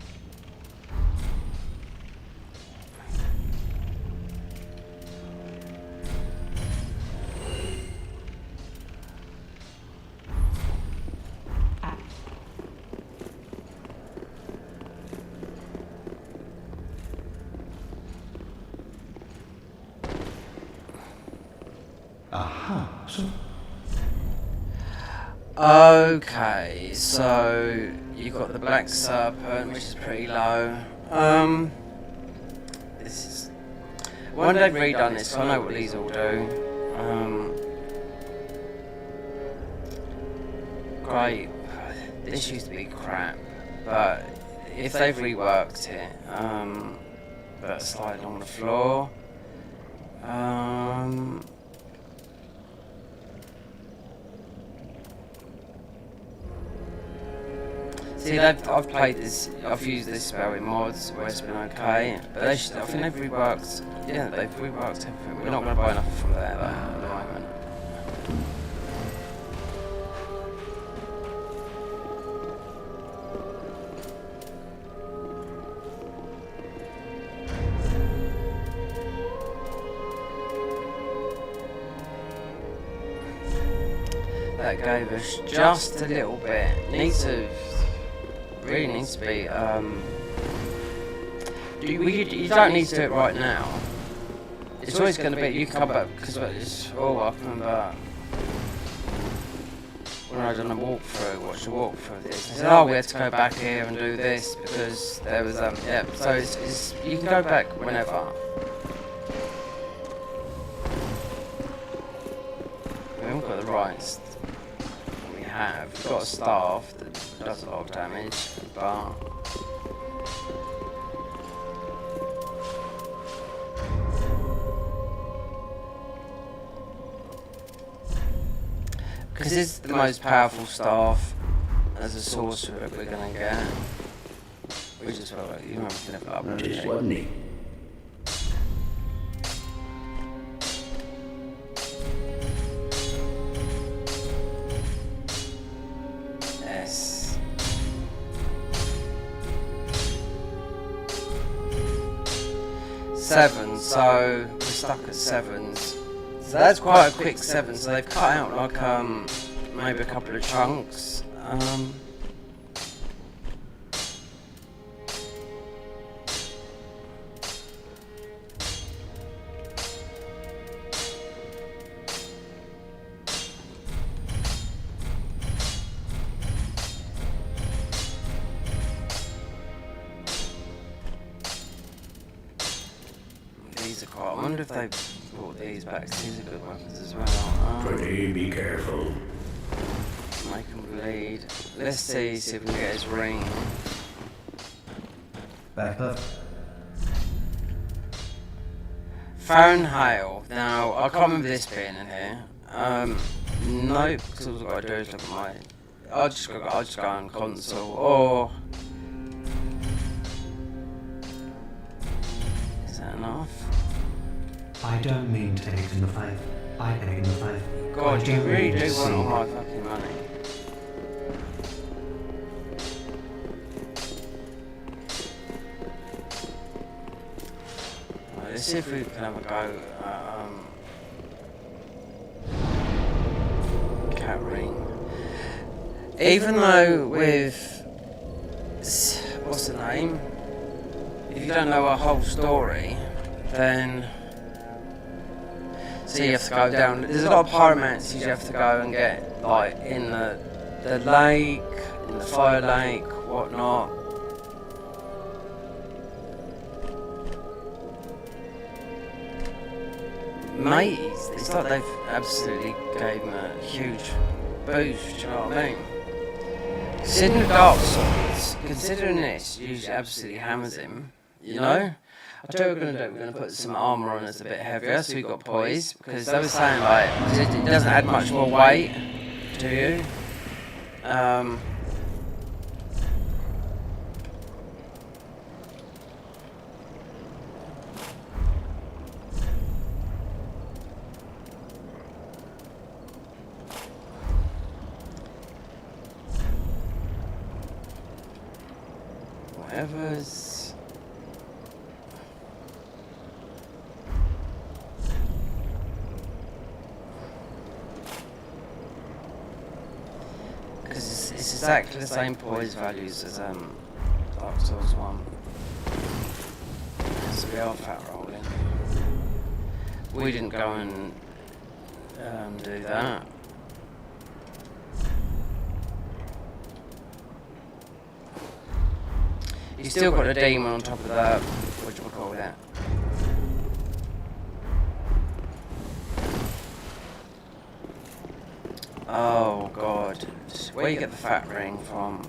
Speaker 5: Aha, so
Speaker 1: okay, so you've got the Black Serpent, which is pretty low. This is when they've redone this, so I know what these all do. Great. This used to be crap, but if they've reworked it, but slide on the floor. See, I've played this, I've used this spell in mods where it's been okay, but I think they've reworked, yeah, they've reworked everything. We're not going to buy enough for that at the moment. That gave us just a little bit. Really needs to be. You don't need to do it right now. It's always going to be. You can come back because it's all up. I remember when I done a walkthrough, watched a walkthrough of this. I said, "Oh, we have to go back here and do this because there was yeah." So it's you can go back whenever. We haven't got the rights. We've got a staff that does a lot of damage, but because it's the most powerful staff as a sorcerer that we're gonna get, which is well, you know, we can have up.
Speaker 3: This wasn't it.
Speaker 1: Seven, so we're stuck at sevens. So that's quite a quick 7. So they've cut out like maybe a couple of chunks. I wonder if they brought these back. These are good weapons as well.
Speaker 3: Pretty be careful.
Speaker 1: Make him bleed. Let's see if we can get his ring.
Speaker 5: back up.
Speaker 1: Hail. Now, I can't remember this being in here. Nope, because all I've got to do is look at my... I'll just go on console, or... Is that enough?
Speaker 5: I don't mean to egg in the fight. I egg in the fight.
Speaker 1: God, you really do want all my fucking money. Right, let's see if we can have a go at cat ring. Even though with what's the name? If you don't know our whole story, then so you have to go down. There's a lot of pyromancies you have to go and get, like in the lake, in the fire lake, whatnot. mates. It's like they've absolutely gave him a huge boost, do you know what I mean? Considering the dark swords, considering this usually absolutely hammers him, you know? I'll tell you what we're going to do, we're going to put some armour on that's a bit heavier, so we've got poise, because they were saying like, it doesn't add much more weight to you. Whatever's... Because it's exactly the same poise values as Dark Souls 1. So we are fat rolling. We didn't go and do that. You still got a demon on top of that. What do you call that? Oh god, where you get the fat ring from?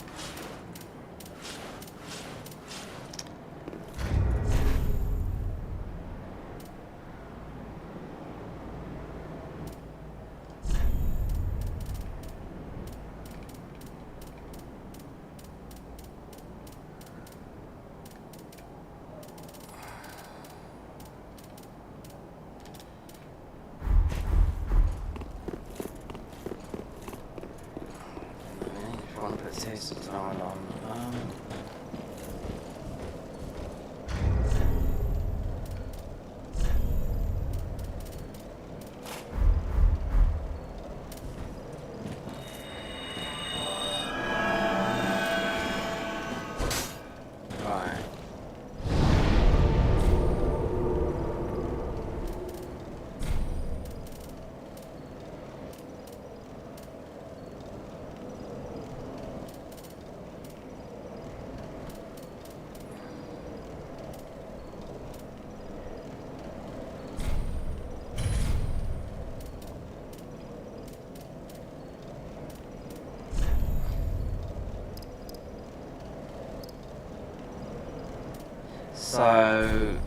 Speaker 1: So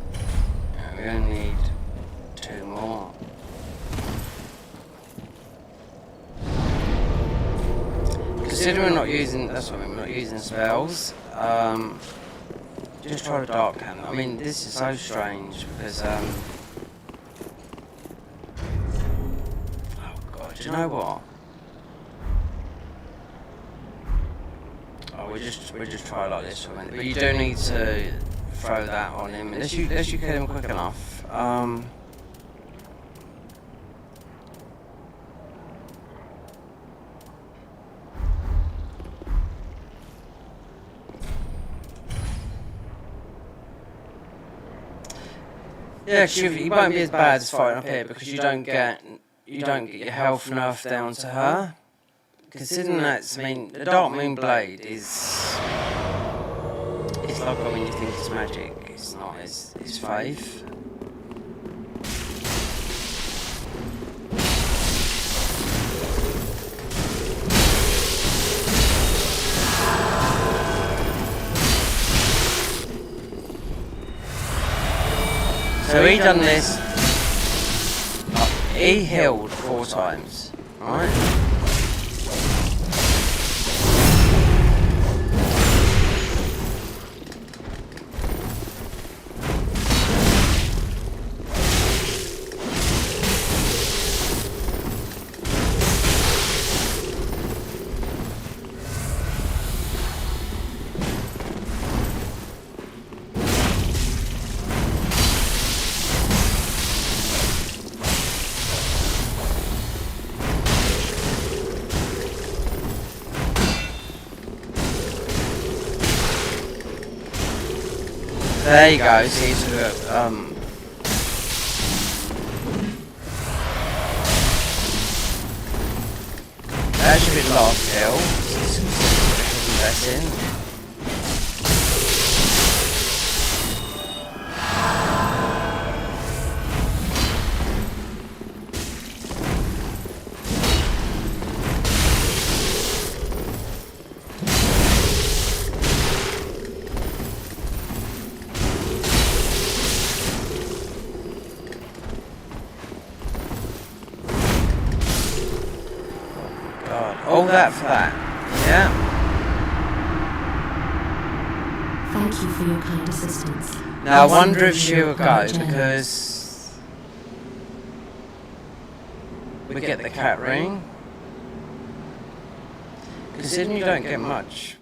Speaker 1: we're going to need 2 more. Considering we're not using, that's what I mean, we're not using spells. Just try the dark hand. I mean, this is so strange because oh god, do you know what? Oh, we just try like this for a minute. But you do need to throw that on him unless you kill him quick enough. Yeah, he won't be as bad as fighting up here because you don't get your health nerfed down to her. Considering that, I mean, the Dark Moon Blade is. It's like when you think it's magic, it's not, it's faith. So he done this, he healed 4 times, right? There you go, see, so that should be the last kill. That's in. that for that. Yeah.
Speaker 2: Thank you for your kind assistance.
Speaker 1: Now I
Speaker 2: I'll
Speaker 1: wonder
Speaker 2: send
Speaker 1: if
Speaker 2: you
Speaker 1: she
Speaker 2: your
Speaker 1: will go
Speaker 2: private journal.
Speaker 1: because we get the cat ring. Considering you don't get much.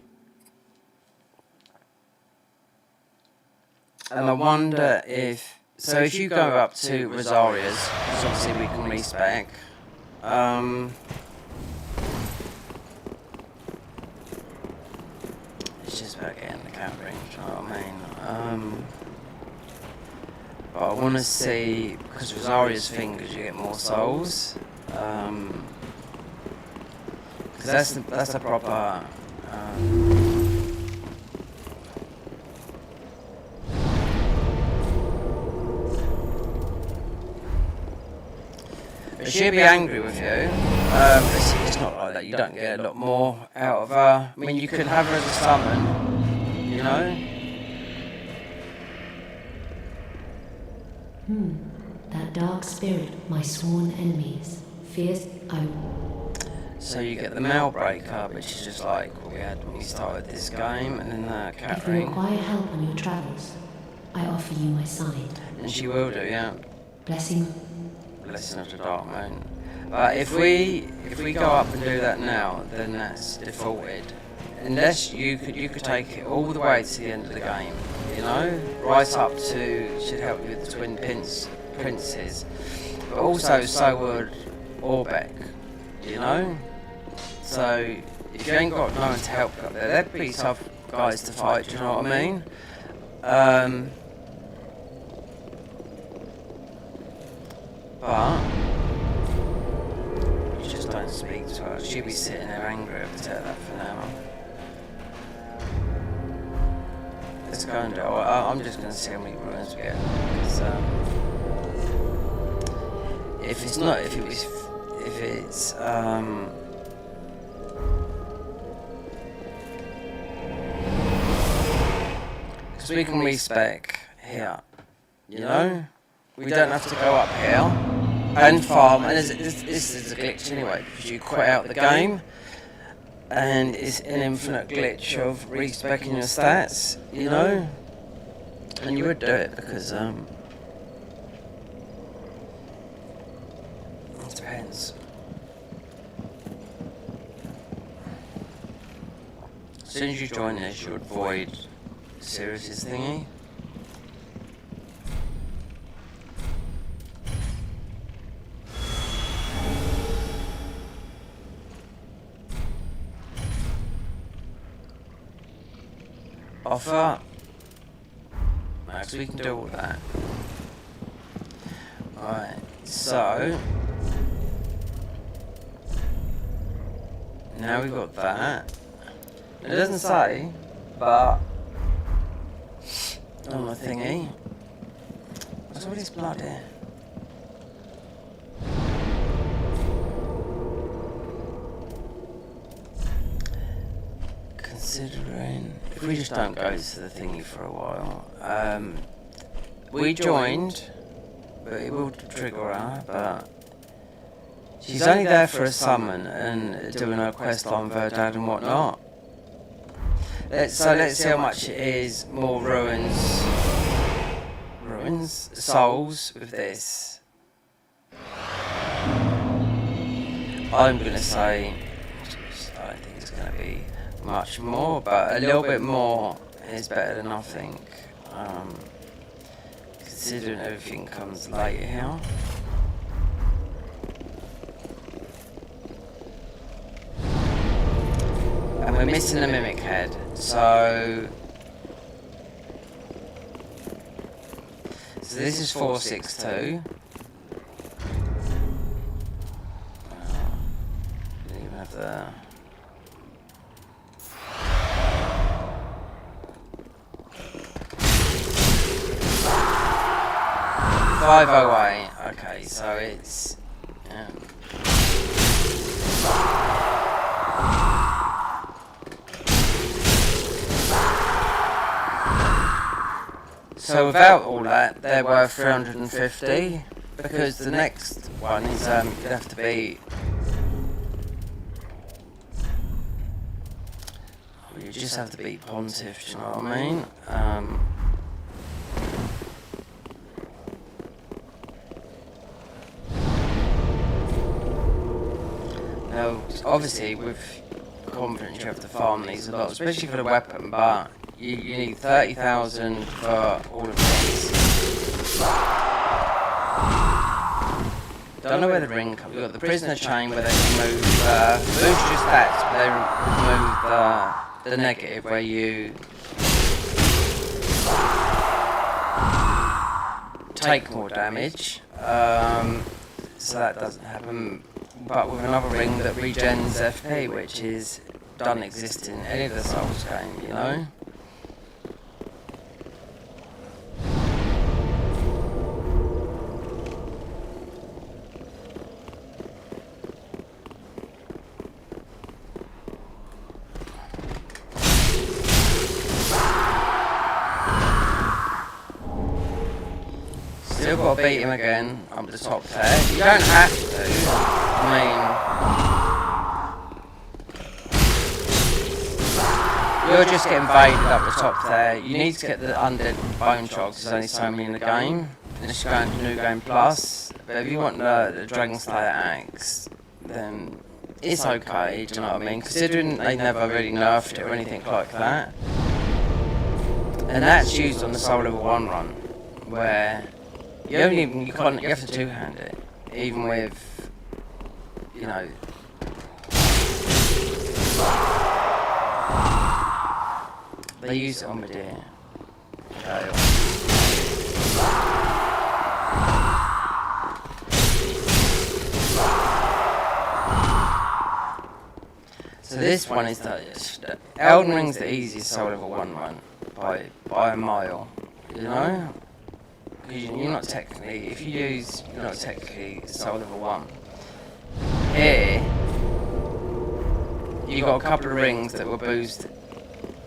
Speaker 1: And I wonder if... So if you go up to Rosaria's, because obviously we can respec, it's just about getting the cat ring, do you know what I mean? But I want to see, because Rosaria's fingers you get more souls, because that's a proper... she'll be angry with you. It's not like that. You don't get a lot more out of her. I mean, you could have her as a summon, you know?
Speaker 2: That dark spirit, my sworn enemies, fears I...
Speaker 1: So you get the mail breaker, which is just like what we had when we started this game, and then the cat
Speaker 2: If you
Speaker 1: ring.
Speaker 2: require help on your travels, I offer you my side.
Speaker 1: And she will do, yeah.
Speaker 2: Blessing.
Speaker 1: Blessing of the Dark Moon. But if we go up and do that now, then that's defaulted. Unless you could take it all the way to the end of the game, you know, right up to should help you with the Twin Princes, but also so would Orbeck, you know. So if you ain't got no one to help up there, they'd be tough guys to fight. Do you know what I mean? But you just don't speak to her. She'll be sitting there angry. I'll tell that for now. Let's go and do it. I'm just going to see how many ruins we get. Because, if it's because we can respec here, you know? We don't have to go up here and farm, and this is a glitch anyway, because you quit out the game, and it's an infinite glitch of respecing your stats, you know? And you would do it because, it depends. As soon as you join this, you would void Sirius's thingy. Offer. Max, we can do all that. Alright, so now we've got that. It doesn't say, but on my thingy. What's all this blood here? Considering if we just don't go to the thingy for a while, we joined, but it will trigger her. But she's only there for a summon and doing her quest on Verdad and whatnot. Let's see how much it is more ruins souls with this. I'm gonna say I don't think it's gonna be much more, but a little bit more is better than nothing. Considering everything comes later here. And we're missing a mimic head, so this is 462. Didn't even have the 508. Okay, so it's so without all that, they're worth 350 because the next one is you'd have to be You just have to beat Pontiff, do you know what I mean? Now, obviously, with confidence, you have to farm these a lot, especially for the weapon, but you need 30,000 for all of these. Don't know where the ring comes. You've got the prisoner chain where they remove boost your stats, but they remove the negative where you take more damage. So that doesn't happen. But with another ring that regens FP, which doesn't exist in any of the Souls game, you know? Still got to beat him again up the top there. You don't have to. I mean, you're just getting invaded up the top there. You need to get the undead bone trogs. There's only so many in the game. Unless you're going to New Game Plus. But if you want the Dragon Slayer axe, then it's okay. Do you know what I mean? Considering they never really nerfed it or anything like that. And that's used on the Soul Level 1 run, where you have to two-hand it, even with, you know. They use it on the deer. Okay. So this one is the Elden Ring's the easiest Soul Level 1 run by a mile, you know? You're not technically, you're not technically Soul Level 1. Here, you got a couple of rings that will boost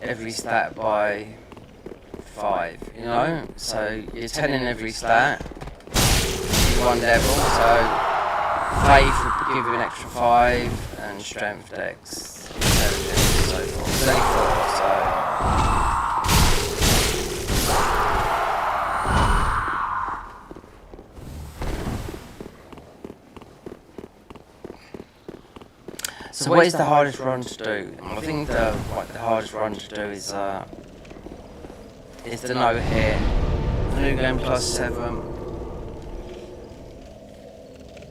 Speaker 1: every stat by 5, you know? So you're 10 in every stat, one level, so Faith will give you an extra 5, and Strength, Dex, Intelligence, and so forth. There's only 4, so. So what is the hardest run to do? I think the hardest run to do is the note here. New Game Plus 7.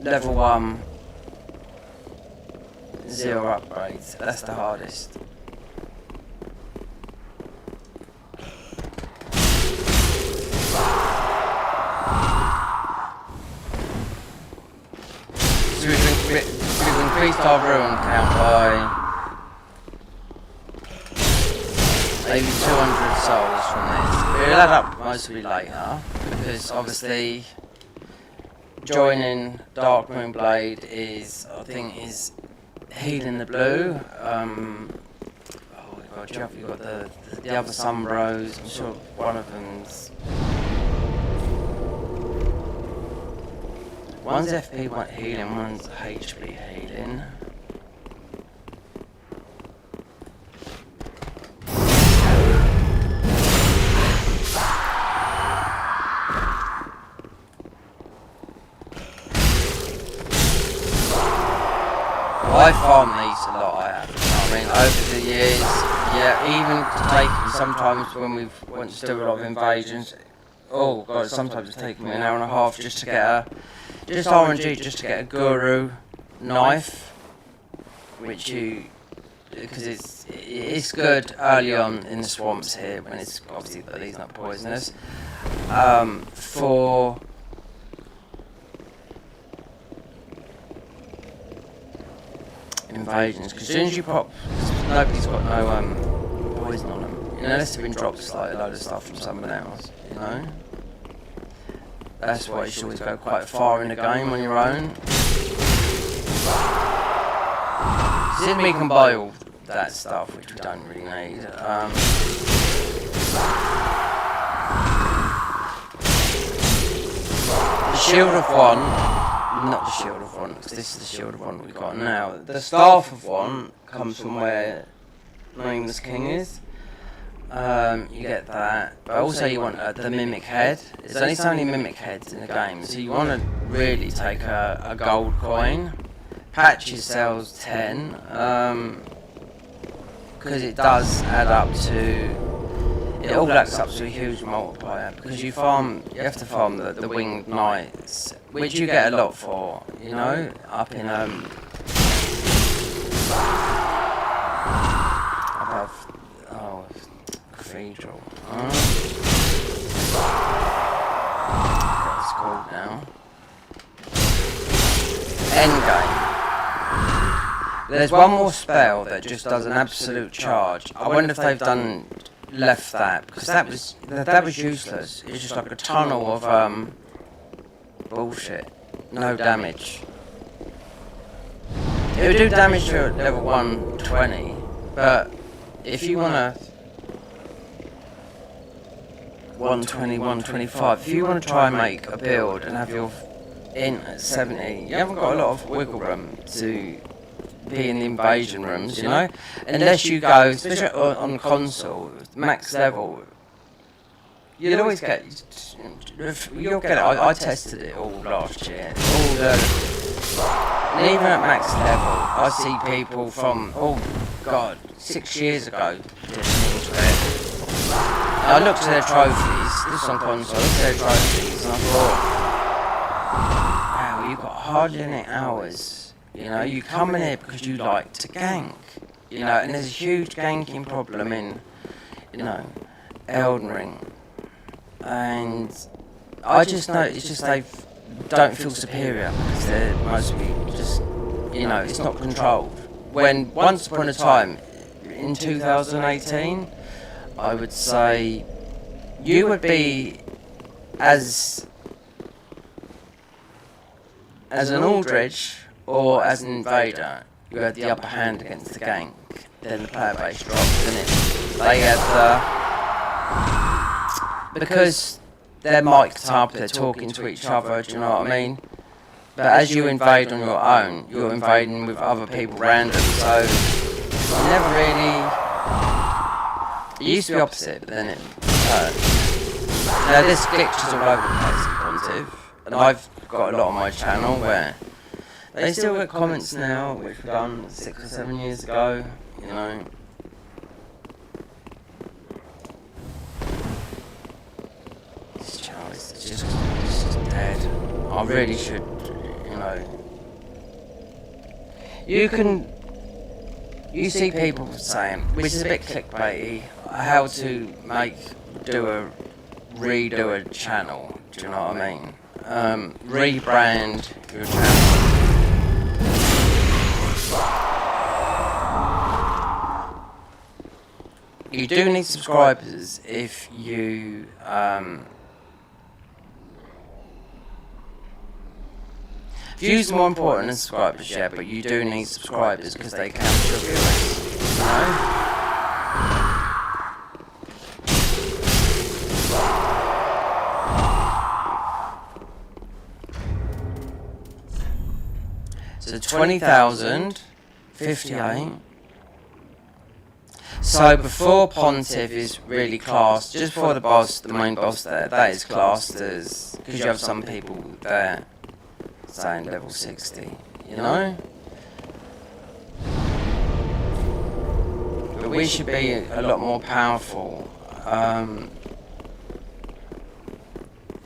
Speaker 1: Level 1. 0 upgrades. That's the hardest. So we've increased our ruin count by maybe 200 souls from this. We'll add up mostly later, because obviously joining Dark Moon Blade is healing the blue. Oh god, you've got the other Sunbros. I'm sure one of them's. One's FP healing, one's HP healing. I farm these a lot, I have. I mean, over the years, yeah, even to take sometimes when we've wanted to do a lot of invasions. Oh god, sometimes it's taken me an hour and a half just to get just RNG just to get a guru knife, which because it's good early on in the swamps here when it's obviously these not poisonous. For invasions, because as soon as you pop, nobody's got no poison on them, you know, unless they've been dropped like a load of stuff from someone else, you know. That's why you should always go quite far in the game on your own. See if we can buy all that stuff, which we don't really need. The Shield of One, not the Shield of One, because this is the Shield of One we've got now. The Staff of One comes from where Nameless King is. You get that, but also you want the mimic head. There's only so many mimic heads in the game, so you want to really take a gold coin. Patches sells 10, because it does add up to. It all adds up to a huge multiplier because you have to farm the winged knights, which you get a lot for, you know, up in above cathedral. It's called now. Endgame. There's one more spell that just does an absolute charge. I wonder if they've left that because that was useless. It's just like a tunnel of bullshit. No damage. It would do damage to level 120, but if you wanna 120, 125, if you wanna try and make a build and have your int at 70, you haven't got a lot of wiggle room to be in the invasion rooms, you know, unless you go, especially on console, max level. You'll always get, you'll get it. I tested it all last year, and even at max level, I see people from 6 years ago getting into it. I looked at their trophies. This is on console. I looked at their trophies, and I thought, wow, you've got hardly any hours. You know, you come in here because you like to gank, you know, and there's a huge ganking problem in, you know, Elden Ring. And I just know it's just they don't feel superior because they're mostly just, you know, it's not controlled. When once upon a time, in 2018, I would say you would be as an Aldridge or as an invader, you had the upper hand against the gank, then the player base dropped, and they had because they're mic'd up, they're talking to each other, do you know what I mean? But as you invade on your own, you're invading with other people random, so you never really. It used to be opposite, but then it turned. Now this glitches all over the place in Pontiff, and I've got a lot on my channel where they still get comments now, which were done 6 or 7 years ago, you know. This channel is just dead. I really should, you know. You see people saying, which is a bit clickbaity, how to redo a channel, do you know what I mean? Rebrand your channel. You do need subscribers if you views are more important than subscribers, yeah, but you do need subscribers because they capture your viewers, you know? So 20,000, 58. So before Pontiff is really classed, just before the main boss there, that is classed as, because you have some people there saying level 60, you know? But we should be a lot more powerful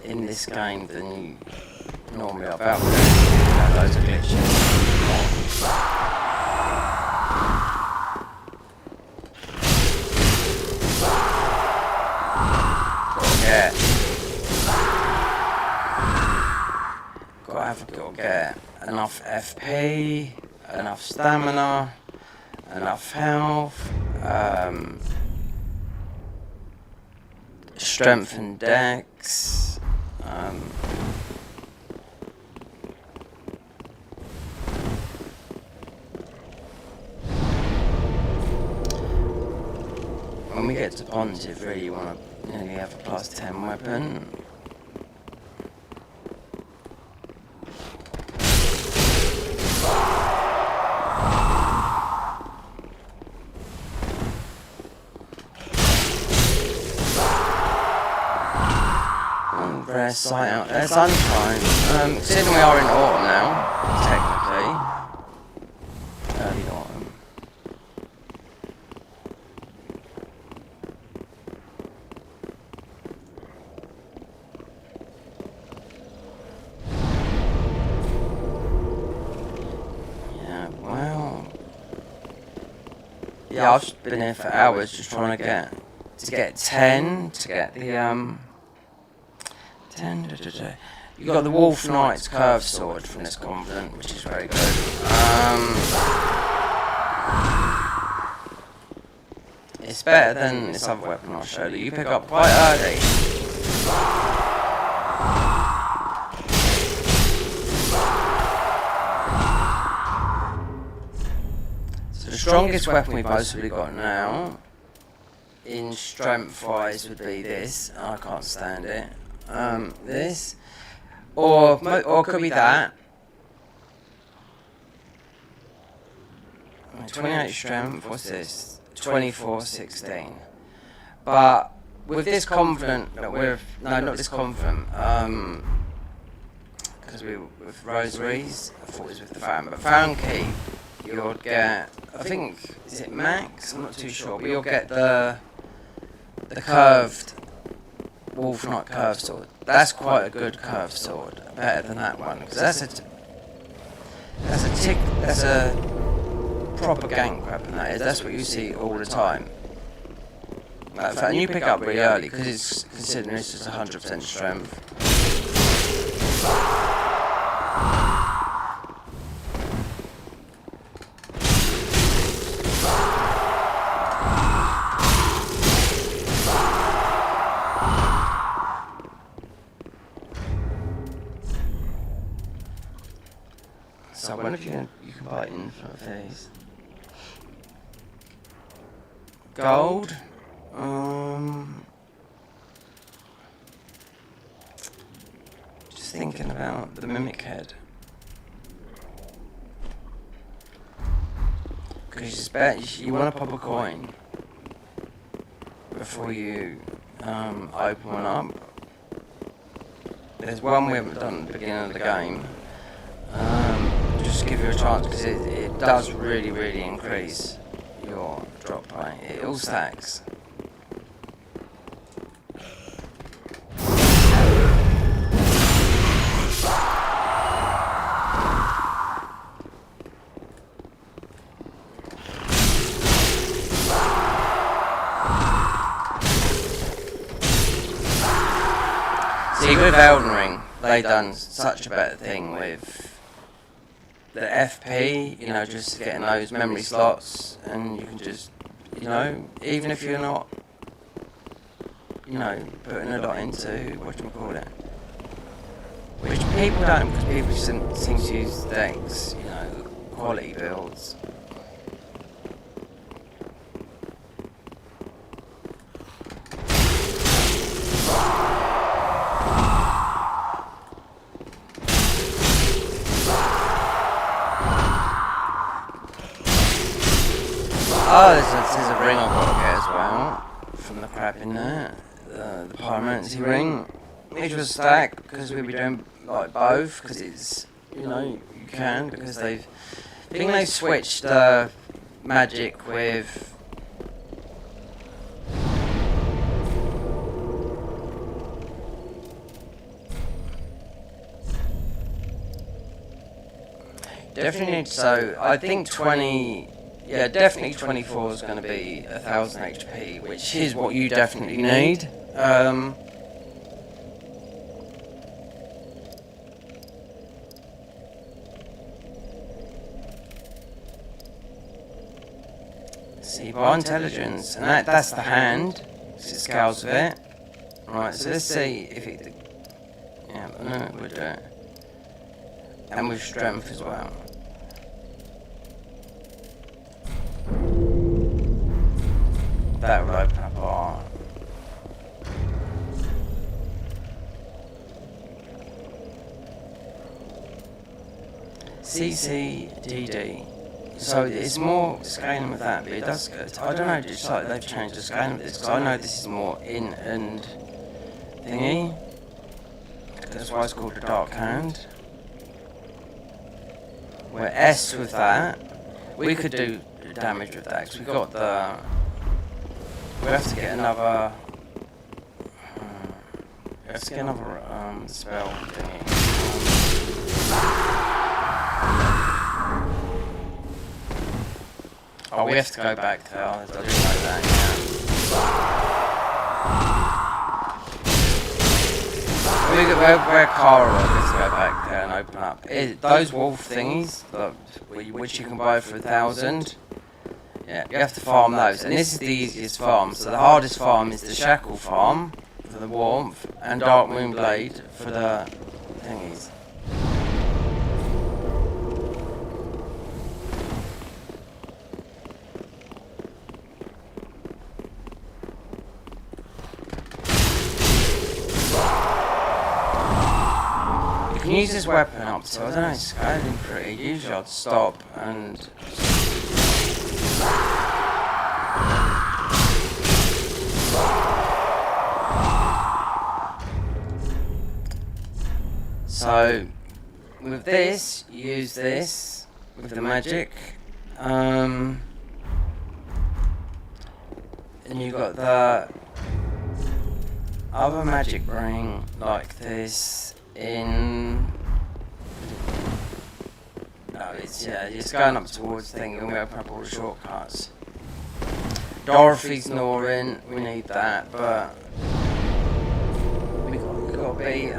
Speaker 1: in this game than you normally are. About loads of glitches. Gotta get enough FP, enough stamina, enough health, strength and dex. When we get to Pontiff, really you want to nearly have a plus 10 weapon. rare sight out there. Sunshine. Considering we are in autumn now, technically. Early autumn. Yeah, well. Yeah, I've been here for hours just trying to get 10 to get the 10. You got the Wolf Knight's curved sword from this convent, which is very good. It's better than this other weapon I'll show you. You pick up quite early. So the strongest weapon we've possibly got now in strength wise would be this. I can't stand it. This, or could be that. 28 strength. What's this? 24-16. But with this convent that we're not this convent. Because we with rosaries. I thought it was with the Fountain, but Fountain Key. You'll get. I think is it max? I'm not too sure. But you'll get the curved Wolf Knight curved sword. That's quite a good curved sword, better than that one, because that's a proper gank weapon. That is. That's what you see all the time. Like, and you pick up really early because it's considering this is 100% strength. So I wonder if you can buy it in front of these. Gold. Just thinking about the mimic head. Because it's better, you want to pop a coin before you open one up. There's one we haven't done at the beginning of the game. Just give you a chance because it does really increase your drop rate. It all stacks. See, with Elden Ring, they done such a better thing with the FP, you know, just getting those memory slots, and you can just, you know, even if you're not, you know, putting a lot into, whatchamacallit, which people don't, because people just seem to use decks, you know, quality builds. Oh, there's a ring I've got to get as well, from the crap in there, the pyromancy ring, which was stacked, because we'll be doing like both, because it's, you know, you can, because I think they've switched magic with, definitely, so I think 20, yeah, definitely 24 is going to be 1000 HP, which is what you definitely need. See, by intelligence, and that's the hand, so it scales with it. Right, so let's see if it, yeah, no, we'll do it. And with strength as well. That rope up on. CCDD. So it's more scaling with that, but it does. I don't know. It's like they've changed the scaling with this, because I know this is more in and thingy. That's why it's called the Dark Hand. We're S with that. We could do damage with that because we got the. We have to get another. Let's get another spell thingy. Oh, we have to go back there. I didn't know that. Yeah. We're Cara. Let's go back there and open up. Those wolf thingies, which you can buy for 1,000. Yeah, you have to farm those, and this is the easiest farm. So the hardest farm is the Shackle farm for the warmth, and Dark Moon Blade for the thingies. You can use this weapon up to, I don't know, it's scaling pretty. Usually I'd stop and. So, with this, you use this with the magic, and you got the other magic ring like this in. No, it's going up towards the thing, and we open up all the shortcuts. Dorothy's gnawing, we need that, but we got to be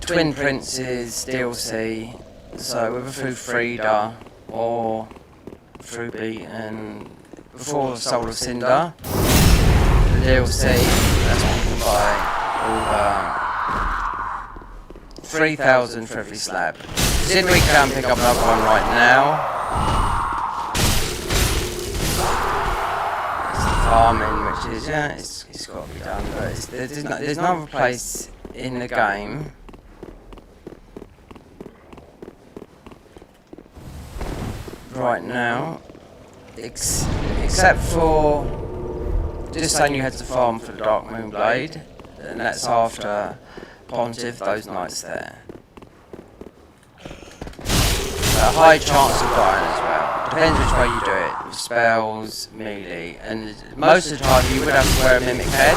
Speaker 1: Twin Princes DLC, so whether through Frida or through Beaten before Soul of Cinder, the DLC, that's what you can buy, all 3,000 for every slab. See if we can pick up another one right now. It's the farming, which is, yeah, it's got to be done, but there's no other place in the game right now, except for just saying you had to farm for the Dark Moon Blade, and that's after Pontiff, those nights there. A high chance of dying as well. Depends which way you do it, with spells, melee, and most of the time you would have to wear a mimic head.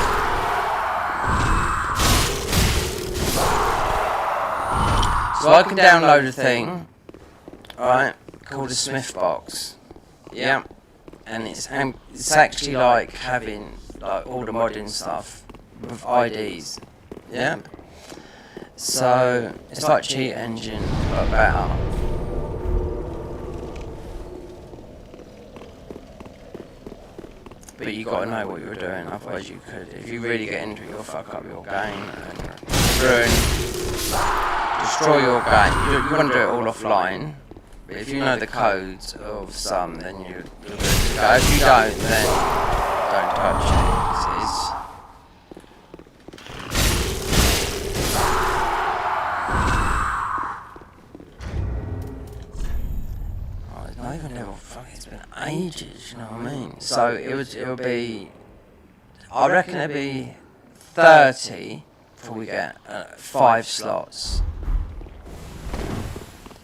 Speaker 1: So I can download a thing, alright, called a Smith box. Yeah. And it's actually like having like all the modding stuff with IDs. Yeah. So it's like Cheat Engine but better. But you gotta know what you're doing, otherwise you could, if you really get into it, you'll fuck up your game and destroy your game. You want to do it all offline. But if you know the codes of some, then you're good to go. If you don't, then don't touch it. Oh, it's not even level. Fuck, it's been ages. You know what I mean? So it'll be. I reckon it'll be 30 before we get 5 slots.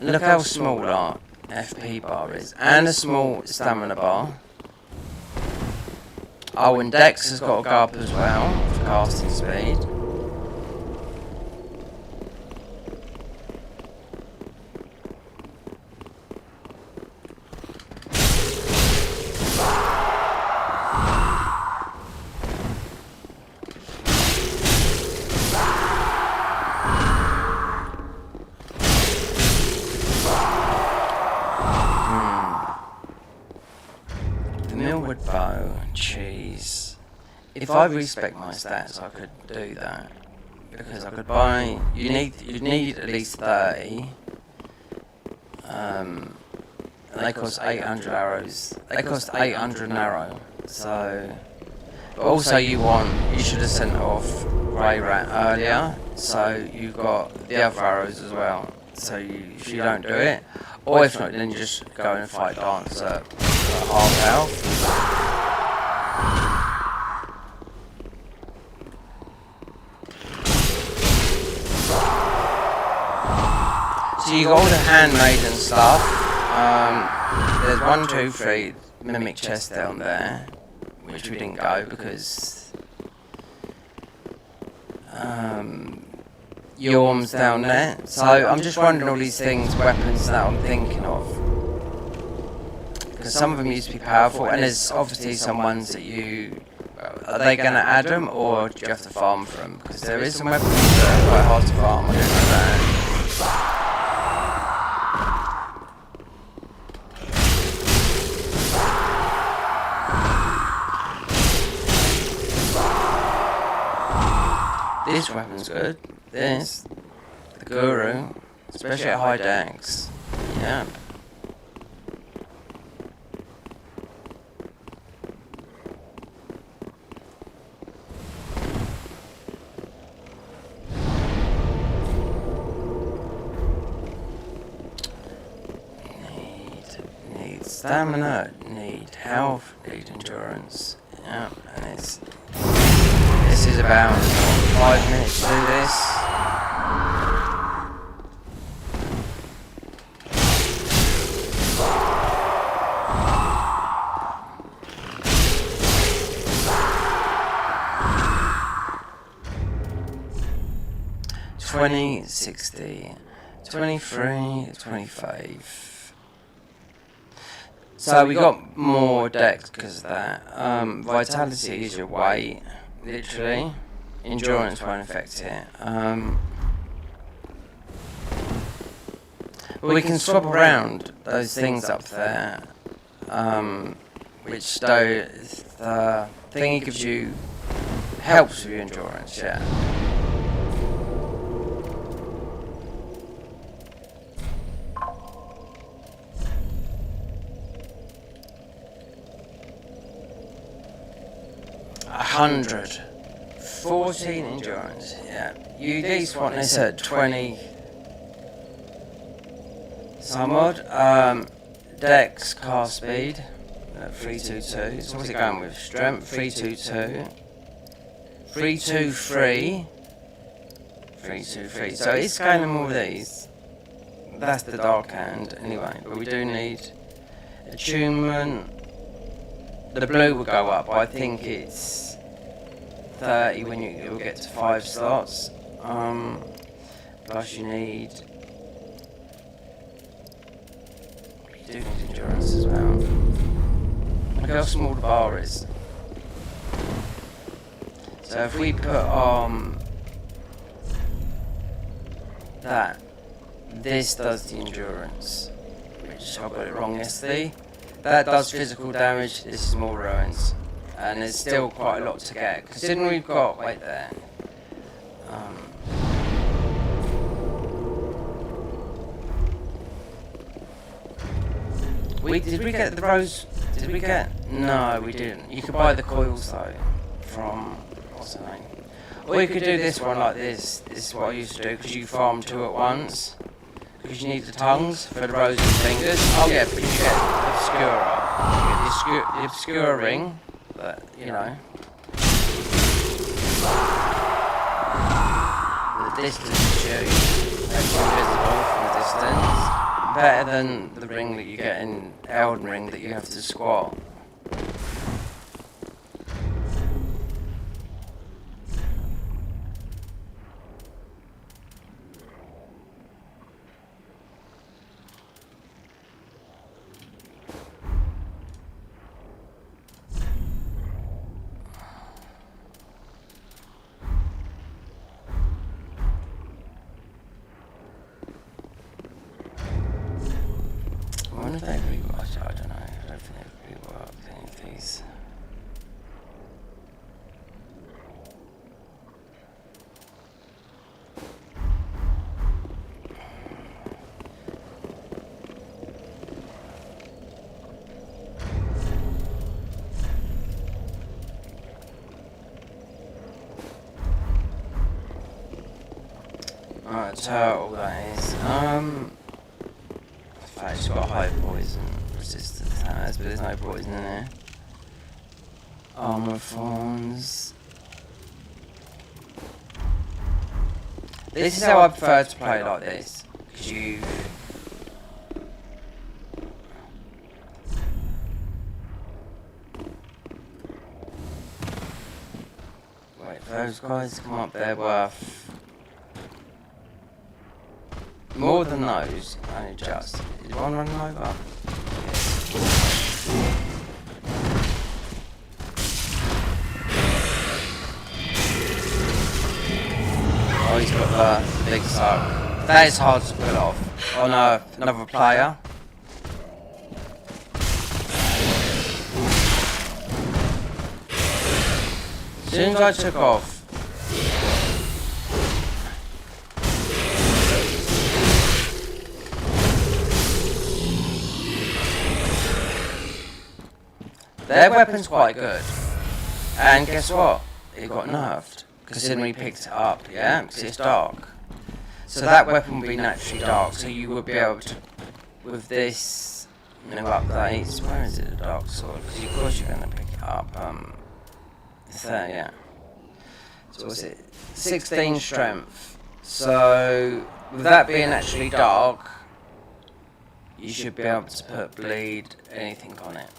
Speaker 1: Look how small our FP bar is, and a small stamina bar. Oh, and Dex has got to go up as well for casting speed. If I respec my stats, I could do that because I could buy. You need at least 30. And they cost 800 arrows. They cost 800 an arrow. So, but also you should have sent off Grey Rat earlier, so you got the other arrows as well. So if you don't do it, or if not, then you just go and fight Dance at half health. So you got all the handmade and stuff. There's 1, 2, 3 mimic chests down there, which we didn't go because Yorm's down there. So I'm just wondering all these things, weapons that I'm thinking of. Because some of them used to be powerful, and there's obviously some ones that you... Are they going to add them, or do you have to farm for them? Because there is some weapons that are quite hard to farm, I don't know that. This weapon's good. This, the Guru, especially at high decks. Yeah. Need stamina, need health, need endurance. Yeah, and this is about 5 minutes to do this. $20, $60, $23, $25. So we got more decks because of that. Vitality is your weight, literally. Endurance won't affect it. But we can swap around those things up there, which the thingy gives you, helps with your endurance, yeah. $100. 14 endurance, yeah. You these want this at 20 some odd. Dex cast speed at 322. So what's it going with? Strength 322. 323. 323. So it's scaling all these. That's the dark hand anyway. But we do need attunement. The blue will go up, but I think it's 30 when you'll get to 5 slots. Plus you need... You do need endurance as well. Look how small the bar is. So if we put on that, this does the endurance, which I got it wrong yesterday. That does physical damage, this is more ruins. And there's still quite a lot to get, considering we've got, wait there. Did we get the rose? Did we get? No, we didn't. You could buy the coils though, from, what's the name? Or you could do this one like this. This is what I used to do, because you farm 2 at once. Because you need the tongues for the rose and fingers. Oh yeah, but you get Obscura. You get the Obscura ring, but, you know. The distance shoot makes you invisible from a distance. Better than the ring that you get in Elden Ring that you have to squat. I wonder if they reworked it, I don't know. I don't think they've reworked any of these. Alright, turtle that is. It's got high poison resistance, but there's no poison in there. Armour forms. This is how I prefer to play like this, because Did you... Wait, those guys come up, they're worth... more than those, only just. Is one running over? Oh, he's got the big suck. That is hard to pull off on another player. As soon as I took off, their weapon's quite good. And guess what? It got nerfed. Considering we picked it up, yeah? Because it's dark. So that weapon would be naturally dark, so you would be able to, with this new updates, where is it, the dark sword? Because of course you're going to pick it up. It's there, yeah. So what's it? 16 strength. So, with that being actually dark, you should be able to put bleed, anything on it.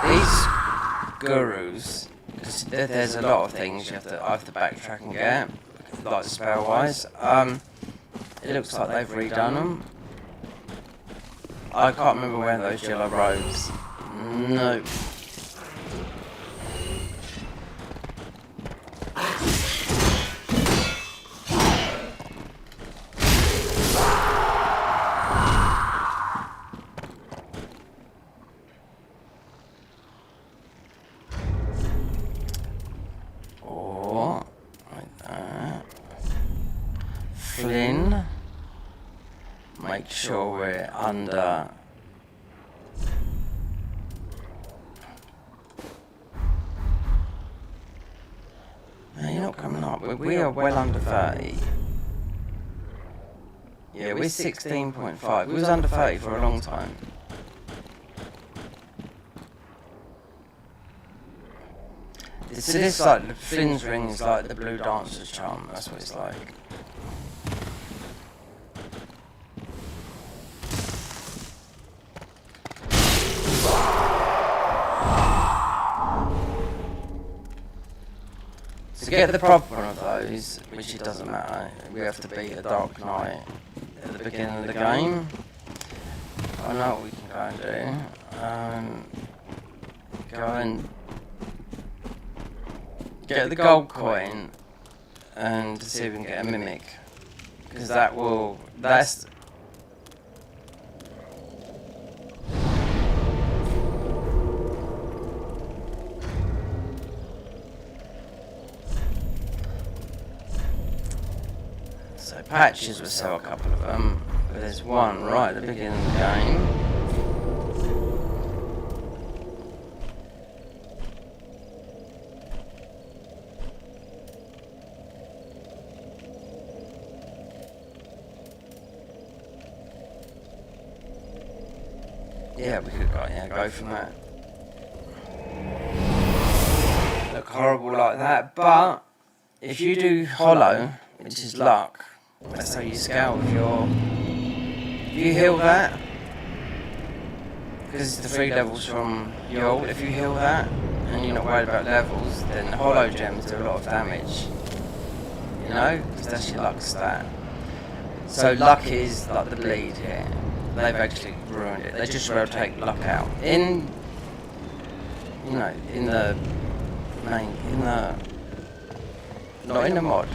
Speaker 1: These gurus, because there's a lot of things I have to backtrack and get, like spell wise. It looks like they've redone them. I can't remember wearing those yellow robes. No. Flynn, make sure we're under no, you're not coming up. We are well under 30. Yeah, we're 16.5. We was under 30 for a long time. So this like the Flynn's ring is like the blue dancer's charm, that's what it's like. To get the proper one of those, which it doesn't matter, we have to beat a Dark Knight at the beginning of the game. I know what we can go and do. Go and get the gold coin and see if we can get a mimic. Because that's so patches will sell a couple of them, but there's one right at the beginning of the game. Yeah, we could go from that. Look horrible like that, but if you do hollow, which is luck, that's how you scale with your... If you heal that, because it's the 3 levels from QoL, if you heal that, and you're not worried about levels, then hollow gems do a lot of damage. You know? Because that's your luck stat. So luck is like the bleed here. They've actually ruined it. They just rotate luck out. In the main, not in the mod.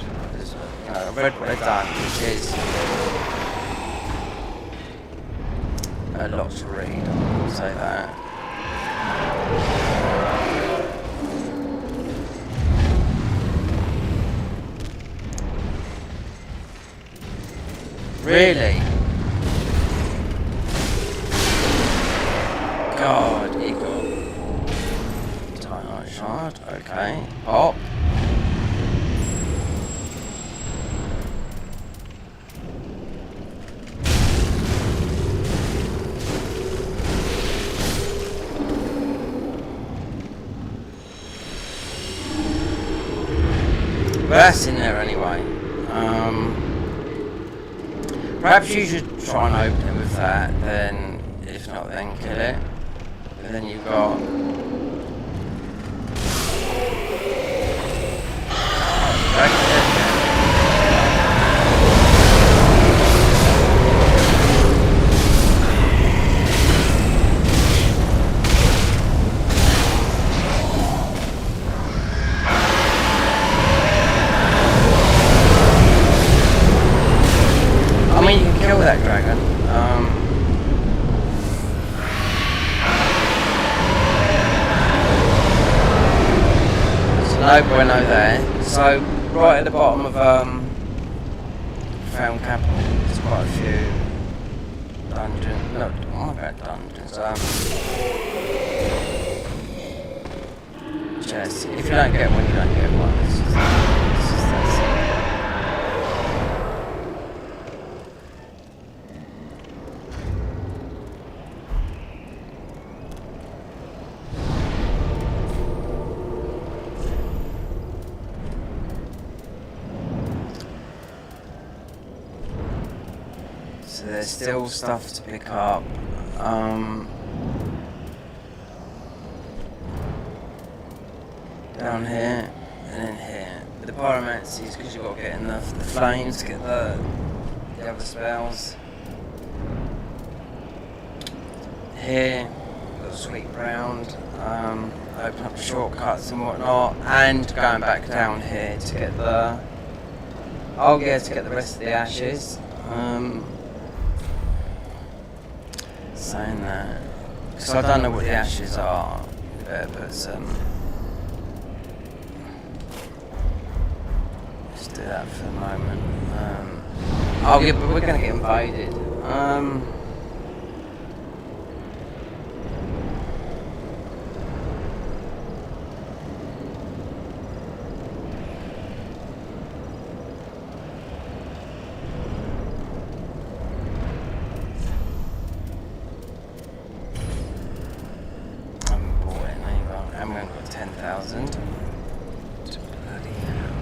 Speaker 1: I've read what they've done, which is a lot to read. I'll say that. Really? God, Eagle. Tight shard. Okay. Pop. But that's in there anyway. Perhaps you should try and open it with that, then if not then kill it. But then you've got... I mean, you can kill that dragon. So no bueno there. So right at the bottom of Found Capital, there's quite a few dungeons. No, oh my bad, dungeons. Chests. If you don't get one, you don't get one. It's just that simple. So there's still stuff to pick up. Down here and then here. But the pyromancy is because you've got to get in the flames to get the other spells. Here, you've got a sweep round, open up shortcuts and whatnot, and going back down here to get the... Oh yeah, to get the rest of the ashes. Saying that, because I don't know what the ashes are, you better put some... Let's do that for a moment. Oh yeah, but we're going to get invaded. I'm going to put 10,000. Bloody hell.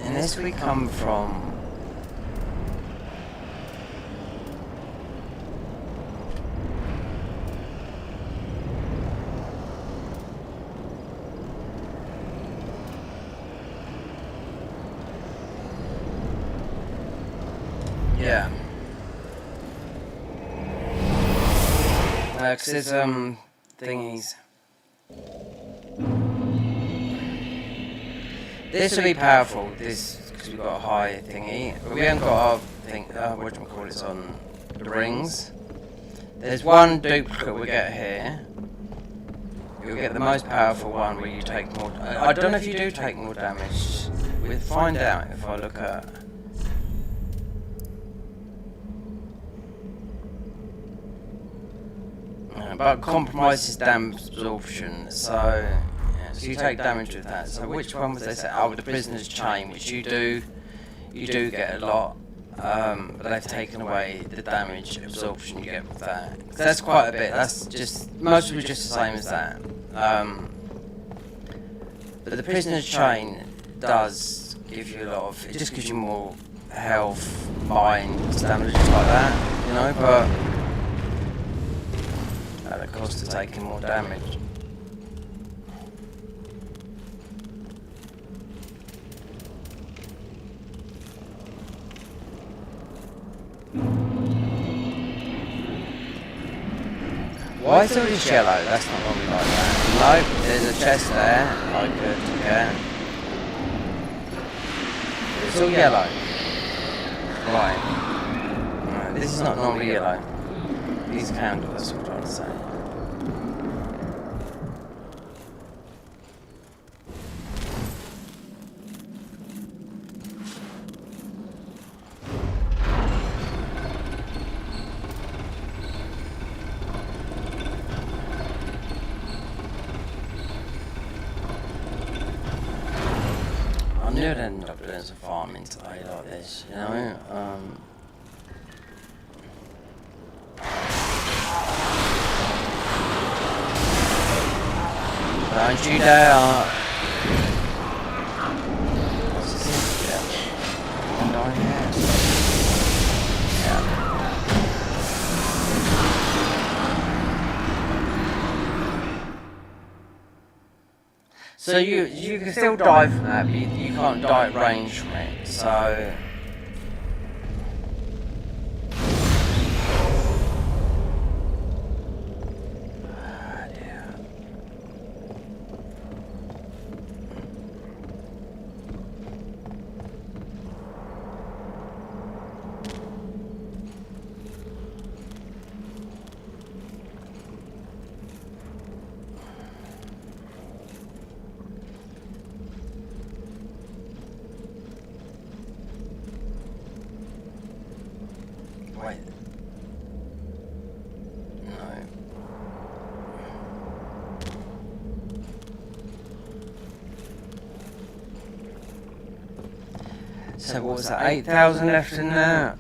Speaker 1: Unless we come from... Yeah. Because there's thingies. This will be powerful, this, because we've got a high thingy, but we haven't got our thing, whatchamacallits on the rings. There's one duplicate we get here. You'll get the most powerful one where you take more, I don't know if you do take more damage. We'll find out if I look at... But compromises damage absorption, so... So you take damage with that. So which one was they say? Oh, with the prisoner's chain, which you do get a lot, but they've taken away the damage absorption you get with that. So that's quite a bit. That's just most of it just the same as that. But the prisoner's chain does give you a lot of. It just gives you more health, mind, stamina, just like that, you know. But at the cost of taking more damage. Why is all this yellow? That's not normally like that. Nope, there's a chest there. I could get. It's all yellow.
Speaker 6: Right. No, this is not normally yellow. These candles, that's what I'm trying to say. I knew I'd end up doing some farming today like this, you know? Don't you dare! What's this here? Down here. Yeah. So you can still die from that, but you can't die at range from it. So wait. No. So what was that? 8,000 left in there.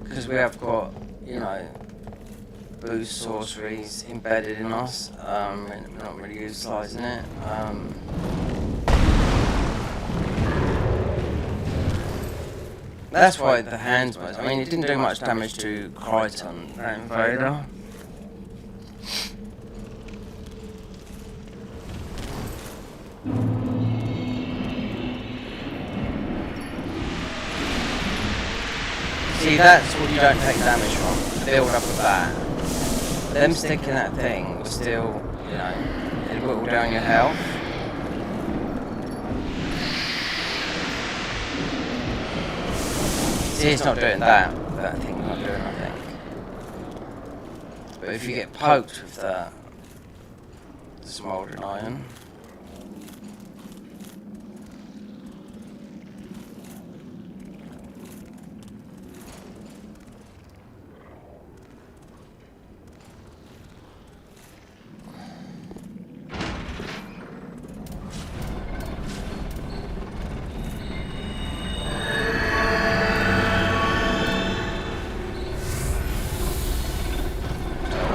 Speaker 6: Because we have got, you know, boost sorceries embedded in us, we're not really utilising it. That's why the hands was. I mean, it didn't do much damage to Crichton, that invader. See, that's what you don't take damage from, the build up of that. Them sticking that thing will still, you know, it whittle down your health. See, it's not doing that thing's not doing nothing. But if you get poked with the smouldering iron,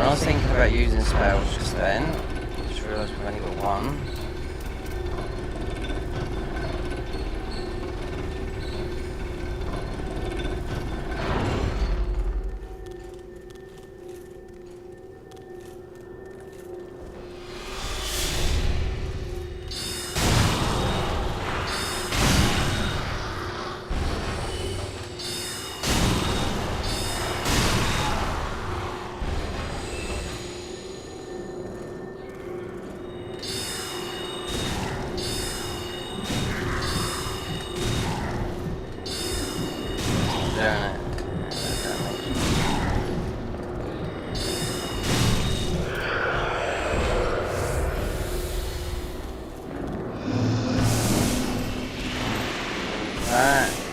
Speaker 6: I was thinking about using spells just then. Just realised we've only got one.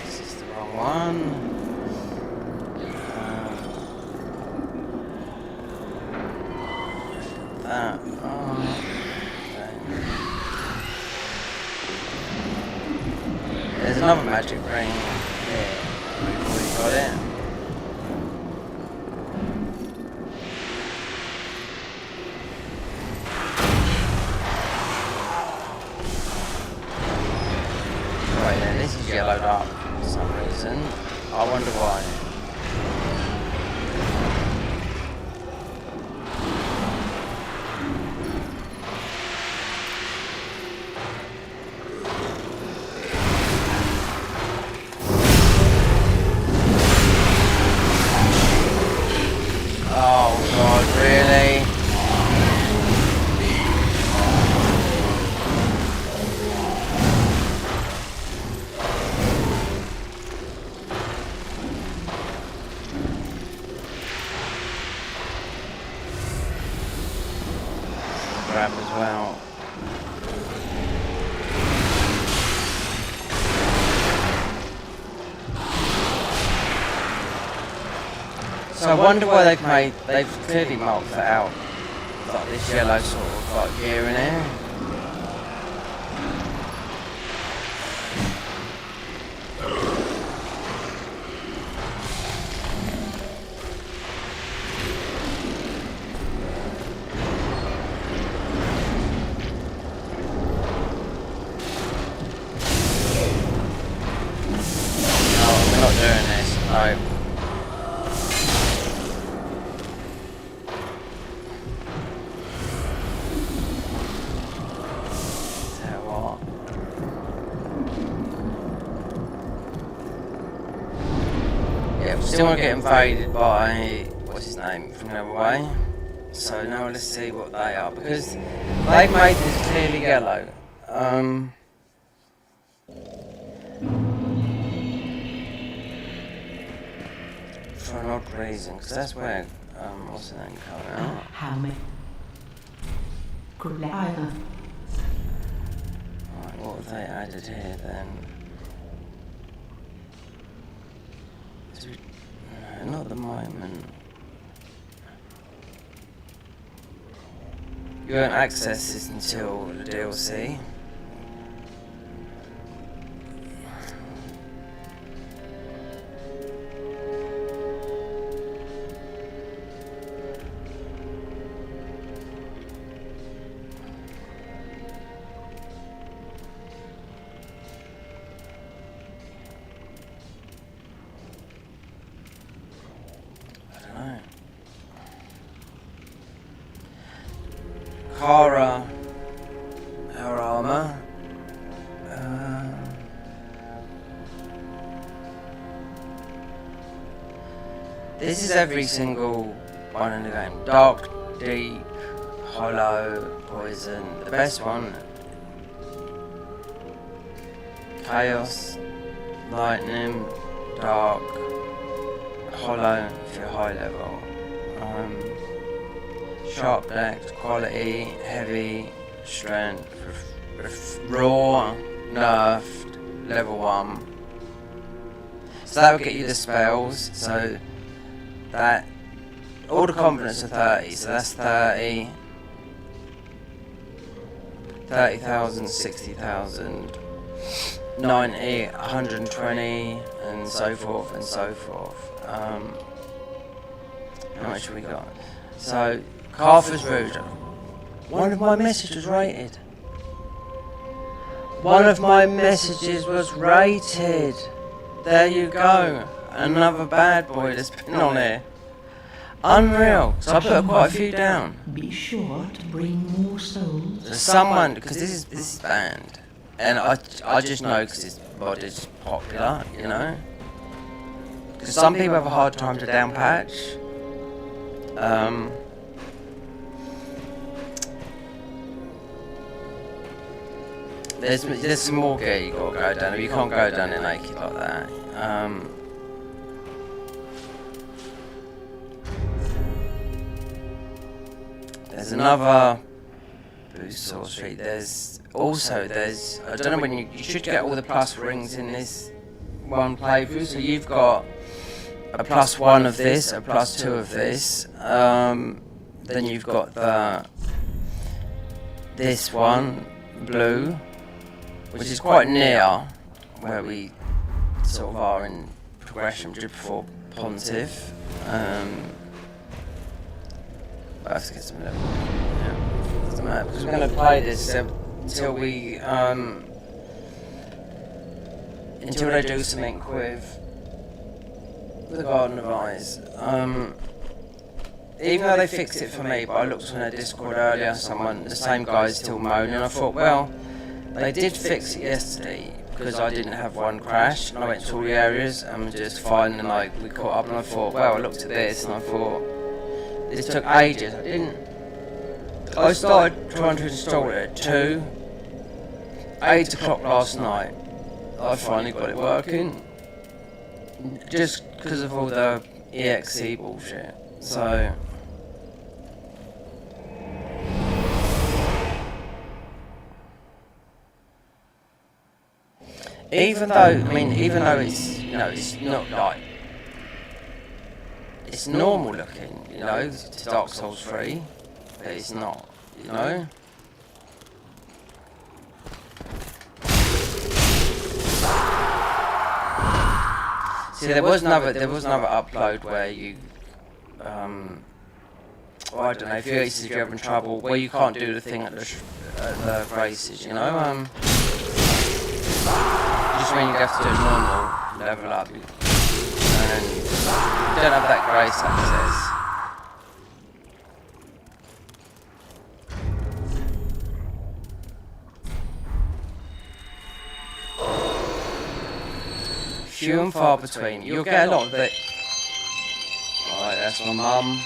Speaker 6: This is the wrong one. That. Oh, okay. There's another magic ring here. We've already got it. Right then, this is yellowed up for some reason. I wonder why. grab as well. So I wonder why they've clearly marked that out, like this yellow sort of like gear in here. No, we're not doing this, no. Still want to get invaded by, what's his name, from the other way. So now let's see what they are, because they've made this clearly yellow. For an odd reason, because that's where, what's the name coming out?
Speaker 2: How many?
Speaker 6: Right, what have they added here then? Not at the moment. You won't access this until the DLC. Hyper-armour. This is every single one in the game. Dark, deep, hollow, poison. The best one. Chaos, lightning, dark, hollow if you're high level. Sharp dex, quality, heavy, strength, raw, nerfed, level 1. So that will get you the spells, so that, all the confidence are 30, so that's 30, 30,000, 60,000, 90, 120, and so forth and so forth. How much have we got? So, Carver's Rouge. One of my messages was rated. One of my messages was rated. There you go. Another bad boy that's been on here. Unreal. So I put quite a few down.
Speaker 2: Be sure to bring more souls.
Speaker 6: So someone, because this is banned, and I just know because this mod is popular, you know. Because some people have a hard time to down patch. There's some more gear you gotta go down. You can't go down it naked like that. There's another boost sorcery. There's I don't know when you should get all the plus rings in this one playthrough. So you've got a +1 of this, a +2 of this. Then you've got this one, blue, which is quite near where we sort of are in progression just before Pontiff. But I have to get some level. Yeah, doesn't matter because we're going to play this until we until they do something with the Garden of Eyes. Even though they fixed it for me, but I looked on their Discord earlier, the same guy is still moaning, and I thought, well, they did fix it yesterday because I didn't have one crash, and I went to all the areas and was just fine, and like we caught up, and I thought, well, I looked at this and I thought, this took ages. I started trying to install it at 8 o'clock last night. I finally got it working, just because of all the EXE bullshit. So Even though, I mean, even though it's, you know, it's not like, it's normal looking, you know, to Dark Souls 3, but it's not, you know. See, there was another upload where you, well, I don't know, if you're having trouble, where you can't do the thing at the races, you know, just when you have to do normal level up, and you don't have that grace access. Few and far between. You'll get a lot of it. Alright, that's my mum.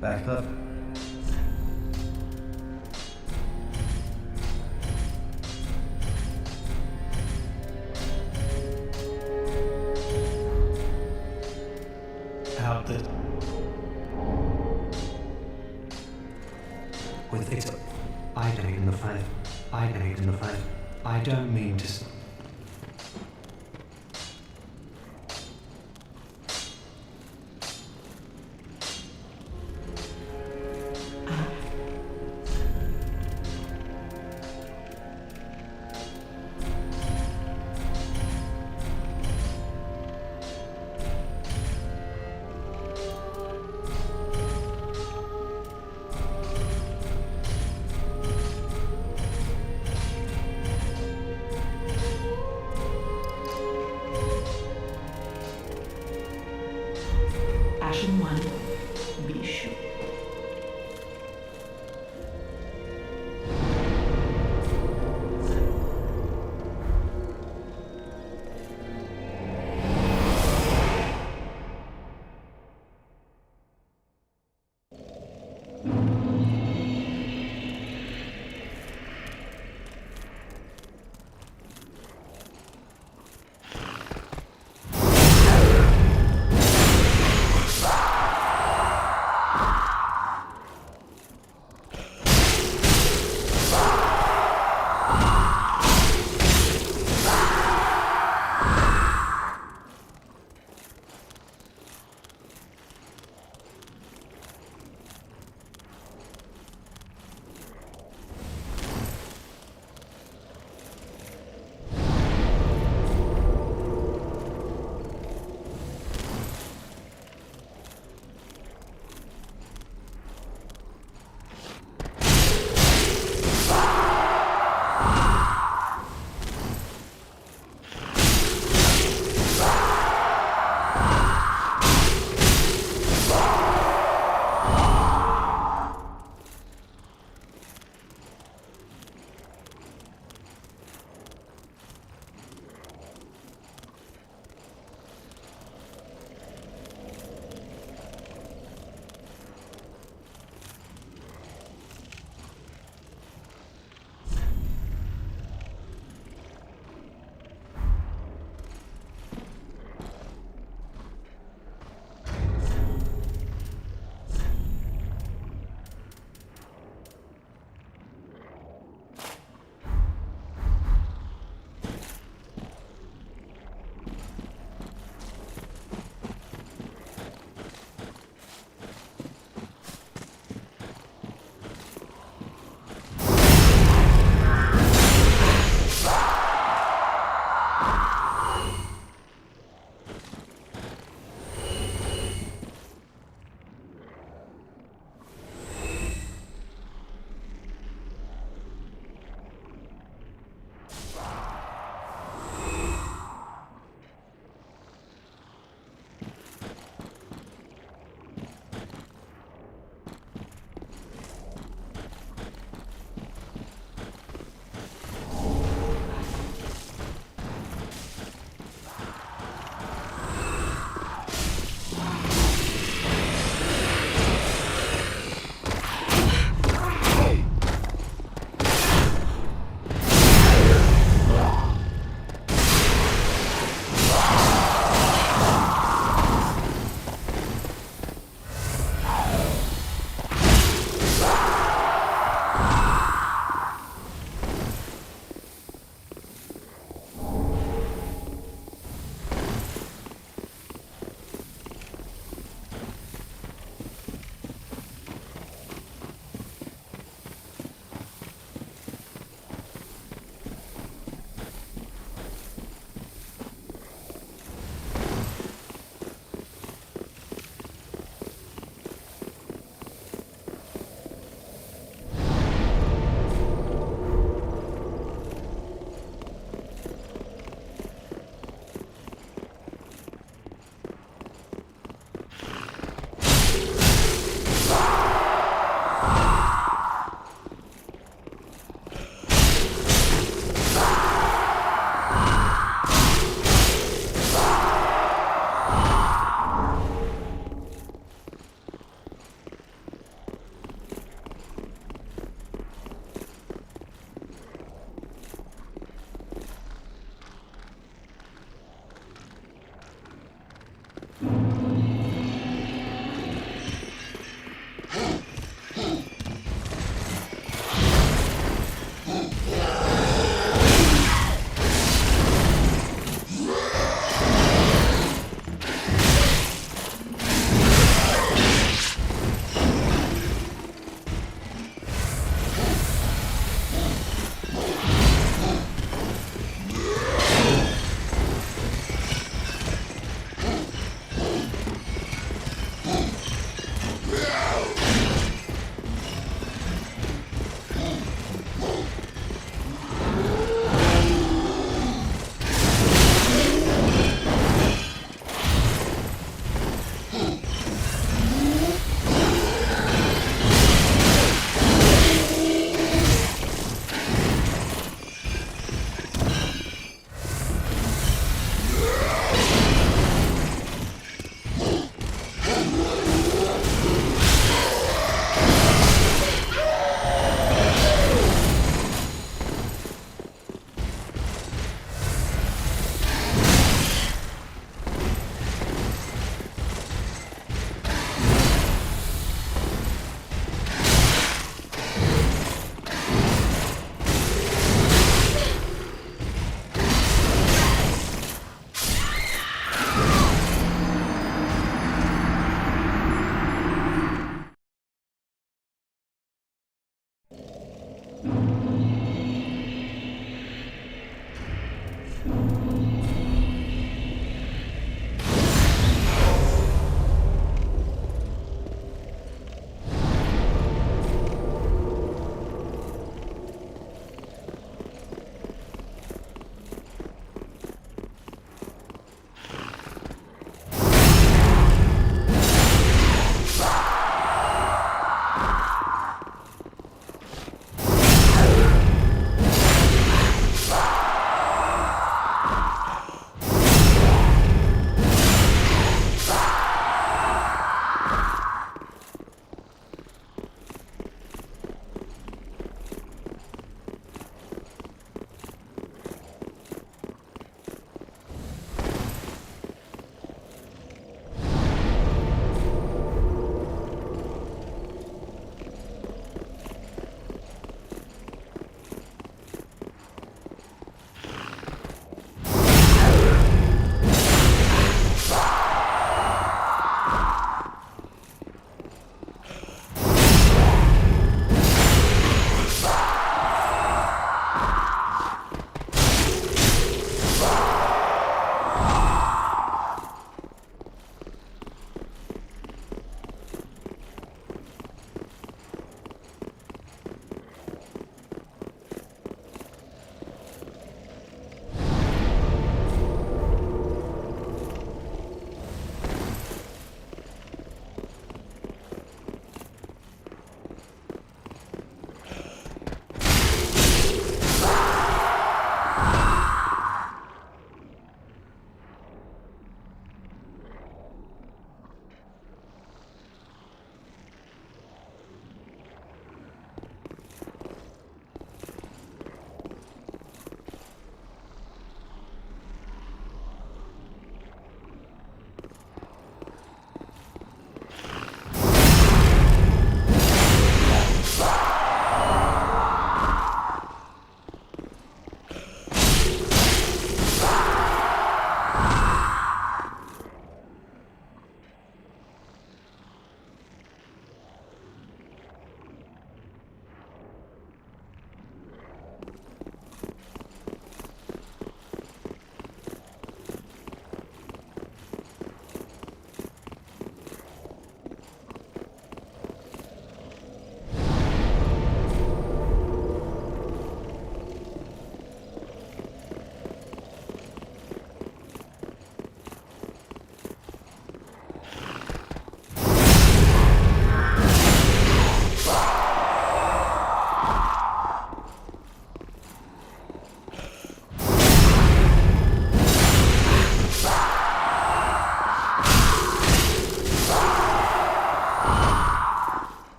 Speaker 5: Back up. Out the... With it, I don't in the five. I don't in the five. I don't mean to...
Speaker 2: Action 1. Be sure.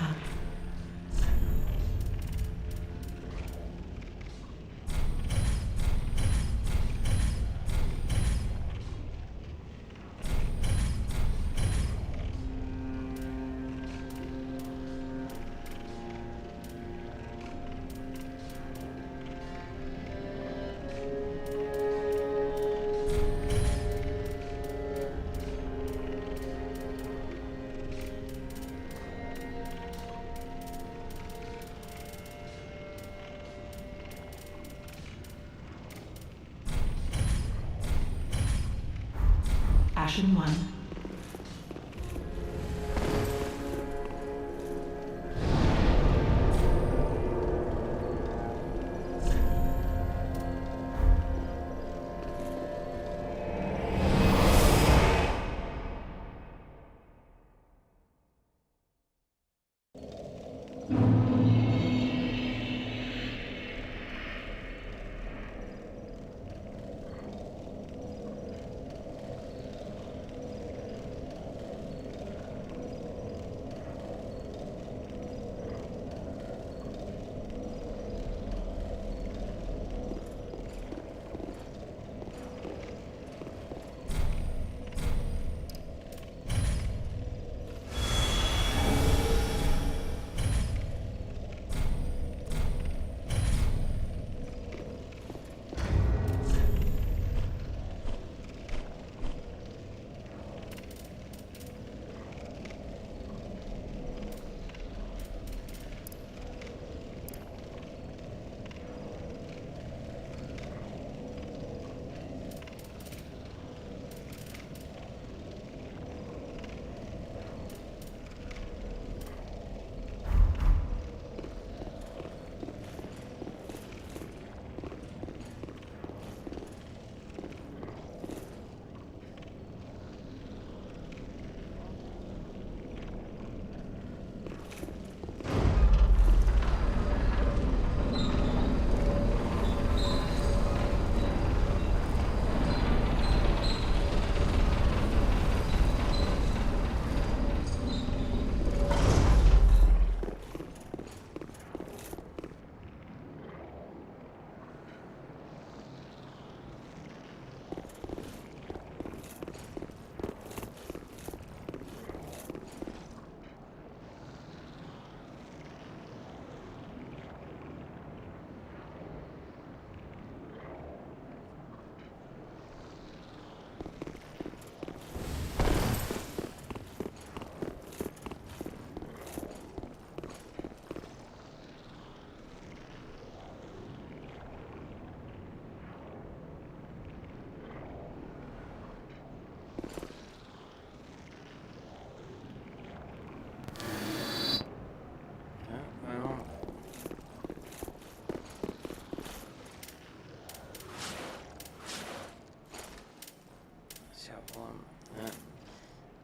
Speaker 2: Up. Action 1.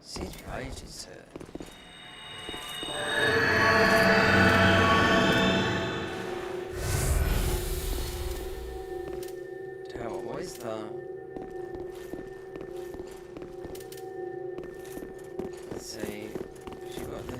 Speaker 6: Seems to be ages to... What is that? Let's see. She got the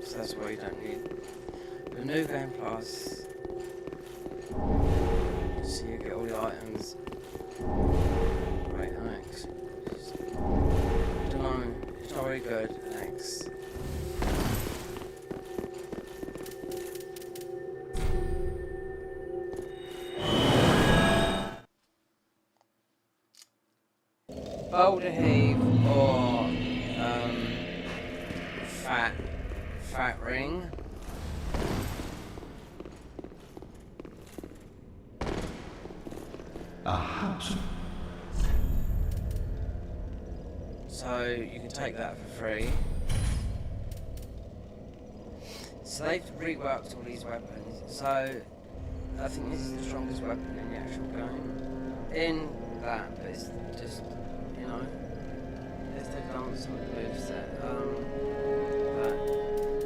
Speaker 6: so that's what you don't need. The new game plus, so you get all the items. Right, thanks. I don't know, it's not very good, thanks. Boulder Heave or fat ring.
Speaker 5: A house.
Speaker 6: So you can take that for free. So they've reworked all these weapons. So I think this is the strongest weapon in the actual game. In that, but it's just, you know, if they've done some moves that,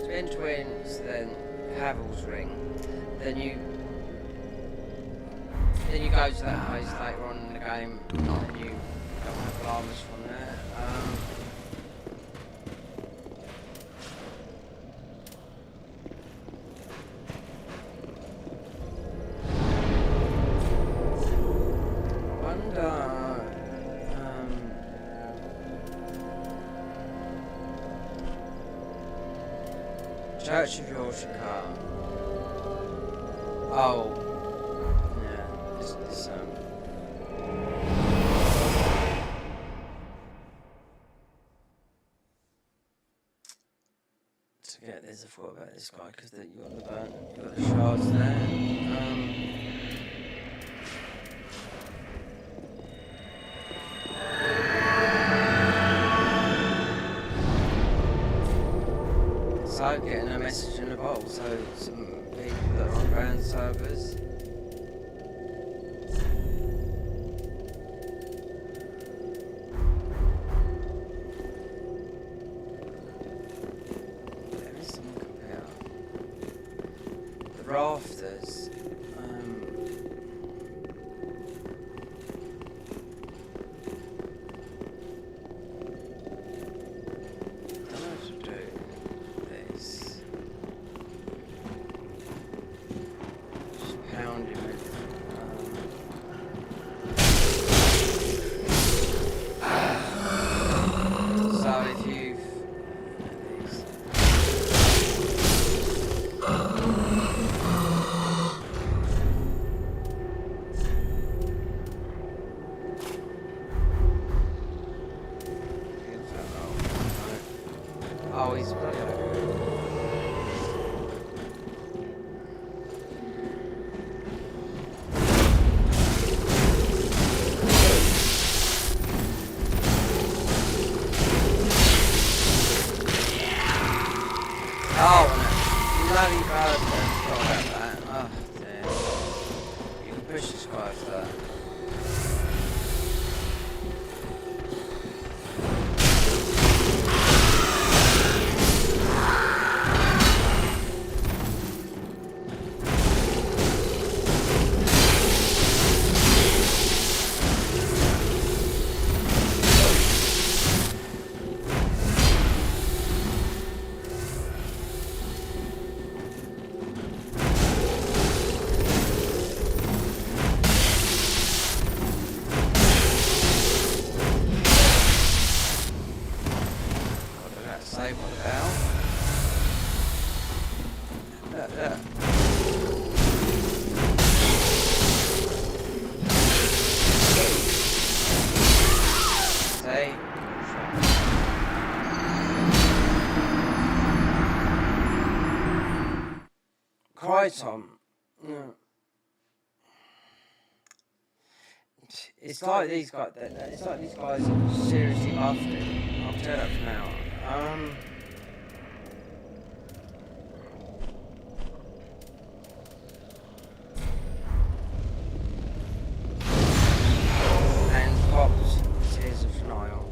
Speaker 6: Twin Twins, then Havel's ring, then you go to that place later on in the game, and you don't have armours from there. Church of Yorshika. Oh. Yeah, it's to get this, I thought about this guy because you got the burnt, you got the shards there. So getting a message in a bottle, so some people that are on brand servers. There is something up here. The rafters. Oh, he's bloody bloody bad. Forgot about that. Oh, damn. You can push this guy for that. Tom. No. It's like these guys. It's like these guys have seriously buffed it. I'll tell that for now. And popped Tears of Nile.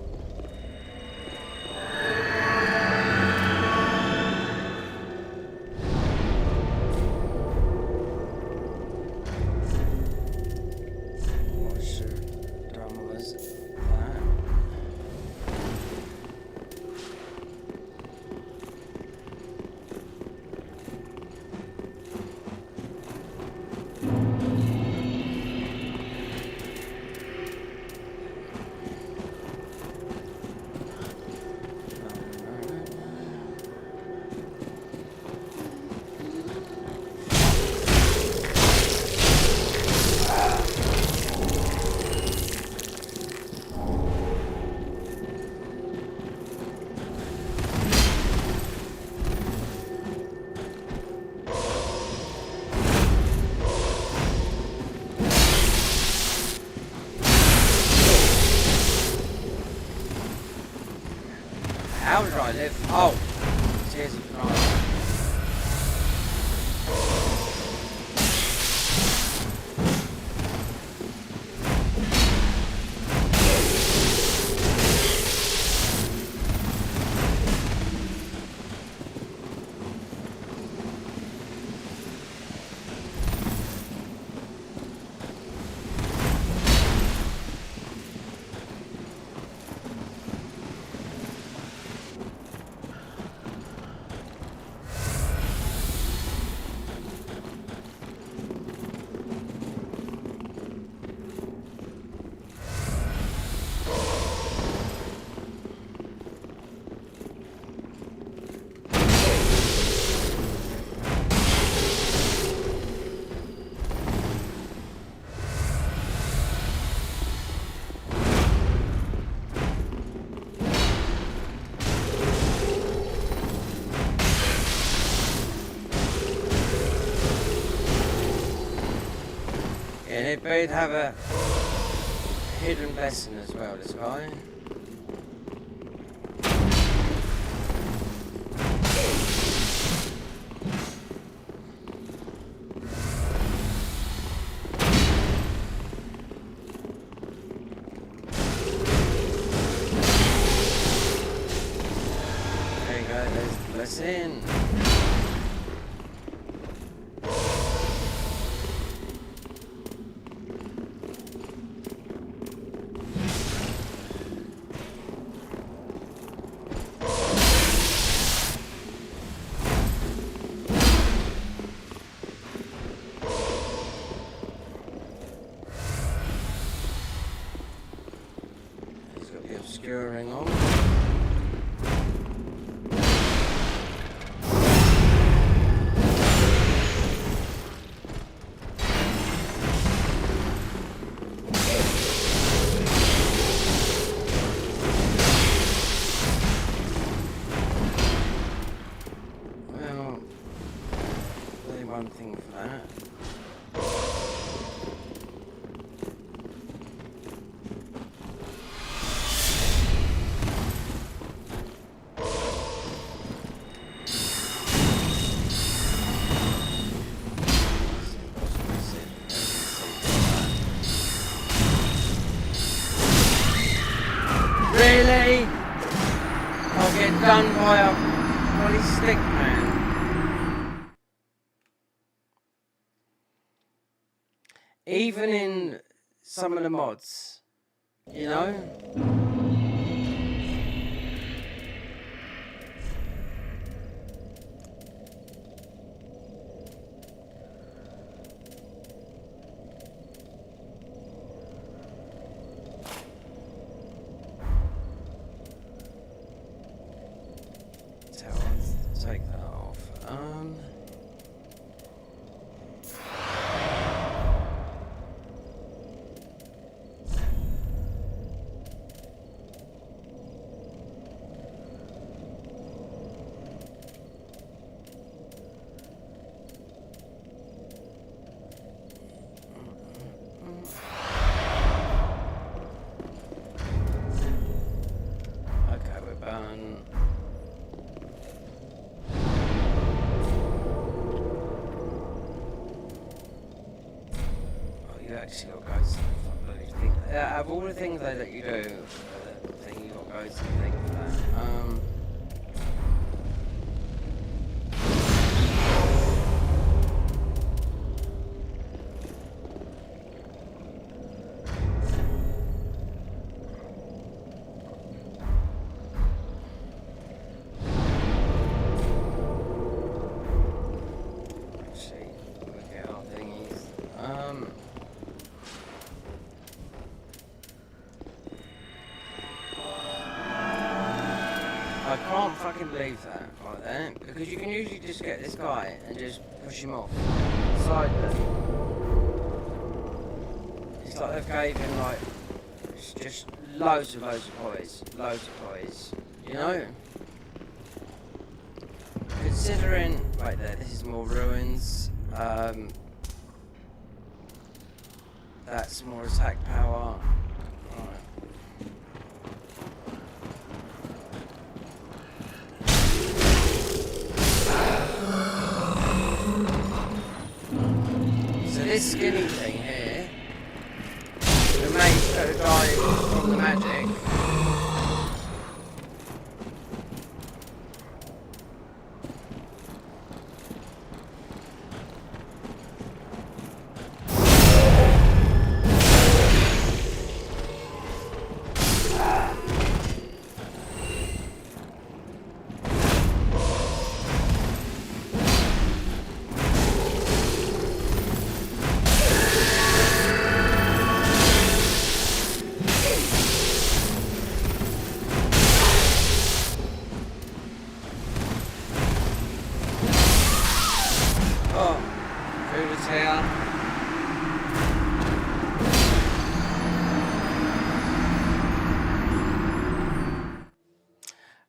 Speaker 6: How did I live? Oh, tears of Christ. And it both have a hidden blessing as well, this guy. There you go, there's the blessing. Obscuring on. Well, only one thing for that. Really? I'll get done by a bloody stick man. Even in some of the mods, you know? Take that off. Okay, we're done. Actually got guys think out of all the things that you do, the thing you got guys to think for that. Actually, look at our thingies. I can't fucking believe that right there, because you can usually just get this guy and just push him off side there. It's like they've gave him like just loads of poise, you know? Considering, right there, this is more ruins, that's more attack power.
Speaker 1: this skinny thing here, the mage guy from the magic.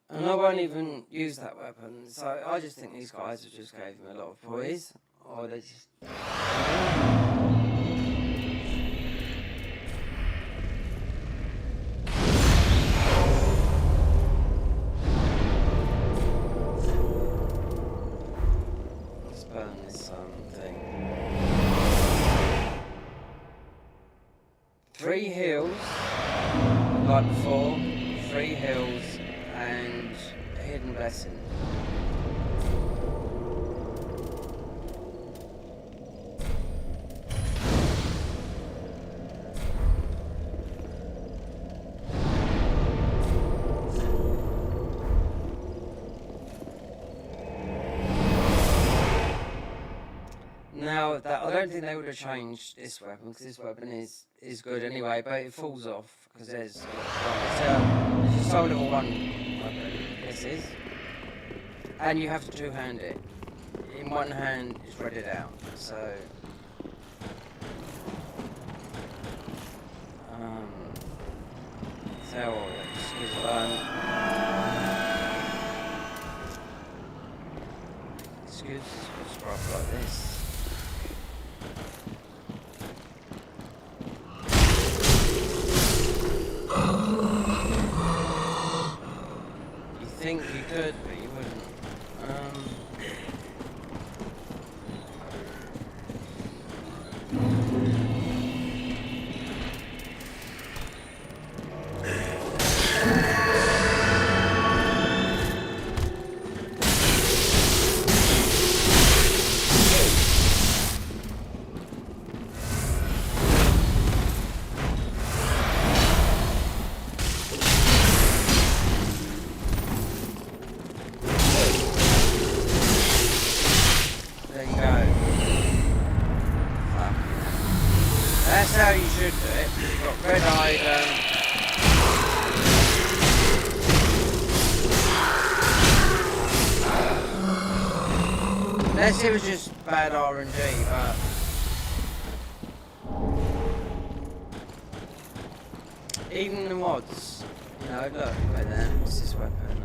Speaker 1: And I won't even use that weapon, so I just think these guys have just gave him a lot of poise, or they just... Let's burn this thing. 3 heals, like before, 3 heals, and a hidden blessing. Now, that I don't think they would have changed this weapon, because this weapon is good anyway, but it falls off, because there's a soul level 1 weapon, this is, and you have to two-hand it. In one hand, it's read it out, so... excuse me, excuse, scrub like this. I think you could, but you wouldn't. That's how you should do it. You've got red item. Unless it was just bad RNG, but... Even the mods, you know, look, right there, what's this weapon?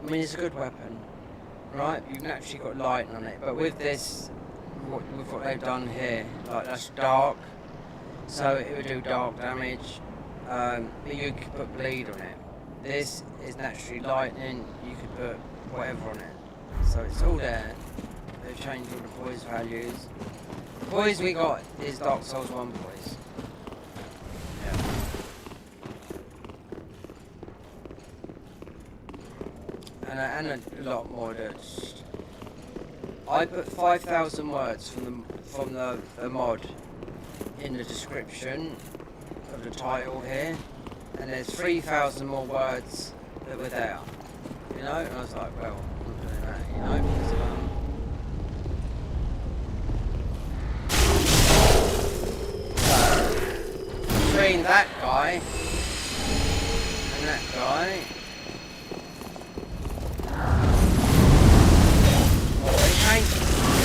Speaker 1: I mean, it's a good weapon. Right, you've naturally got light on it, but with this, with what they've done here, like that's dark, so it would do dark damage, but you could put bleed on it. This is naturally lightning, you could put whatever on it, so it's all there. They've changed all the poise values. The poise we got is Dark Souls 1 poise. And a lot more. I put 5,000 words from the mod in the description of the title here, and there's 3,000 more words that were there. You know, and I was like, well, I'm doing that, you know, because between that guy and that guy.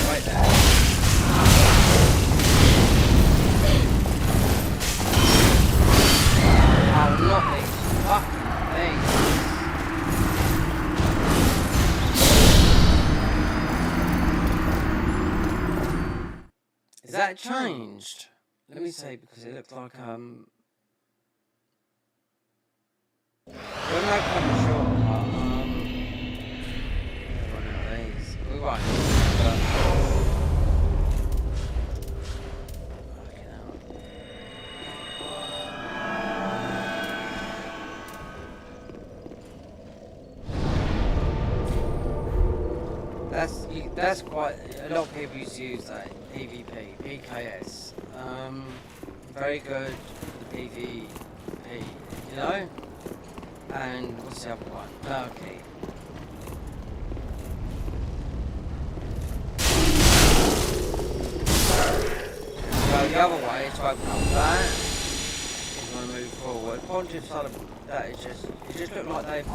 Speaker 1: Right there. Oh, not these fucking things. Is that changed? Let me see, because it looked like well, no, kind of shortcut.
Speaker 6: won't. But fucking hell. That's quite. A lot of people used to use that PvP, PKS. Very good PvP, you know. And what's the other one? Okay. So the other way is to open up that. If you want to move forward. Positive side of that is just, it just looked like they've.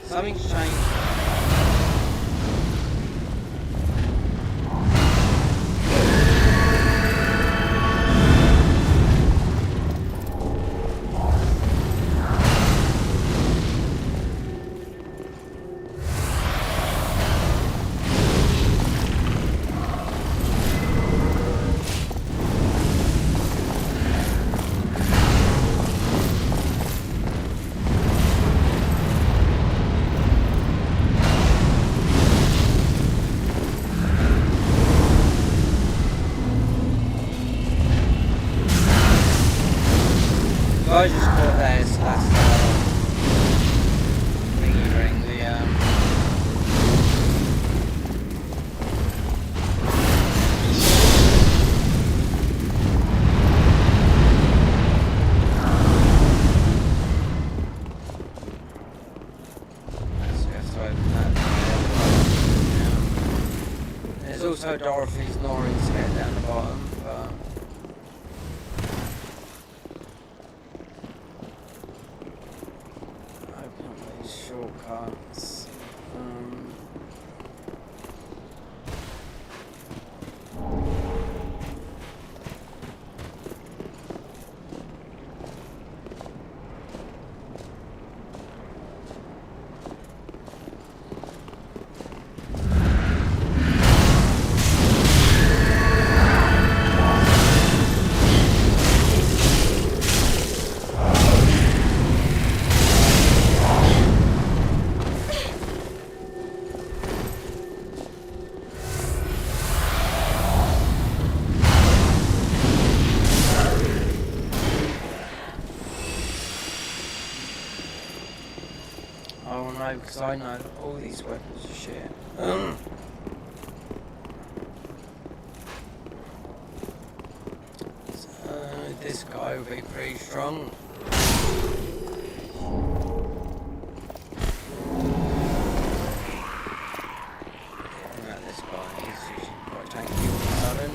Speaker 6: Something's changed. I just caught there, so that's thingy ring, so we have to open that. There's also Dorothy's snoring to get down the bottom, but shortcuts. Oh no, because I know all these weapons are shit. So this guy will be pretty strong. This guy is usually quite tanky all of a sudden.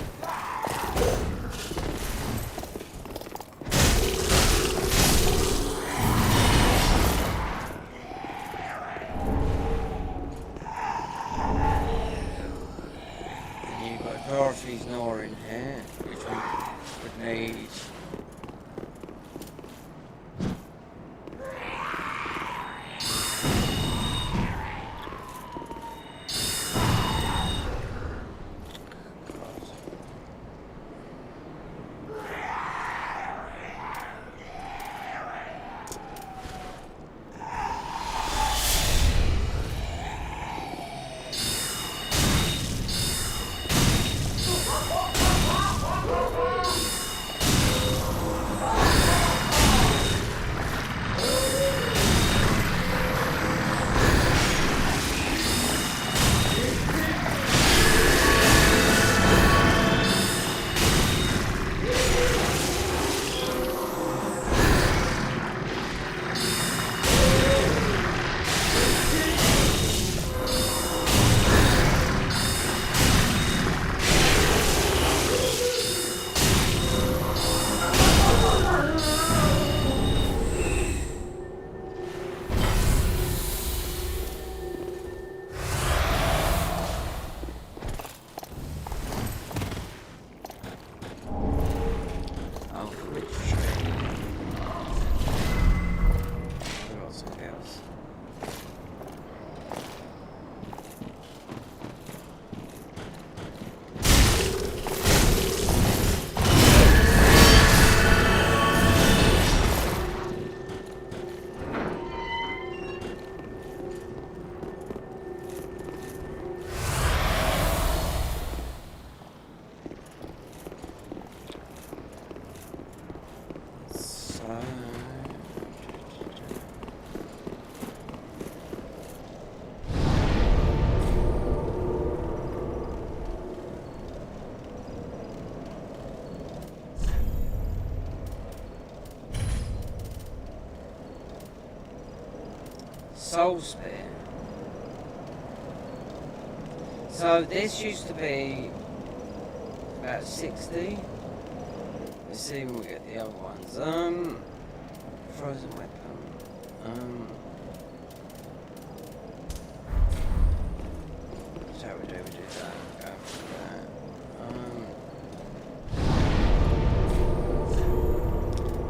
Speaker 6: Dorothy's Nor in here, which we would need. soul spear. So this used to be about 60. Let's see when we get the other ones. Frozen weapon. So we do that. Go for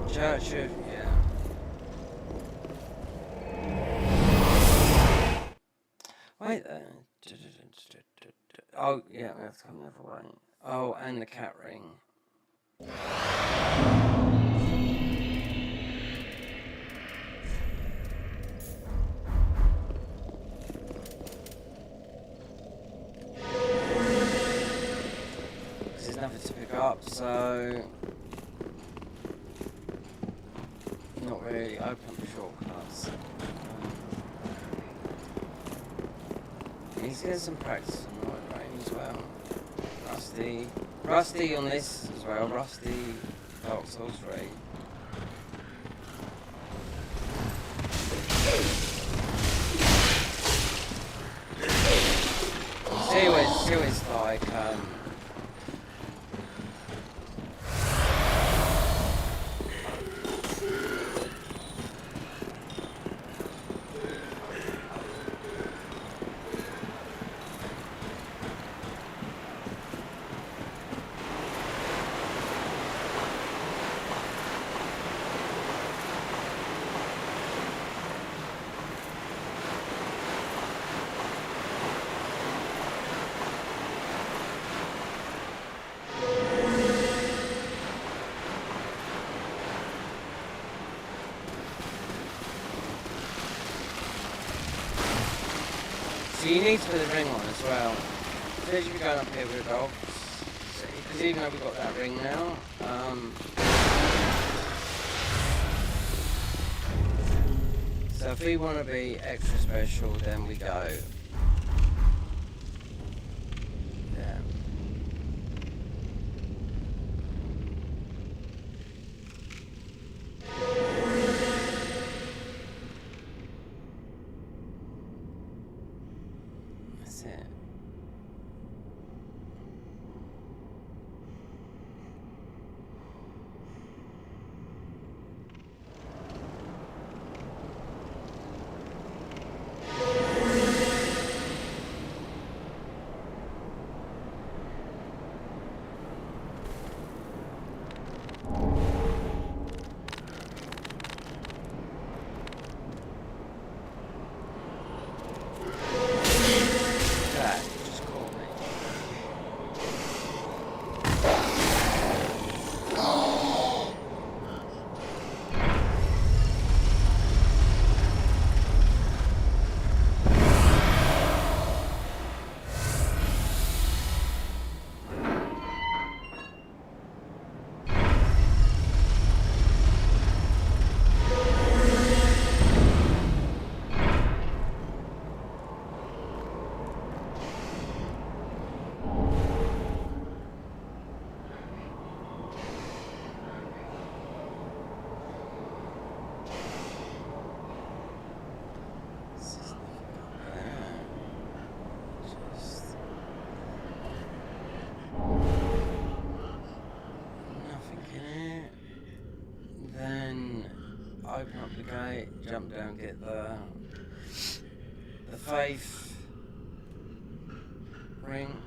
Speaker 6: that. Church of, yeah. Wait there. Oh, yeah, we have to come the other way. Oh, and the cat ring. Because there's nothing to pick up, so... not really open shortcuts. He's getting some practice on the right range as well. Rusty on this as well. Rusty Dark Souls 3. See what it's like. So you need to put the ring on as well. So as you're going up here with the dogs, because even though we've got that ring now, so if we want to be extra special, then we go. Yeah. That's it. That just caught me. Nothing in it. Then open up the gate, jump down, get the faith ring.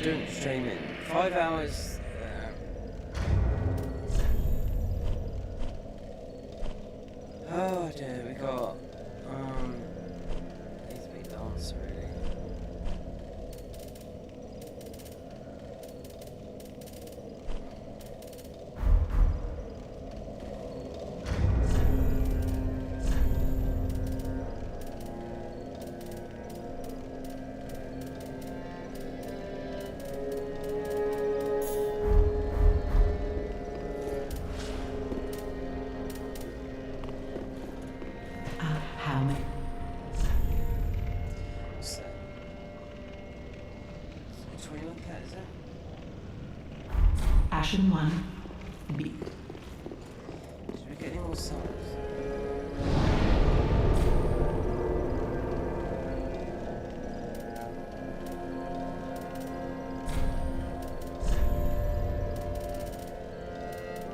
Speaker 6: doing streaming. 5 hours. Oh dear, we got needs to be dance really.
Speaker 2: How many?
Speaker 6: What's that? 21k, is it?
Speaker 2: Ashen 1. B.
Speaker 6: Did we get any more songs?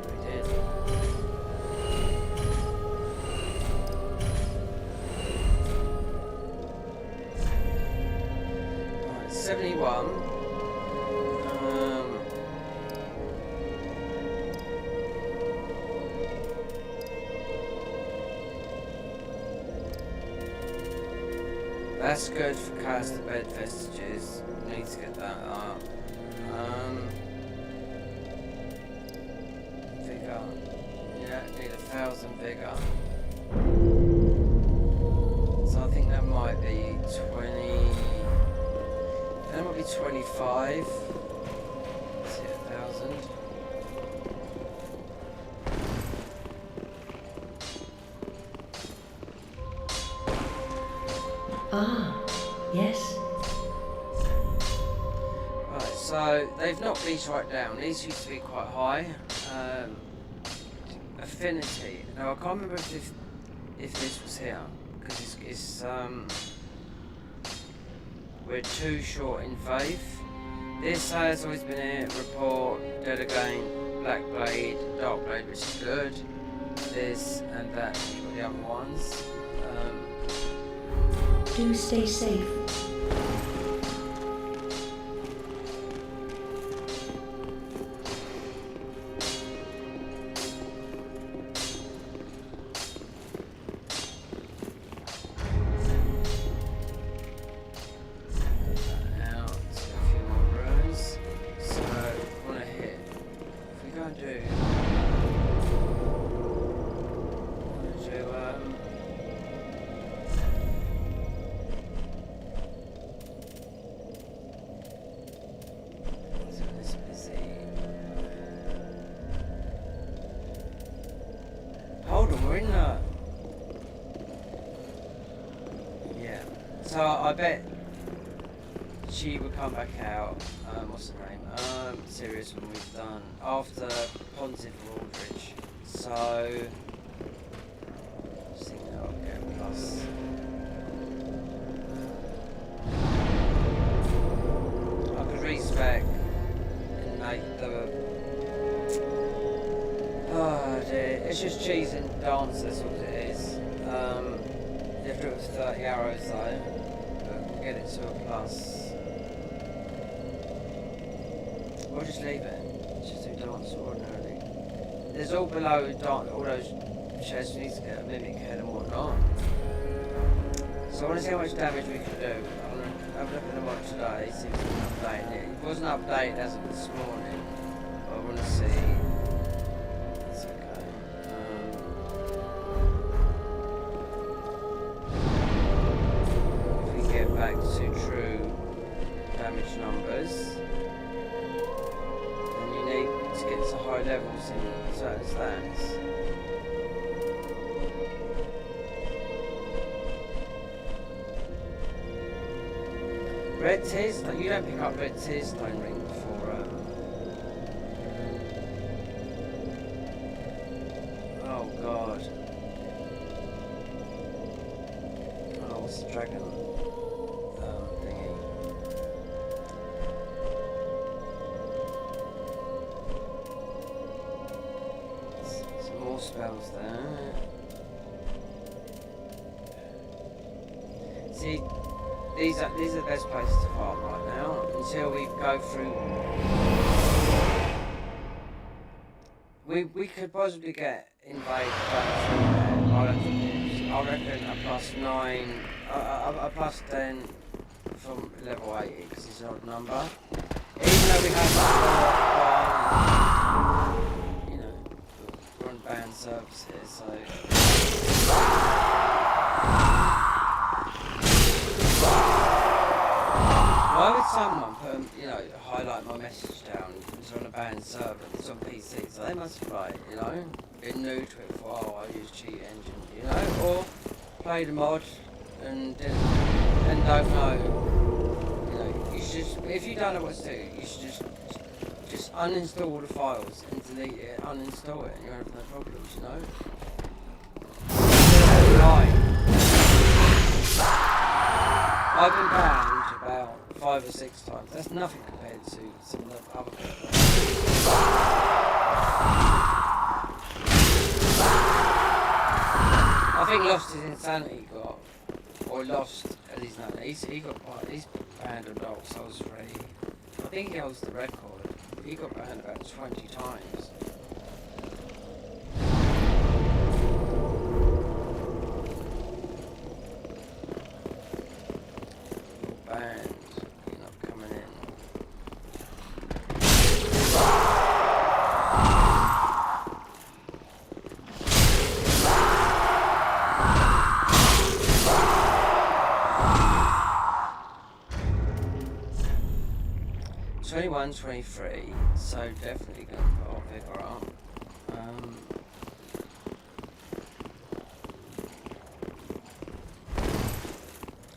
Speaker 6: We did. Right, 71. That's good for cast the bed vestiges. Need to get that up. Vigor. Yeah, need 1,000 vigor. So I think that might be 20. That might be 25. Let's see, 1,000.
Speaker 2: Ah, yes.
Speaker 6: Right, so they've knocked these right down. These used to be quite high. Affinity. Now I can't remember if this was here because it's we're too short in faith. This has always been here. Report, Dead Again, Black Blade, Dark Blade, which is good. This and that. You've got the other ones.
Speaker 2: Do stay safe.
Speaker 6: Out a few more rows. So I want to hit. If we go and do. Hold on, we're in the. Yeah. So I bet she would come back out. What's her name? Serious when we've done after Pontiff Aldrich. So just think that I'll get a plus. I could respec and make the. Oh dear, it's just cheese and dance, that's what it is. You have to do it with 30 arrows though, but we'll get it to a plus. Or just leave it, just do dance ordinarily. There's all below all those chests, we need to get a mimic head and whatnot. So I want to see how much damage we can do. I'm going to have a look at the watch today, see if it's been updated. It wasn't updated as of this morning, but I want to see. Back to true damage numbers, and you need to get to high levels in certain stats. Red tears, like you don't pick up red tears stone ring for oh god. Oh, what's the dragon? Spells there. See, these are the best places to farm right now.
Speaker 1: until we go through. We could possibly get invaded going through there. I reckon a +9, a +10 from level 80 because it's an odd number. Even though we have you know, we're on banned servers here, so. Why would someone put, you know, highlight my message down? It's on a banned server, it's on PC, so they must have, like, you know, been new to it for, oh, I use cheat engine, you know, or played a mod and don't know. You know, you should just, if you don't know what to do, you should just uninstall all the files and delete it, uninstall it, and you won't have no problems, you know. I've been banned about 5 or 6 times. That's nothing compared to some of the other people. I think Lost His Insanity got, or Lost, as he's known, he's banned on Dark Souls 3. I think he holds the record. He got banned about 20 times. Banned, you're not coming in. '21, '23, so definitely going to put our vigor up.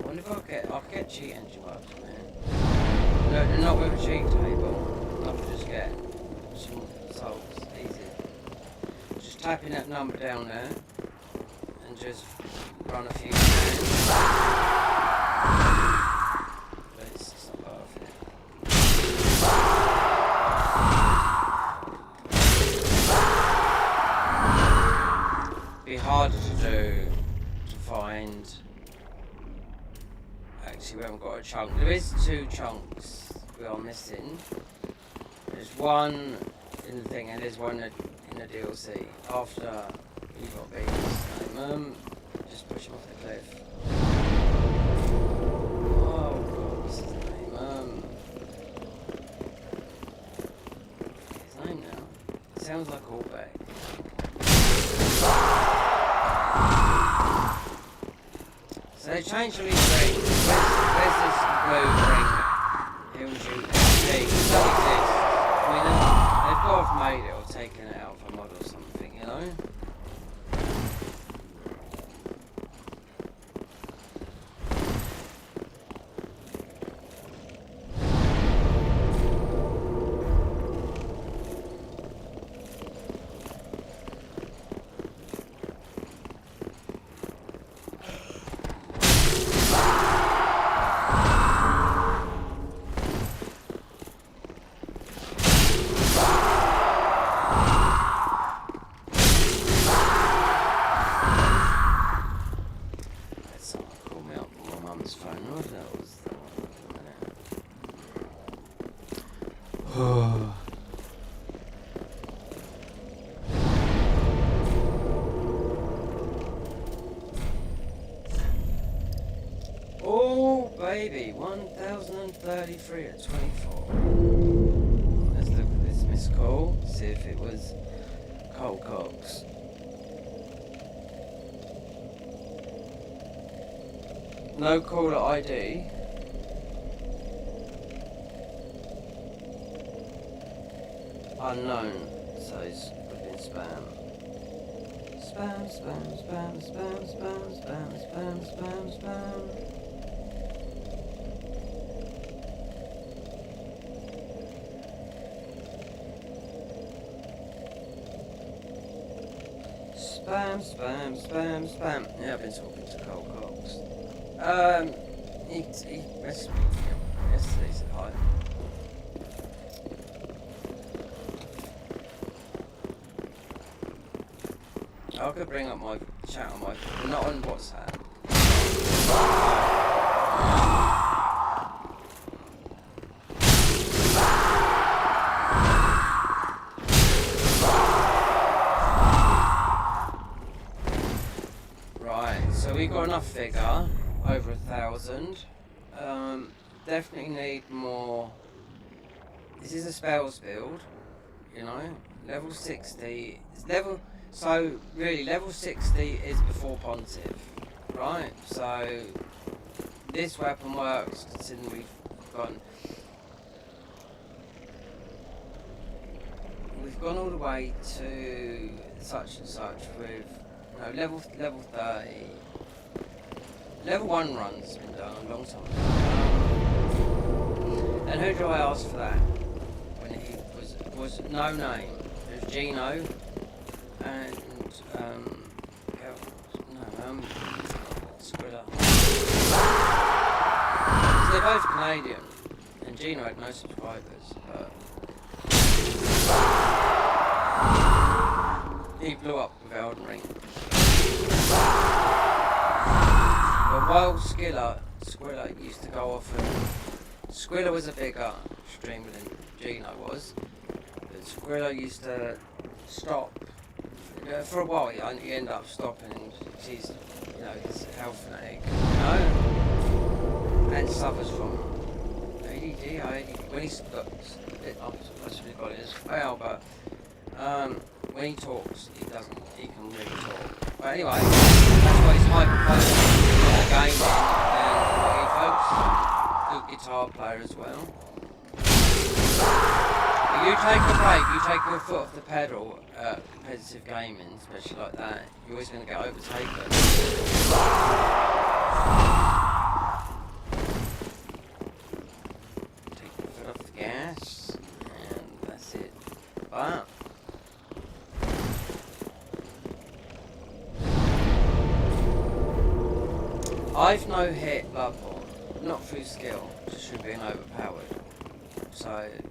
Speaker 1: I wonder if I'll get cheat engine working there. No, not with a cheat table. I'll just get some souls, easy. Just typing that number down there and just run a few commands. But it's just not perfect. Be harder to do, to find. Actually, we haven't got a chunk. There is 2 chunks we are missing. There's one in the thing and there's one in the DLC. After you've got Beans. Just push him off the cliff. Oh god, what's his name? His name now? It sounds like Allback. So they changed the ring. Where's this blue ring? He'll shoot It doesn't exist. I mean, they've got to have made it or taken it out of a mod or something, you know? Oh baby, 1033 at 24. Let's look at this missed call, see if it was Cole Cox. No caller ID. Unknown, so it's been spam. Spam, spam, spam, spam, spam, spam, spam, spam, spam. Spam, spam, spam, spam. Yeah, I've been talking to Cole Cox. He messaged me yesterday, said hi. I could bring up my chat on my phone, not on WhatsApp.
Speaker 6: got enough figure, over 1,000. Definitely need more. This is a spells build, you know. Level 60 is level. So really, level 60 is before Pontiff, right? So this weapon works considering we've gone all the way to such and such with level 30. Level 1 run's been done a long time ago. And who do I ask for that? When he was no name. It was Gino and Skrilla. So they're both Canadian, and Gino had no subscribers, but he blew up with Elden Ring. But while Skrilla used to go off, and Skrilla was a bigger streamer than Gino was, but Skrilla used to stop. For a while, he ended up stopping, and he's, his health fanatic, and suffers from ADD. When he's got it, I've possibly got it as well, but when he talks, he can really talk. But anyway, that's why he's hyper-focused on the game and folks. Good guitar player as well. But you take a break, you take your foot off the pedal at competitive gaming, especially like that, you're always going to get overtaken. Take your foot off the gas, and that's it. But I've no hit Bloodborne, not through skill, just through being overpowered. So you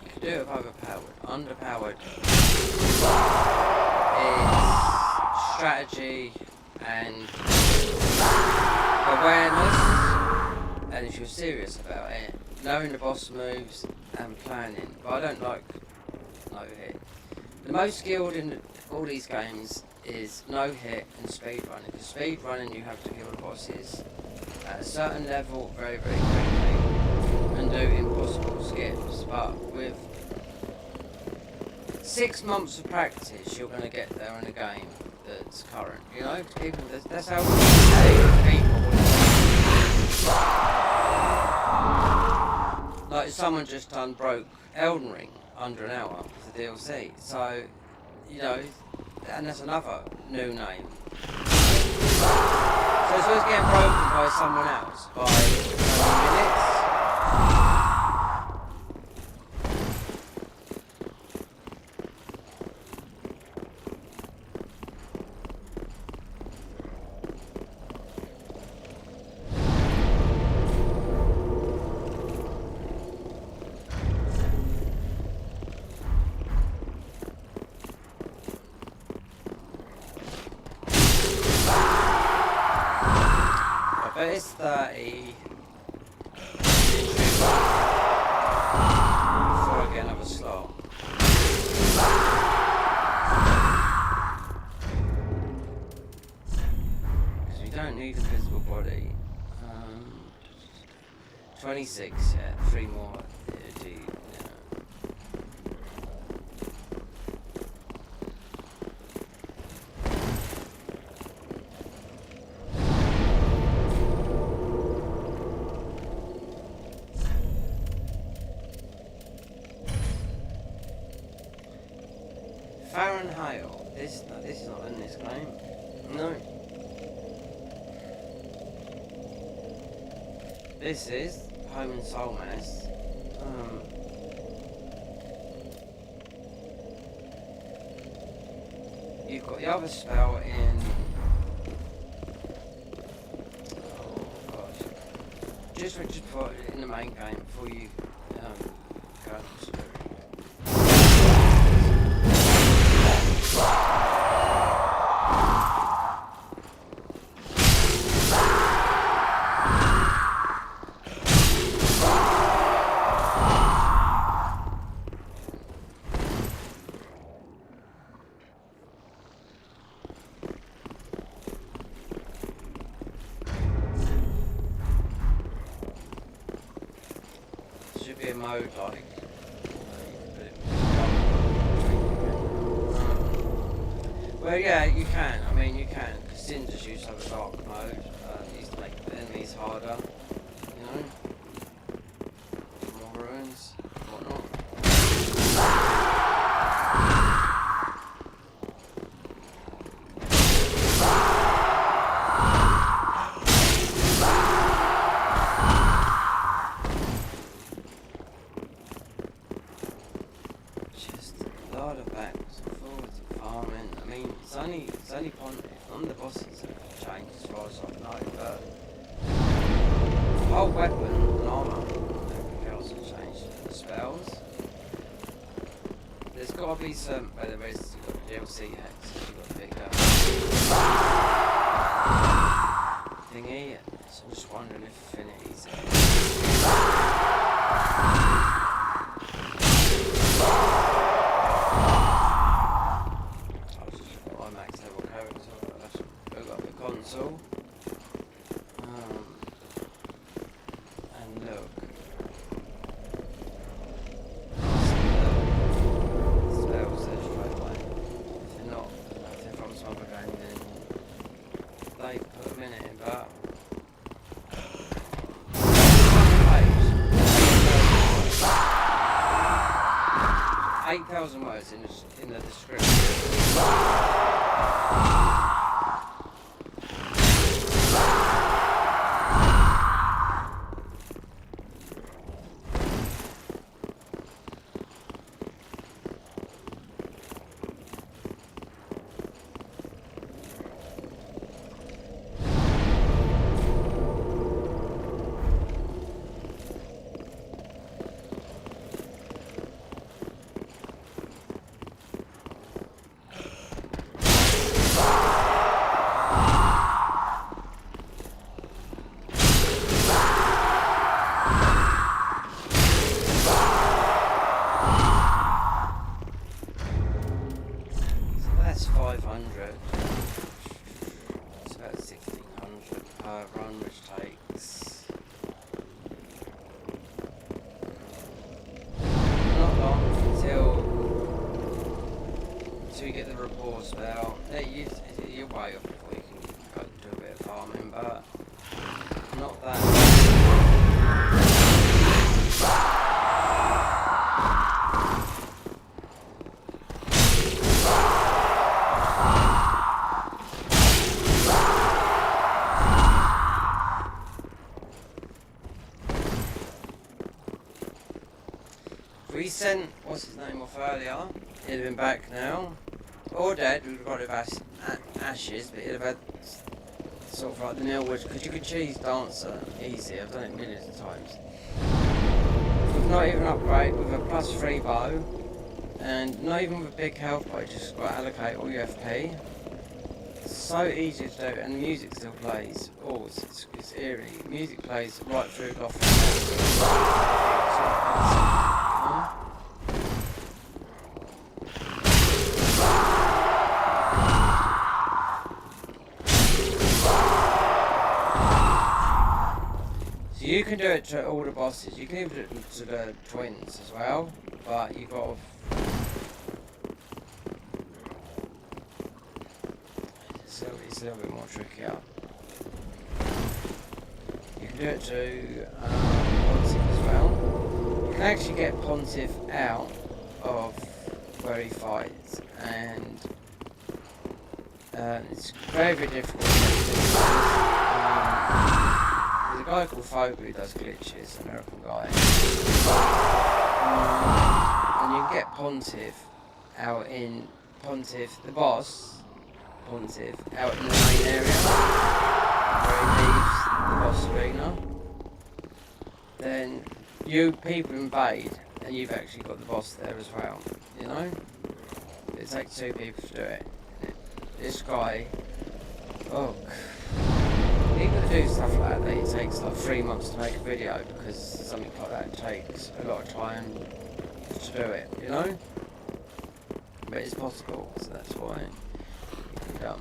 Speaker 6: can do it with overpowered. Underpowered is strategy and awareness, and if you're serious about it, knowing the boss moves and planning. But I don't like no hit. The most skilled in all these games is no hit and speed running. Because speed running, you have to kill the bosses at a certain level very, very quickly and do impossible skips. But with 6 months of practice, you're going to get there in a game that's current. People, that's how people. Like someone just broke Elden Ring under an hour for the DLC. So, and that's another new name. So it's always getting broken by someone else by minutes. But it's 30 before I get another slot. Because we don't need a visible body. 26, yeah, 3 more. This is not in this game. No. This is Home and Soul Mass. You've got the other spell in. Oh gosh. Just before in the main game before you go to the story.
Speaker 1: be a mode like. Well, yeah, you can. I mean, you can. Because Cinders used to have a dark mode. Used to make the enemies harder. You know? More ruins, whatnot. Just a lot of backwards and forwards and farming. I mean, it's only on the bosses that have changed as far as I know, but the whole weapon and armour, everything else has changed. The spells. There's got to be some, by the way, you've got the DLC hacks, you've got the big thingy, so I'm just wondering if Affinity's I max level character, I've got the console. And look. Spells there straight away. If they're not, if they're from some other game, then they put them in it, but 8,000 words in the description. That's 500. It's about 1,600 per run, which takes not long until you get the rapport spell. You're way off before you can go do a bit of farming, but not that. We sent, what's his name off earlier, he'd have been back now, or dead, we'd have got rid of ashes, but he'd have had sort of like the Nilwood, because you could choose Dancer easy, I've done it millions of times. With not even upgrade, with a +3 bow, and not even with a big health bow, just got to allocate all your FP. It's so easy to do, and the music still plays. Oh, it's eerie. Music plays right through Gotham. You can do it to all the bosses, you can even do it to the twins as well, but you've got to... It's a little bit more trickier. You can do it to Pontiff as well. You can actually get Pontiff out of where he fights, and it's very, very difficult to do. There's a guy called Phobe who does glitches, an American guy. And you can get Pontiff out in the boss, Pontiff, out in the main area where he leaves the boss arena. Then people invade and you've actually got the boss there as well, you know? It takes 2 people to do it. This guy, oh, even to do stuff like that, it takes like 3 months to make a video because something like that takes a lot of time to do it, you know? But it's possible, so that's why it can be done.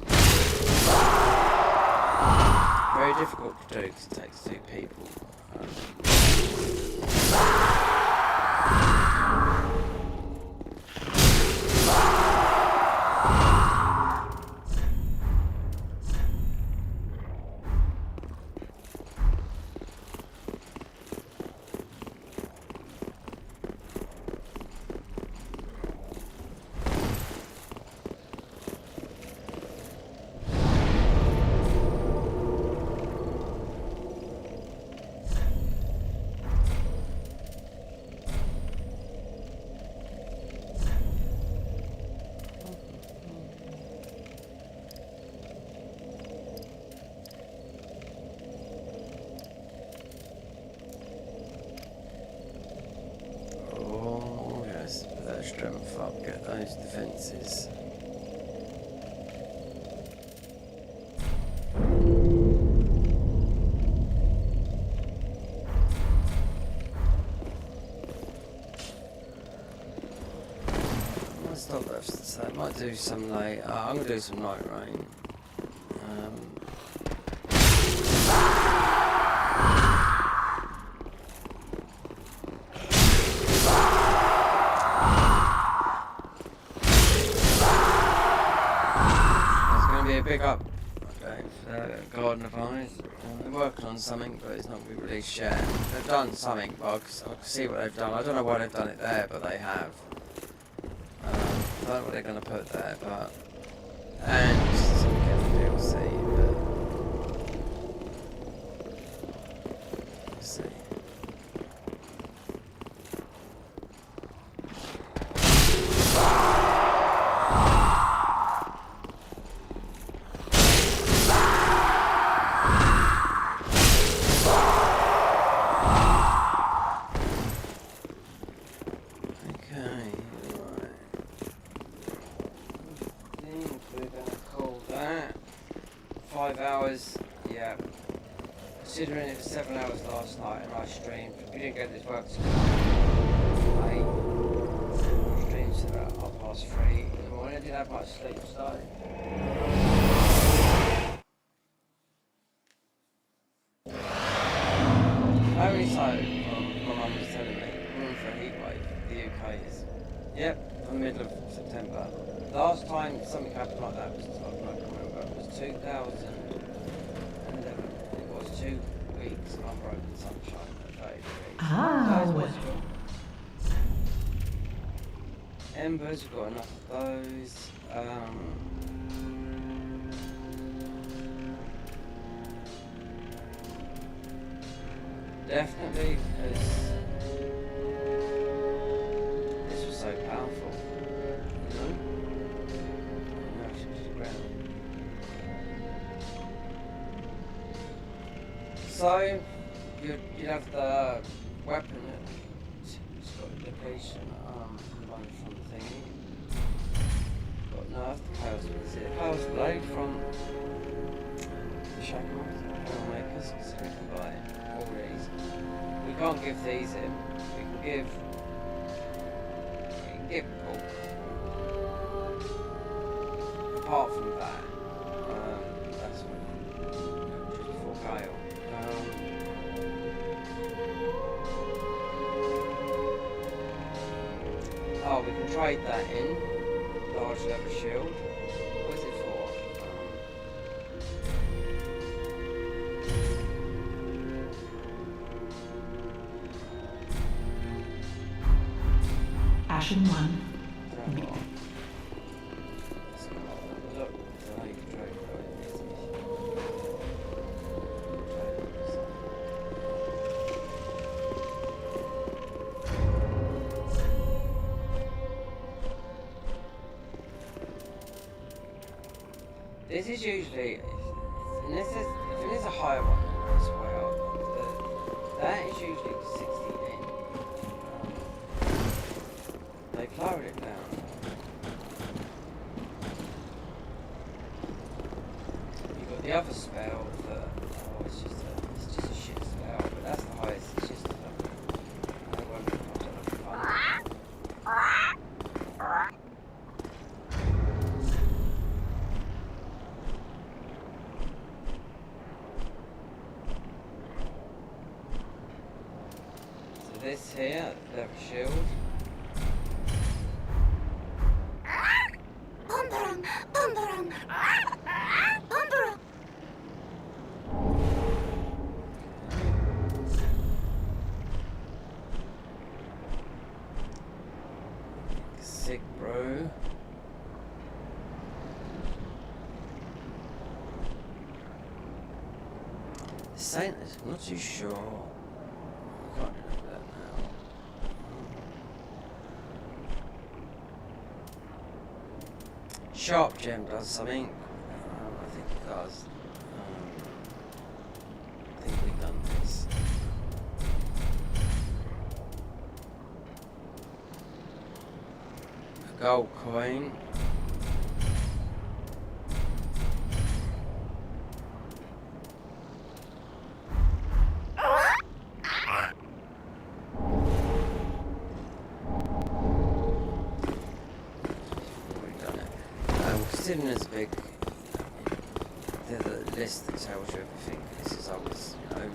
Speaker 1: Very difficult to do because it takes 2 people.
Speaker 6: Oh, yes, put that strength up, get those defences. Stop that. So I might do some late. I'm gonna do some night rain. There's gonna be a big up. Okay, Garden of Eyes. They're working on something, but it's not going to be released yet. They've done something, but I can see what they've done. I don't know why they've done it there, but they have. I don't know what they're going to put there, but... And some careful DLC, but... Let's see. Okay, right. I think we're gonna call that 5 hours, yeah. Considering it was 7 hours last night and I streamed, we didn't get this work to late. I streamed to about 3:30 in the morning, I didn't have much sleep, so. Only so, my mum was telling me, we're in for a heat wave, the UK is. Yep, from the middle of September. Last time something happened like that was, I can't remember, it was 2011. It was 2 weeks of unbroken sunshine at 30 degrees.
Speaker 2: Ah.
Speaker 6: Embers, we've got enough of those. Definitely, because this was so powerful, you know? No, she was ground. So, you'd have the weapon it's got a location, one from the thingy. Got nerfed, the Chaos, is it a Chaos Blade from the Shackles, Power Makers, so we can buy all these. We can't give these in, we can give bulk. Apart from that, that's just before Gale. Oh, we can trade that in. Large leather shield. What is it for?
Speaker 2: Ashen one.
Speaker 6: Look, so you can trade This is usually, and this is, if it is a higher one as well, that is usually 60 in. They've lowered it down. You've got the other spell that, oh, it's just a shit spell, but that's the highest, it's just a I won't be fun.
Speaker 1: for this here, leather shield.
Speaker 2: Bomberang, bomberang, bomberang.
Speaker 1: Sick, bro. Saying this, I'm not too sure. I can't remember that now. Sharp gem does something. I think it does. I think we've done this. A gold coin. Considering there's a big the list that tells you everything, this is always, you know,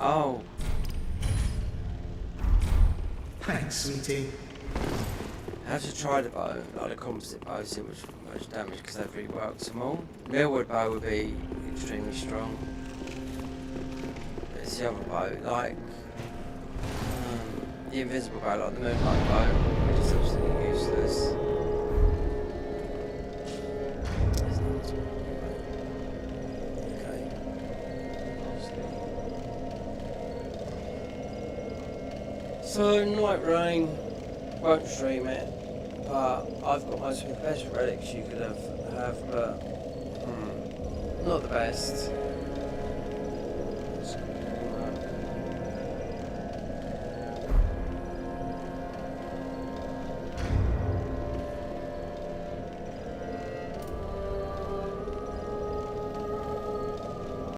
Speaker 1: oh.
Speaker 5: Thanks, sweetie.
Speaker 1: How to try the bow, like the composite bow, see much damage because they've reworked them all. Millwood bow would be extremely strong. But it's the other bow, like the invisible bow, like the moonlight bow, which is absolutely useless. There's no one's okay. So Night Rain, won't stream it, but I've got most of the best relics you could have but not the best.